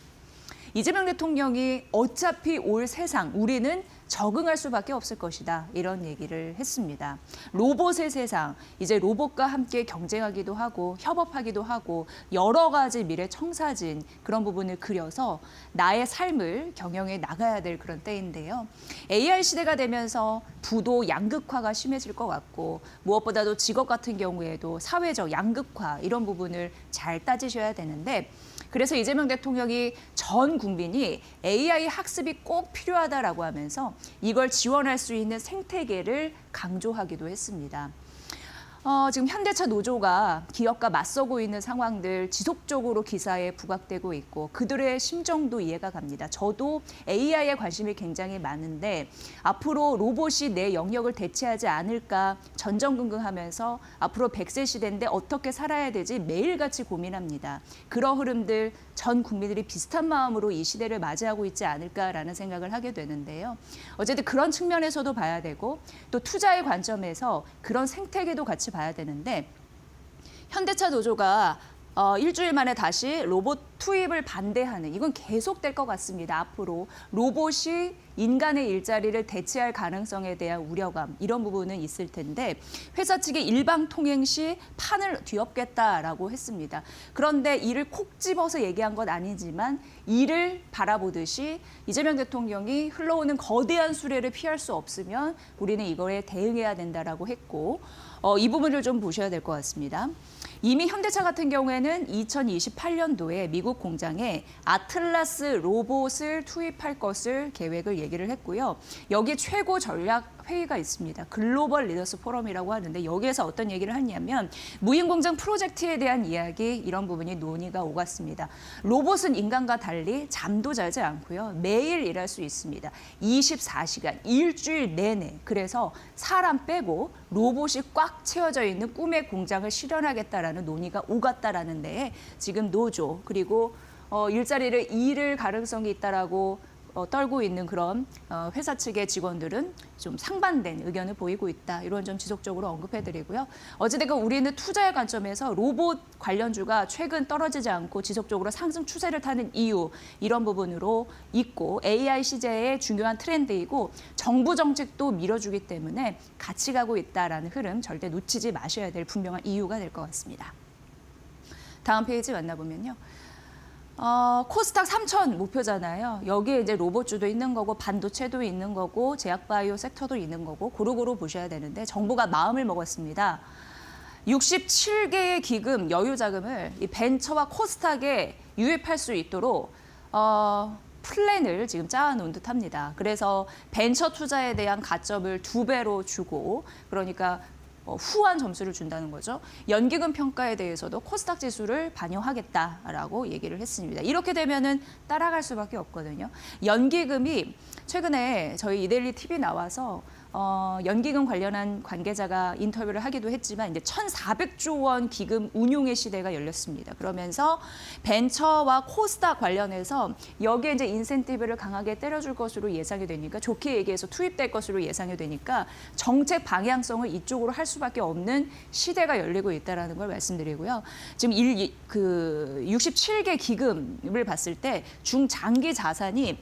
이재명 대통령이 어차피 올 세상 우리는 적응할 수밖에 없을 것이다 이런 얘기를 했습니다. 로봇의 세상, 이제 로봇과 함께 경쟁하기도 하고 협업하기도 하고 여러 가지 미래 청사진 그런 부분을 그려서 나의 삶을 경영해 나가야 될 그런 때인데요. AI 시대가 되면서 부도 양극화가 심해질 것 같고 무엇보다도 직업 같은 경우에도 사회적 양극화 이런 부분을 잘 따지셔야 되는데 그래서 이재명 대통령이 전 국민이 AI 학습이 꼭 필요하다라고 하면서 이걸 지원할 수 있는 생태계를 강조하기도 했습니다. 지금 현대차 노조가 기업과 맞서고 있는 상황들 지속적으로 기사에 부각되고 있고 그들의 심정도 이해가 갑니다. 저도 AI에 관심이 굉장히 많은데 앞으로 로봇이 내 영역을 대체하지 않을까 전전긍긍하면서 앞으로 100세 시대인데 어떻게 살아야 되지 매일같이 고민합니다. 그런 흐름들 전 국민들이 비슷한 마음으로 이 시대를 맞이하고 있지 않을까라는 생각을 하게 되는데요. 어쨌든 그런 측면에서도 봐야 되고 또 투자의 관점에서 그런 생태계도 같이 봐야 되는데 현대차 노조가 일주일 만에 다시 로봇 투입을 반대하는 이건 계속될 것 같습니다. 앞으로 로봇이 인간의 일자리를 대체할 가능성에 대한 우려감 이런 부분은 있을 텐데 회사 측이 일방 통행 시 판을 뒤엎겠다라고 했습니다. 그런데 이를 콕 집어서 얘기한 건 아니지만 이를 바라보듯이 이재명 대통령이 흘러오는 거대한 수레를 피할 수 없으면 우리는 이거에 대응해야 된다라고 했고 이 부분을 좀 보셔야 될 것 같습니다. 이미 현대차 같은 경우에는 2028년도에 미국 공장에 아틀라스 로봇을 투입할 것을 계획을 얘기를 했고요. 여기 최고 전략 회의가 있습니다. 글로벌 리더스 포럼이라고 하는데 여기에서 어떤 얘기를 하냐면 무인공장 프로젝트에 대한 이야기 이런 부분이 논의가 오갔습니다. 로봇은 인간과 달리 잠도 자지 않고요. 매일 일할 수 있습니다. 24시간, 일주일 내내. 그래서 사람 빼고 로봇이 꽉 채워져 있는 꿈의 공장을 실현하겠다라는 논의가 오갔다라는 데에 지금 노조 그리고 일자리를 잃을 가능성이 있다라고 떨고 있는 그런 회사 측의 직원들은 좀 상반된 의견을 보이고 있다. 이런 점 지속적으로 언급해드리고요. 어찌됐건 우리는 투자의 관점에서 로봇 관련주가 최근 떨어지지 않고 지속적으로 상승 추세를 타는 이유 이런 부분으로 있고 AI 시대의 중요한 트렌드이고 정부 정책도 밀어주기 때문에 같이 가고 있다라는 흐름 절대 놓치지 마셔야 될 분명한 이유가 될 것 같습니다. 다음 페이지 만나보면요. 코스닥 3,000 목표잖아요. 여기에 이제 로봇주도 있는 거고 반도체도 있는 거고 제약바이오 섹터도 있는 거고 고루고루 보셔야 되는데 정부가 마음을 먹었습니다. 67개의 기금 여유 자금을 이 벤처와 코스닥에 유입할 수 있도록 플랜을 지금 짜놓은 듯합니다. 그래서 벤처 투자에 대한 가점을 2배로 주고 그러니까 후한 점수를 준다는 거죠. 연기금 평가에 대해서도 코스닥 지수를 반영하겠다라고 얘기를 했습니다. 이렇게 되면은 따라갈 수밖에 없거든요. 연기금이 최근에 저희 이데일리 TV 나와서 연기금 관련한 관계자가 인터뷰를 하기도 했지만 이제 1,400조 원 기금 운용의 시대가 열렸습니다. 그러면서 벤처와 코스닥 관련해서 여기에 이제 인센티브를 강하게 때려줄 것으로 예상이 되니까 좋게 얘기해서 투입될 것으로 예상이 되니까 정책 방향성을 이쪽으로 할 수밖에 없는 시대가 열리고 있다는 걸 말씀드리고요. 지금 67개 기금을 봤을 때 중장기 자산이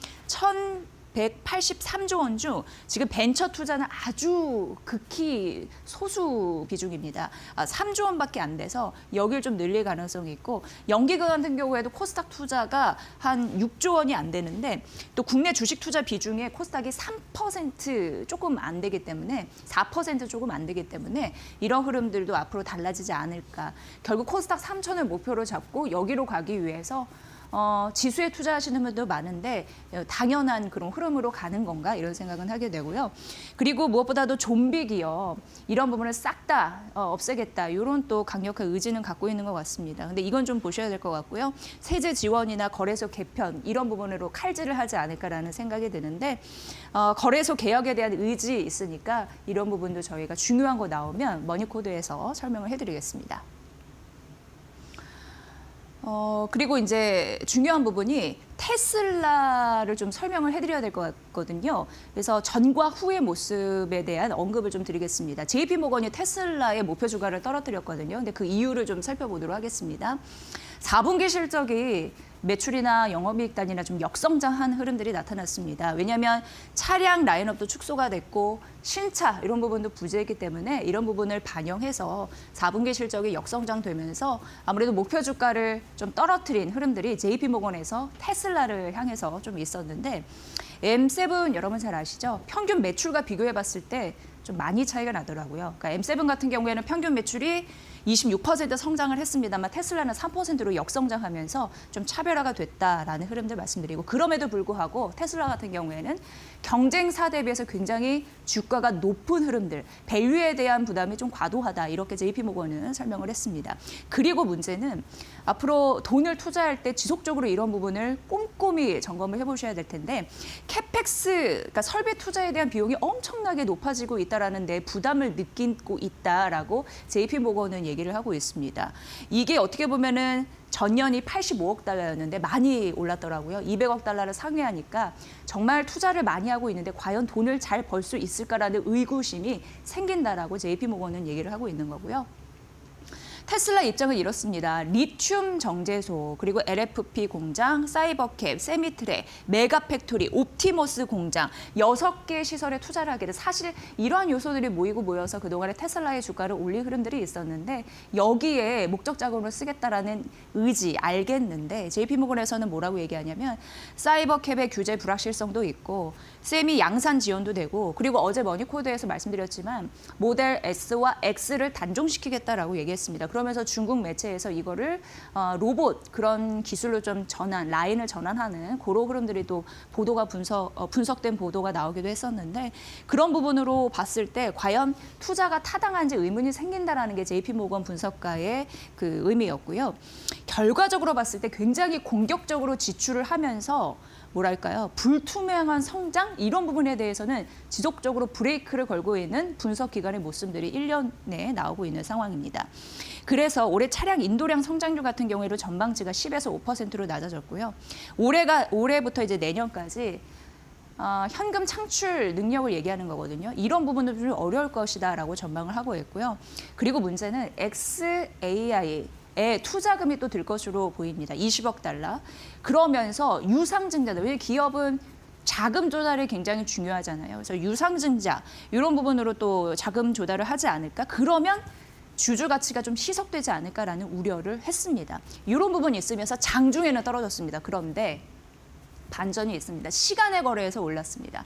1,183조 원 중 지금 벤처 투자는 아주 극히 소수 비중입니다. 3조 원밖에 안 돼서 여길 좀 늘릴 가능성이 있고 연기금 같은 경우에도 코스닥 투자가 한 6조 원이 안 되는데 또 국내 주식 투자 비중에 코스닥이 3% 조금 안 되기 때문에 4% 조금 안 되기 때문에 이런 흐름들도 앞으로 달라지지 않을까. 결국 코스닥 3,000을 목표로 잡고 여기로 가기 위해서 지수에 투자하시는 분도 많은데 당연한 그런 흐름으로 가는 건가 이런 생각은 하게 되고요. 그리고 무엇보다도 좀비 기업 이런 부분을 싹 다 없애겠다 이런 또 강력한 의지는 갖고 있는 것 같습니다. 근데 이건 좀 보셔야 될 것 같고요. 세제 지원이나 거래소 개편 이런 부분으로 칼질을 하지 않을까라는 생각이 드는데 거래소 개혁에 대한 의지 있으니까 이런 부분도 저희가 중요한 거 나오면 머니코드에서 설명을 해드리겠습니다. 그리고 이제 중요한 부분이 테슬라를 좀 설명을 해드려야 될 것 같거든요. 그래서 전과 후의 모습에 대한 언급을 좀 드리겠습니다. JP모건이 테슬라의 목표 주가를 떨어뜨렸거든요. 근데 그 이유를 좀 살펴보도록 하겠습니다. 4분기 실적이 매출이나 영업이익 단위나 좀 역성장한 흐름들이 나타났습니다. 왜냐하면 차량 라인업도 축소가 됐고 신차 이런 부분도 부재했기 때문에 이런 부분을 반영해서 4분기 실적이 역성장되면서 아무래도 목표 주가를 좀 떨어뜨린 흐름들이 JP모건에서 테슬라를 향해서 좀 있었는데 M7 여러분 잘 아시죠? 평균 매출과 비교해 봤을 때 좀 많이 차이가 나더라고요. 그러니까 M7 같은 경우에는 평균 매출이 26% 성장을 했습니다만 테슬라는 3%로 역성장하면서 좀 차별화가 됐다라는 흐름들 말씀드리고 그럼에도 불구하고 테슬라 같은 경우에는 경쟁사 대비해서 굉장히 주가가 높은 흐름들, 밸류에 대한 부담이 좀 과도하다 이렇게 JP모건은 설명을 했습니다. 그리고 문제는 앞으로 돈을 투자할 때 지속적으로 이런 부분을 꼼꼼히 점검을 해보셔야 될 텐데 캐펙스, 그러니까 설비 투자에 대한 비용이 엄청나게 높아지고 있다라는 데 부담을 느끼고 있다라고 JP모건은 얘기를 하고 있습니다. 이게 어떻게 보면은 전년이 85억 달러였는데 많이 올랐더라고요. 200억 달러를 상회하니까 정말 투자를 많이 하고 있는데 과연 돈을 잘 벌 수 있을까라는 의구심이 생긴다라고 JP모건은 얘기를 하고 있는 거고요. 테슬라 입장은 이렇습니다. 리튬 정제소, 그리고 LFP 공장, 사이버캡, 세미트랙, 메가팩토리, 옵티머스 공장 6개 시설에 투자를 하게 돼 사실 이러한 요소들이 모여서 그동안에 테슬라의 주가를 올린 흐름들이 있었는데 여기에 목적 자금으로 쓰겠다라는 의지 알겠는데 JP모건에서는 뭐라고 얘기하냐면 사이버캡의 규제 불확실성도 있고 세미 양산 지원도 되고 그리고 어제 머니코드에서 말씀드렸지만 모델 S와 X를 단종시키겠다라고 얘기했습니다. 그러면서 중국 매체에서 이거를 로봇 그런 기술로 좀 라인을 전환하는 그런 흐름들이 또 보도가 분석된 보도가 나오기도 했었는데 그런 부분으로 봤을 때 과연 투자가 타당한지 의문이 생긴다라는 게 JP모건 분석가의 그 의미였고요. 결과적으로 봤을 때 굉장히 공격적으로 지출을 하면서 뭐랄까요? 불투명한 성장 이런 부분에 대해서는 지속적으로 브레이크를 걸고 있는 분석 기관의 모습들이 1년 내에 나오고 있는 상황입니다. 그래서 올해 차량 인도량 성장률 같은 경우에도 전망치가 10에서 5%로 낮아졌고요. 올해부터 이제 내년까지 현금 창출 능력을 얘기하는 거거든요. 이런 부분도 좀 어려울 것이다라고 전망을 하고 있고요. 그리고 문제는 XAI 에 투자금이 또 들 것으로 보입니다. 20억 달러. 그러면서 유상증자들, 왜냐하면 기업은 자금 조달이 굉장히 중요하잖아요. 그래서 유상증자 이런 부분으로 또 자금 조달을 하지 않을까? 그러면 주주 가치가 좀 희석되지 않을까라는 우려를 했습니다. 이런 부분이 있으면서 장중에는 떨어졌습니다. 그런데 반전이 있습니다. 시간의 거래에서 올랐습니다.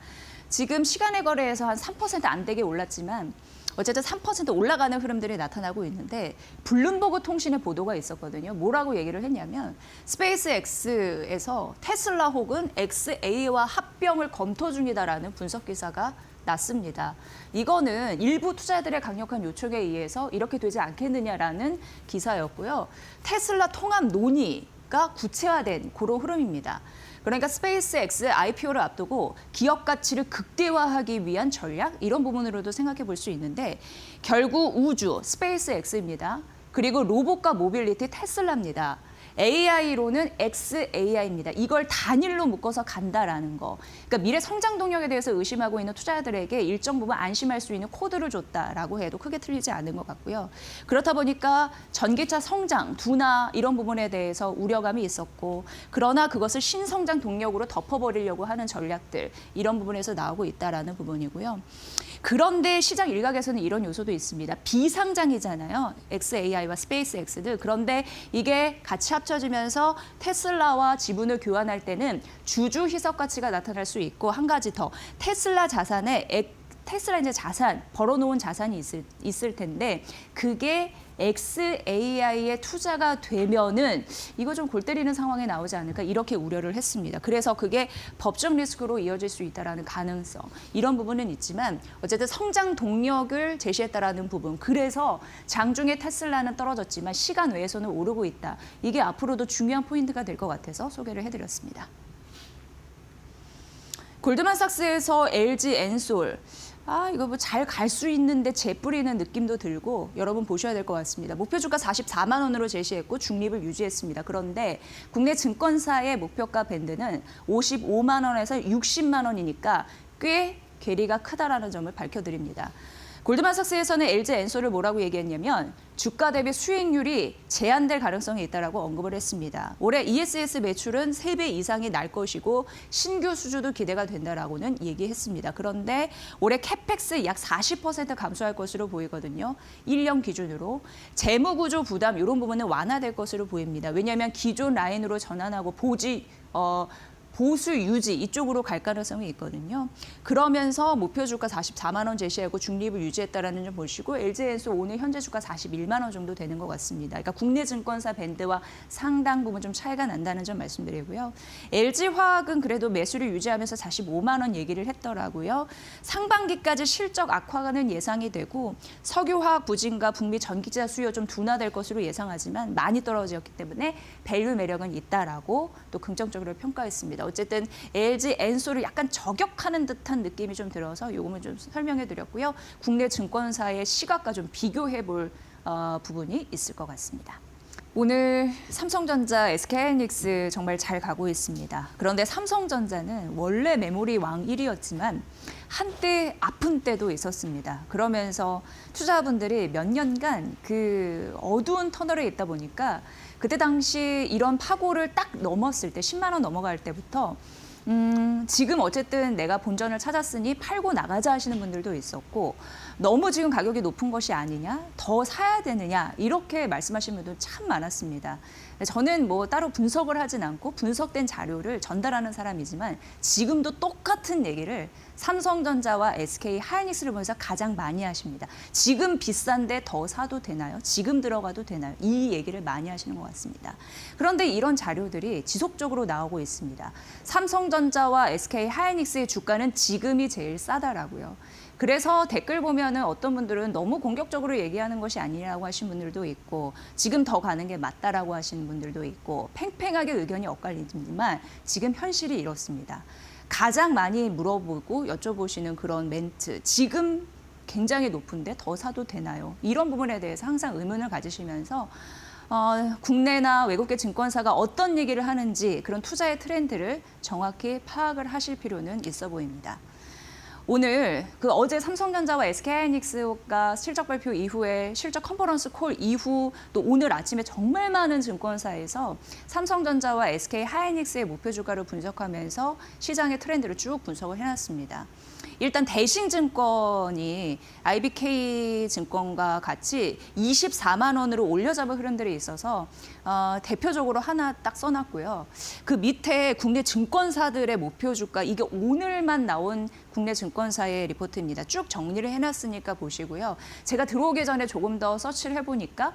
지금 시간의 거래에서 한 3% 안 되게 올랐지만 어쨌든 3% 올라가는 흐름들이 나타나고 있는데 블룸버그 통신의 보도가 있었거든요. 뭐라고 얘기를 했냐면 스페이스X에서 테슬라 혹은 XA와 합병을 검토 중이다라는 분석 기사가 났습니다. 이거는 일부 투자자들의 강력한 요청에 의해서 이렇게 되지 않겠느냐라는 기사였고요. 테슬라 통합 논의가 구체화된 그런 흐름입니다. 그러니까 스페이스X IPO를 앞두고 기업 가치를 극대화하기 위한 전략 이런 부분으로도 생각해 볼 수 있는데 결국 우주 스페이스X입니다. 그리고 로봇과 모빌리티 테슬라입니다. AI로는 XAI입니다. 이걸 단일로 묶어서 간다라는 거. 그러니까 미래 성장 동력에 대해서 의심하고 있는 투자자들에게 일정 부분 안심할 수 있는 코드를 줬다라고 해도 크게 틀리지 않은 것 같고요. 그렇다 보니까 전기차 성장, 둔화 이런 부분에 대해서 우려감이 있었고 그러나 그것을 신성장 동력으로 덮어버리려고 하는 전략들 이런 부분에서 나오고 있다라는 부분이고요. 그런데 시장 일각에서는 이런 요소도 있습니다. 비상장이잖아요. XAI와 스페이스X들. 그런데 이게 같이 합쳐지면서 테슬라와 지분을 교환할 때는 주주 희석 가치가 나타날 수 있고 한 가지 더 테슬라 자산에 테슬라 이제 자산 벌어놓은 자산이 있을 텐데 그게 XAI에 투자가 되면은 이거 좀 골 때리는 상황에 나오지 않을까 이렇게 우려를 했습니다. 그래서 그게 법적 리스크로 이어질 수 있다라는 가능성 이런 부분은 있지만 어쨌든 성장 동력을 제시했다라는 부분 그래서 장중에 테슬라는 떨어졌지만 시간 외에서는 오르고 있다. 이게 앞으로도 중요한 포인트가 될 것 같아서 소개를 해드렸습니다. 골드만삭스에서 LG 엔솔 이거 뭐 잘 갈 수 있는데 재 뿌리는 느낌도 들고 여러분 보셔야 될 것 같습니다. 목표 주가 44만 원으로 제시했고 중립을 유지했습니다. 그런데 국내 증권사의 목표가 밴드는 55만 원에서 60만 원이니까 꽤 괴리가 크다라는 점을 밝혀드립니다. 골드만삭스에서는 LG 엔솔을 뭐라고 얘기했냐면 주가 대비 수익률이 제한될 가능성이 있다라고 언급을 했습니다. 올해 ESS 매출은 3배 이상이 날 것이고 신규 수주도 기대가 된다라고는 얘기했습니다. 그런데 올해 캐펙스 약 40% 감소할 것으로 보이거든요. 1년 기준으로. 재무구조 부담 이런 부분은 완화될 것으로 보입니다. 왜냐하면 기존 라인으로 전환하고 보수 유지 이쪽으로 갈 가능성이 있거든요. 그러면서 목표 주가 44만 원 제시하고 중립을 유지했다라는 점 보시고 LG엔소 오늘 현재 주가 41만 원 정도 되는 것 같습니다. 그러니까 국내 증권사 밴드와 상당 부분 좀 차이가 난다는 점 말씀드리고요. LG화학은 그래도 매수를 유지하면서 45만 원 얘기를 했더라고요. 상반기까지 실적 악화가는 예상이 되고 석유화학 부진과 북미 전기차 수요 좀 둔화될 것으로 예상하지만 많이 떨어졌기 때문에 밸류 매력은 있다라고 또 긍정적으로 평가했습니다. 어쨌든 LG엔소를 약간 저격하는 듯한 느낌이 좀 들어서 요금을 좀 설명해 드렸고요. 국내 증권사의 시각과 좀 비교해 볼 부분이 있을 것 같습니다. 오늘 삼성전자, SK하이닉스 정말 잘 가고 있습니다. 그런데 삼성전자는 원래 메모리 왕 1위였지만 한때 아픈 때도 있었습니다. 그러면서 투자분들이 몇 년간 그 어두운 터널에 있다 보니까 그때 당시 이런 파고를 딱 넘었을 때 10만 원 넘어갈 때부터 지금 어쨌든 내가 본전을 찾았으니 팔고 나가자 하시는 분들도 있었고 너무 지금 가격이 높은 것이 아니냐, 더 사야 되느냐 이렇게 말씀하시는 분들 참 많았습니다. 저는 뭐 따로 분석을 하진 않고 분석된 자료를 전달하는 사람이지만 지금도 똑같은 얘기를 삼성전자와 SK하이닉스를 보면서 가장 많이 하십니다. 지금 비싼데 더 사도 되나요? 지금 들어가도 되나요? 이 얘기를 많이 하시는 것 같습니다. 그런데 이런 자료들이 지속적으로 나오고 있습니다. 삼성전자와 SK하이닉스의 주가는 지금이 제일 싸다라고요. 그래서 댓글 보면은 어떤 분들은 너무 공격적으로 얘기하는 것이 아니라고 하신 분들도 있고 지금 더 가는 게 맞다라고 하시는 분들도 있고 팽팽하게 의견이 엇갈리지만 지금 현실이 이렇습니다. 가장 많이 물어보고 여쭤보시는 그런 멘트, 지금 굉장히 높은데 더 사도 되나요? 이런 부분에 대해서 항상 의문을 가지시면서 국내나 외국계 증권사가 어떤 얘기를 하는지 그런 투자의 트렌드를 정확히 파악을 하실 필요는 있어 보입니다. 오늘 어제 삼성전자와 SK하이닉스가 실적 발표 이후에 실적 컨퍼런스 콜 이후 또 오늘 아침에 정말 많은 증권사에서 삼성전자와 SK하이닉스의 목표 주가를 분석하면서 시장의 트렌드를 쭉 분석을 해놨습니다. 일단 대신증권이 IBK증권과 같이 24만 원으로 올려잡은 흐름들이 있어서 대표적으로 하나 딱 써놨고요. 그 밑에 국내 증권사들의 목표 주가, 이게 오늘만 나온 국내 증권사의 리포트입니다. 쭉 정리를 해놨으니까 보시고요. 제가 들어오기 전에 조금 더 서치를 해보니까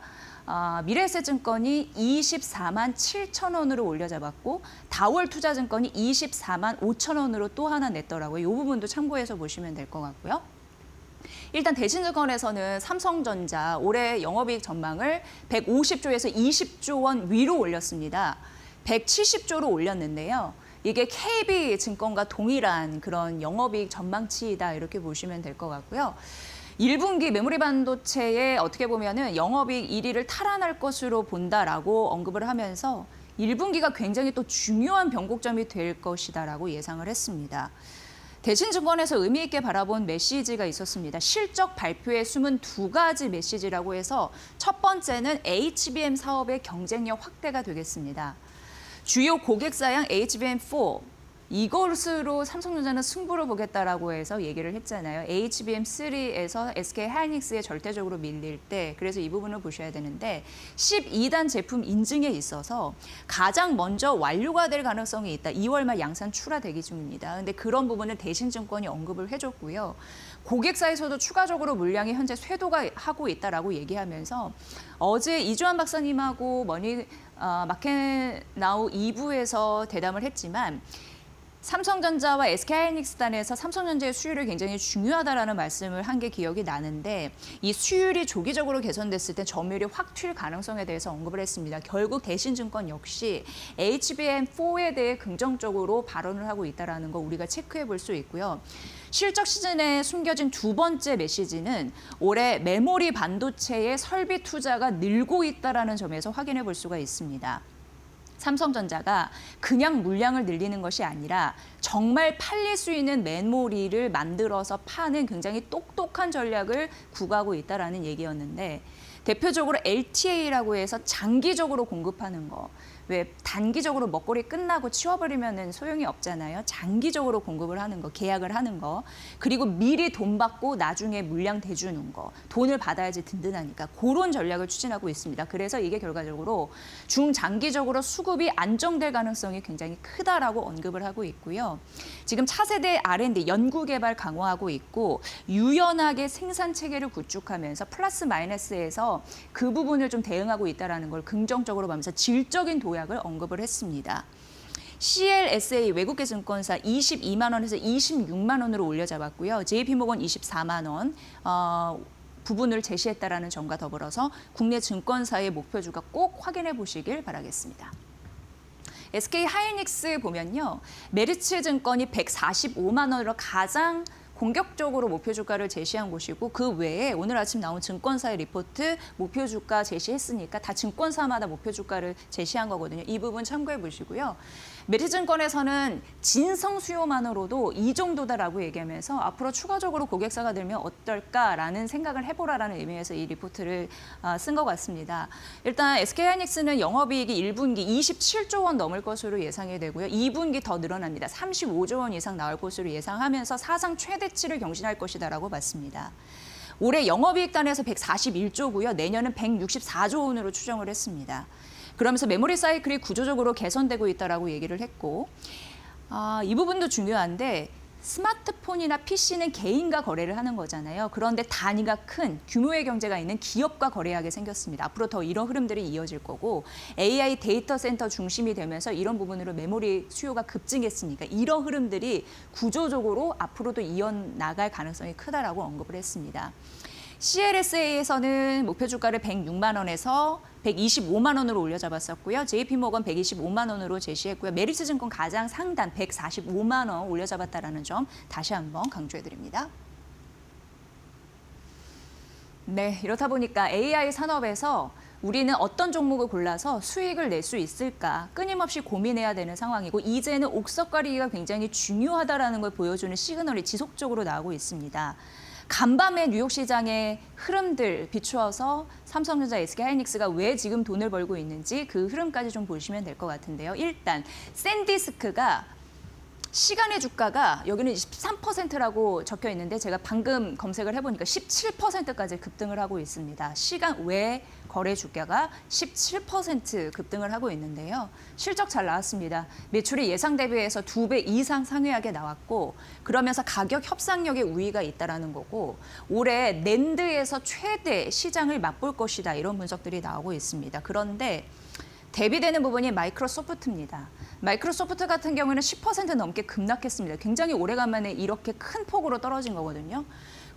미래에셋증권이 24만 7천 원으로 올려잡았고 다월투자증권이 24만 5천 원으로 또 하나 냈더라고요. 이 부분도 참고해서 보시면 될 것 같고요. 일단 대신증권에서는 삼성전자 올해 영업이익 전망을 150조에서 20조 원 위로 올렸습니다. 170조로 올렸는데요. 이게 KB증권과 동일한 그런 영업이익 전망치이다 이렇게 보시면 될 것 같고요. 1분기 메모리 반도체에 어떻게 보면은 영업이익 1위를 탈환할 것으로 본다라고 언급을 하면서 1분기가 굉장히 또 중요한 변곡점이 될 것이다라고 예상을 했습니다. 대신증권에서 의미 있게 바라본 메시지가 있었습니다. 실적 발표에 숨은 두 가지 메시지라고 해서 첫 번째는 HBM 사업의 경쟁력 확대가 되겠습니다. 주요 고객사양 HBM4 이것으로 삼성전자는 승부를 보겠다라고 해서 얘기를 했잖아요. HBM3에서 SK하이닉스에 절대적으로 밀릴 때 그래서 이 부분을 보셔야 되는데 12단 제품 인증에 있어서 가장 먼저 완료가 될 가능성이 있다. 2월 말 양산 출하 대기 중입니다. 근데 그런 부분을 대신증권이 언급을 해줬고요. 고객사에서도 추가적으로 물량이 현재 쇄도가 하고 있다라고 얘기하면서 어제 이주환 박사님하고 마켓나우 2부에서 대담을 했지만 삼성전자와 SK하이닉스 단에서 삼성전자의 수율이 굉장히 중요하다라는 말씀을 한 게 기억이 나는데 이 수율이 조기적으로 개선됐을 때 점유율이 확 튈 가능성에 대해서 언급을 했습니다. 결국 대신증권 역시 HBM4에 대해 긍정적으로 발언을 하고 있다는 거 우리가 체크해 볼 수 있고요. 실적 시즌에 숨겨진 두 번째 메시지는 올해 메모리 반도체의 설비 투자가 늘고 있다는 점에서 확인해 볼 수가 있습니다. 삼성전자가 그냥 물량을 늘리는 것이 아니라 정말 팔릴 수 있는 메모리를 만들어서 파는 굉장히 똑똑한 전략을 구가하고 있다는 얘기였는데 대표적으로 LTA라고 해서 장기적으로 공급하는 거. 왜 단기적으로 먹거리 끝나고 치워버리면은 소용이 없잖아요. 장기적으로 공급을 하는 거, 계약을 하는 거, 그리고 미리 돈 받고 나중에 물량 대주는 거, 돈을 받아야지 든든하니까 그런 전략을 추진하고 있습니다. 그래서 이게 결과적으로 중장기적으로 수급이 안정될 가능성이 굉장히 크다라고 언급을 하고 있고요. 지금 차세대 R&D 연구 개발 강화하고 있고 유연하게 생산 체계를 구축하면서 플러스 마이너스에서 그 부분을 좀 대응하고 있다라는 걸 긍정적으로 보면서 질적인 도약을 언급을 했습니다. CLSA 외국계 증권사 22만 원에서 26만 원으로 올려잡았고요. JP모건 24만 원. 부분을 제시했다라는 점과 더불어서 국내 증권사의 목표주가 꼭 확인해 보시길 바라겠습니다. SK 하이닉스 보면요. 메리츠 증권이 145만 원으로 가장 공격적으로 목표 주가를 제시한 곳이고 그 외에 오늘 아침 나온 증권사의 리포트 목표 주가 제시했으니까 다 증권사마다 목표 주가를 제시한 거거든요. 이 부분 참고해 보시고요. 메리츠증권에서는 진성 수요만으로도 이 정도다라고 얘기하면서 앞으로 추가적으로 고객사가 늘면 어떨까라는 생각을 해보라라는 의미에서 이 리포트를 쓴 것 같습니다. 일단 SK하이닉스는 영업이익이 1분기 27조 원 넘을 것으로 예상이 되고요. 2분기 더 늘어납니다. 35조 원 이상 나올 것으로 예상하면서 사상 최대치를 경신할 것이다라고 봤습니다. 올해 영업이익 단에서 141조고요. 내년은 164조 원으로 추정을 했습니다. 그러면서 메모리 사이클이 구조적으로 개선되고 있다라고 얘기를 했고 이 부분도 중요한데 스마트폰이나 PC는 개인과 거래를 하는 거잖아요. 그런데 단위가 큰 규모의 경제가 있는 기업과 거래하게 생겼습니다. 앞으로 더 이런 흐름들이 이어질 거고 AI 데이터 센터 중심이 되면서 이런 부분으로 메모리 수요가 급증했으니까 이런 흐름들이 구조적으로 앞으로도 이어나갈 가능성이 크다라고 언급을 했습니다. CLSA에서는 목표 주가를 106만 원에서 125만 원으로 올려잡았었고요. JP모건 125만 원으로 제시했고요. 메리츠증권 가장 상단 145만 원 올려잡았다라는 점 다시 한번 강조해드립니다. 네, 이렇다 보니까 AI 산업에서 우리는 어떤 종목을 골라서 수익을 낼 수 있을까 끊임없이 고민해야 되는 상황이고 이제는 옥석 가리기가 굉장히 중요하다라는 걸 보여주는 시그널이 지속적으로 나오고 있습니다. 간밤에 뉴욕 시장의 흐름들 비추어서 삼성전자, SK하이닉스가 왜 지금 돈을 벌고 있는지 그 흐름까지 좀 보시면 될 것 같은데요. 일단 샌디스크가 시간의 주가가 여기는 13%라고 적혀 있는데 제가 방금 검색을 해보니까 17%까지 급등을 하고 있습니다. 시간 외 거래 주가가 17% 급등을 하고 있는데요. 실적 잘 나왔습니다. 매출이 예상 대비해서 2배 이상 상회하게 나왔고 그러면서 가격 협상력에 우위가 있다라는 거고 올해 낸드에서 최대 시장을 맛볼 것이다 이런 분석들이 나오고 있습니다. 그런데 대비되는 부분이 마이크로소프트입니다. 마이크로소프트 같은 경우는 10% 넘게 급락했습니다. 굉장히 오래간만에 이렇게 큰 폭으로 떨어진 거거든요.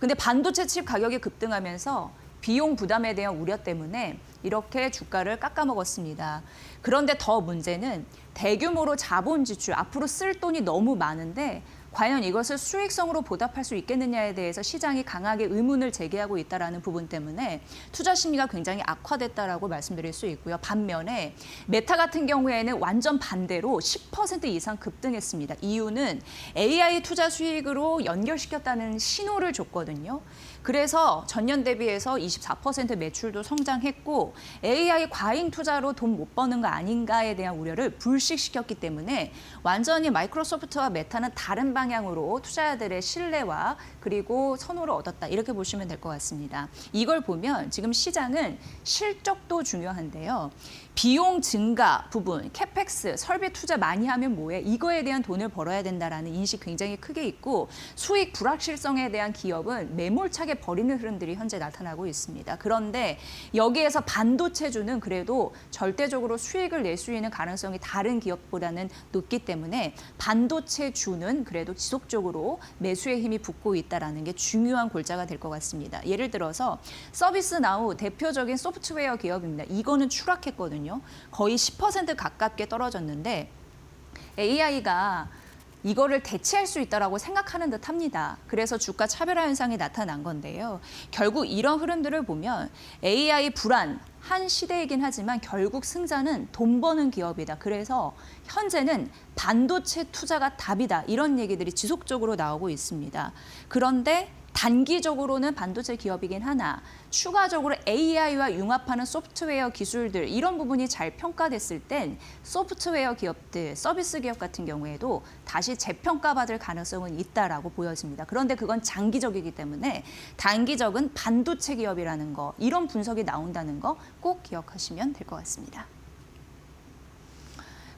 근데 반도체 칩 가격이 급등하면서 비용 부담에 대한 우려 때문에 이렇게 주가를 깎아먹었습니다. 그런데 더 문제는 대규모로 자본 지출, 앞으로 쓸 돈이 너무 많은데 과연 이것을 수익성으로 보답할 수 있겠느냐에 대해서 시장이 강하게 의문을 제기하고 있다는 부분 때문에 투자 심리가 굉장히 악화됐다라고 말씀드릴 수 있고요. 반면에 메타 같은 경우에는 완전 반대로 10% 이상 급등했습니다. 이유는 AI 투자 수익으로 연결시켰다는 신호를 줬거든요. 그래서 전년 대비해서 24% 매출도 성장했고 AI 과잉 투자로 돈 못 버는 거 아닌가에 대한 우려를 불식시켰기 때문에 완전히 마이크로소프트와 메타는 다른 방향으로 투자자들의 신뢰와 그리고 선호를 얻었다 이렇게 보시면 될 것 같습니다. 이걸 보면 지금 시장은 실적도 중요한데요. 비용 증가 부분, 캐펙스, 설비 투자 많이 하면 뭐해? 이거에 대한 돈을 벌어야 된다라는 인식 굉장히 크게 있고 수익 불확실성에 대한 기업은 매몰차게 버리는 흐름들이 현재 나타나고 있습니다. 그런데 여기에서 반도체주는 그래도 절대적으로 수익을 낼 수 있는 가능성이 다른 기업보다는 높기 때문에 반도체주는 그래도 지속적으로 매수의 힘이 붙고 있다는 게 중요한 골자가 될 것 같습니다. 예를 들어서 서비스나우 대표적인 소프트웨어 기업입니다. 이거는 추락했거든요. 거의 10% 가깝게 떨어졌는데 AI가 이거를 대체할 수 있다라고 생각하는 듯 합니다. 그래서 주가 차별화 현상이 나타난 건데요. 결국 이런 흐름들을 보면 AI 불안한 시대이긴 하지만 결국 승자는 돈 버는 기업이다. 그래서 현재는 반도체 투자가 답이다. 이런 얘기들이 지속적으로 나오고 있습니다. 그런데 단기적으로는 반도체 기업이긴 하나 추가적으로 AI와 융합하는 소프트웨어 기술들 이런 부분이 잘 평가됐을 땐 소프트웨어 기업들, 서비스 기업 같은 경우에도 다시 재평가받을 가능성은 있다라고 보여집니다. 그런데 그건 장기적이기 때문에 단기적은 반도체 기업이라는 거 이런 분석이 나온다는 거 꼭 기억하시면 될 것 같습니다.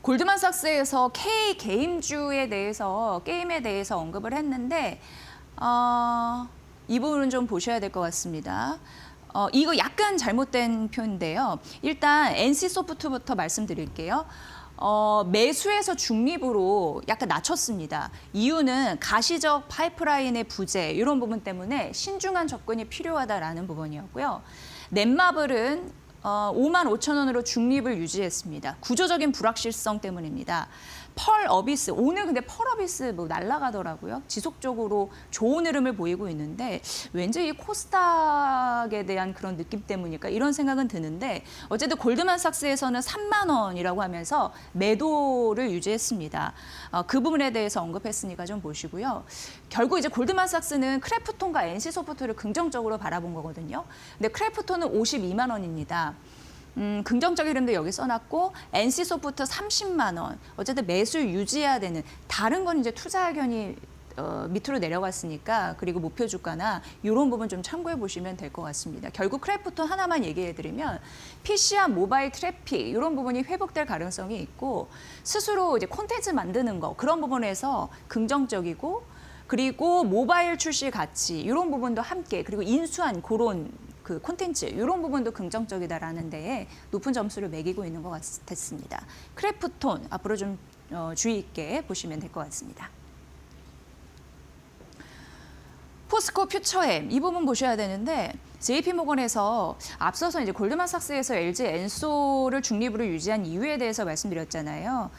골드만삭스에서 K 게임주에 대해서 게임에 대해서 언급을 했는데 이 부분은 좀 보셔야 될 것 같습니다. 이거 약간 잘못된 표인데요. 일단 NC소프트부터 말씀드릴게요. 매수에서 중립으로 약간 낮췄습니다. 이유는 가시적 파이프라인의 부재 이런 부분 때문에 신중한 접근이 필요하다라는 부분이었고요. 넷마블은 5만 5천 원으로 중립을 유지했습니다. 구조적인 불확실성 때문입니다. 펄 어비스, 오늘 근데 펄 어비스 뭐 날아가더라고요. 지속적으로 좋은 흐름을 보이고 있는데 왠지 이 코스닥에 대한 그런 느낌 때문일까 이런 생각은 드는데 어쨌든 골드만삭스에서는 3만 원이라고 하면서 매도를 유지했습니다. 그 부분에 대해서 언급했으니까 좀 보시고요. 결국 이제 골드만삭스는 크래프톤과 NC소프트를 긍정적으로 바라본 거거든요. 근데 크래프톤은 52만 원입니다. 긍정적 흐름도 여기 써놨고 NC소프트 30만 원. 어쨌든 매수 유지해야 되는 다른 건 이제 투자 의견이 밑으로 내려갔으니까 그리고 목표 주가나 이런 부분 좀 참고해 보시면 될 것 같습니다. 결국 크래프톤 하나만 얘기해드리면 PC와 모바일 트래픽 이런 부분이 회복될 가능성이 있고 스스로 이제 콘텐츠 만드는 거 그런 부분에서 긍정적이고 그리고 모바일 출시 가치 이런 부분도 함께 그리고 인수한 그런 그 콘텐츠 이런 부분도 긍정적이다라는 데에 높은 점수를 매기고 있는 것 같았습니다. 크래프톤 앞으로 좀 주의 있게 보시면 될 것 같습니다. 포스코 퓨처엠 이 부분 보셔야 되는데 JP모건에서 앞서서 이제 골드만삭스에서 LG 엔소를 중립으로 유지한 이유에 대해서 말씀드렸잖아요.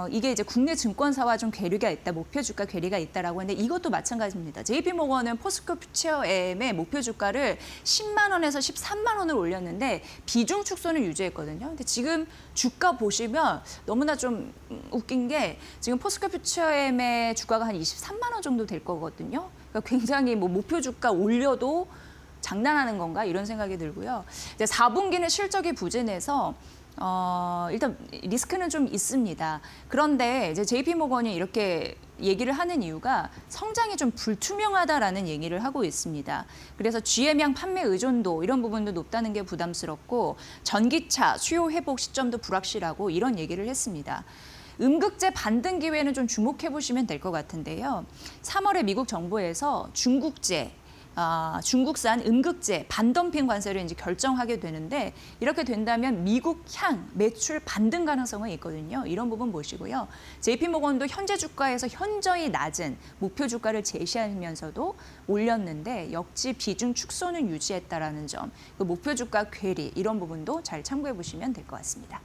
이게 이제 국내 증권사와 좀 괴리가 있다, 목표 주가 괴리가 있다라고 하는데 이것도 마찬가지입니다. JP모건은 포스코 퓨처엠의 목표 주가를 10만 원에서 13만 원을 올렸는데 비중 축소는 유지했거든요. 근데 지금 주가 보시면 너무나 좀 웃긴 게 지금 포스코 퓨처엠의 주가가 한 23만 원 정도 될 거거든요. 그러니까 굉장히 뭐 목표 주가 올려도 장난하는 건가 이런 생각이 들고요. 이제 4분기는 실적이 부진해서 일단 리스크는 좀 있습니다. 그런데 이제 JP모건이 이렇게 얘기를 하는 이유가 성장이 좀 불투명하다라는 얘기를 하고 있습니다. 그래서 GM량 판매 의존도 이런 부분도 높다는 게 부담스럽고 전기차 수요 회복 시점도 불확실하고 이런 얘기를 했습니다. 음극재 반등 기회는 좀 주목해 보시면 될 것 같은데요. 3월에 미국 정부에서 중국산 음극재 반덤핑 관세를 이제 결정하게 되는데 이렇게 된다면 미국 향 매출 반등 가능성은 있거든요. 이런 부분 보시고요. JP모건도 현재 주가에서 현저히 낮은 목표 주가를 제시하면서도 올렸는데 역시 비중 축소는 유지했다라는 점, 그 목표 주가 괴리 이런 부분도 잘 참고해 보시면 될 것 같습니다.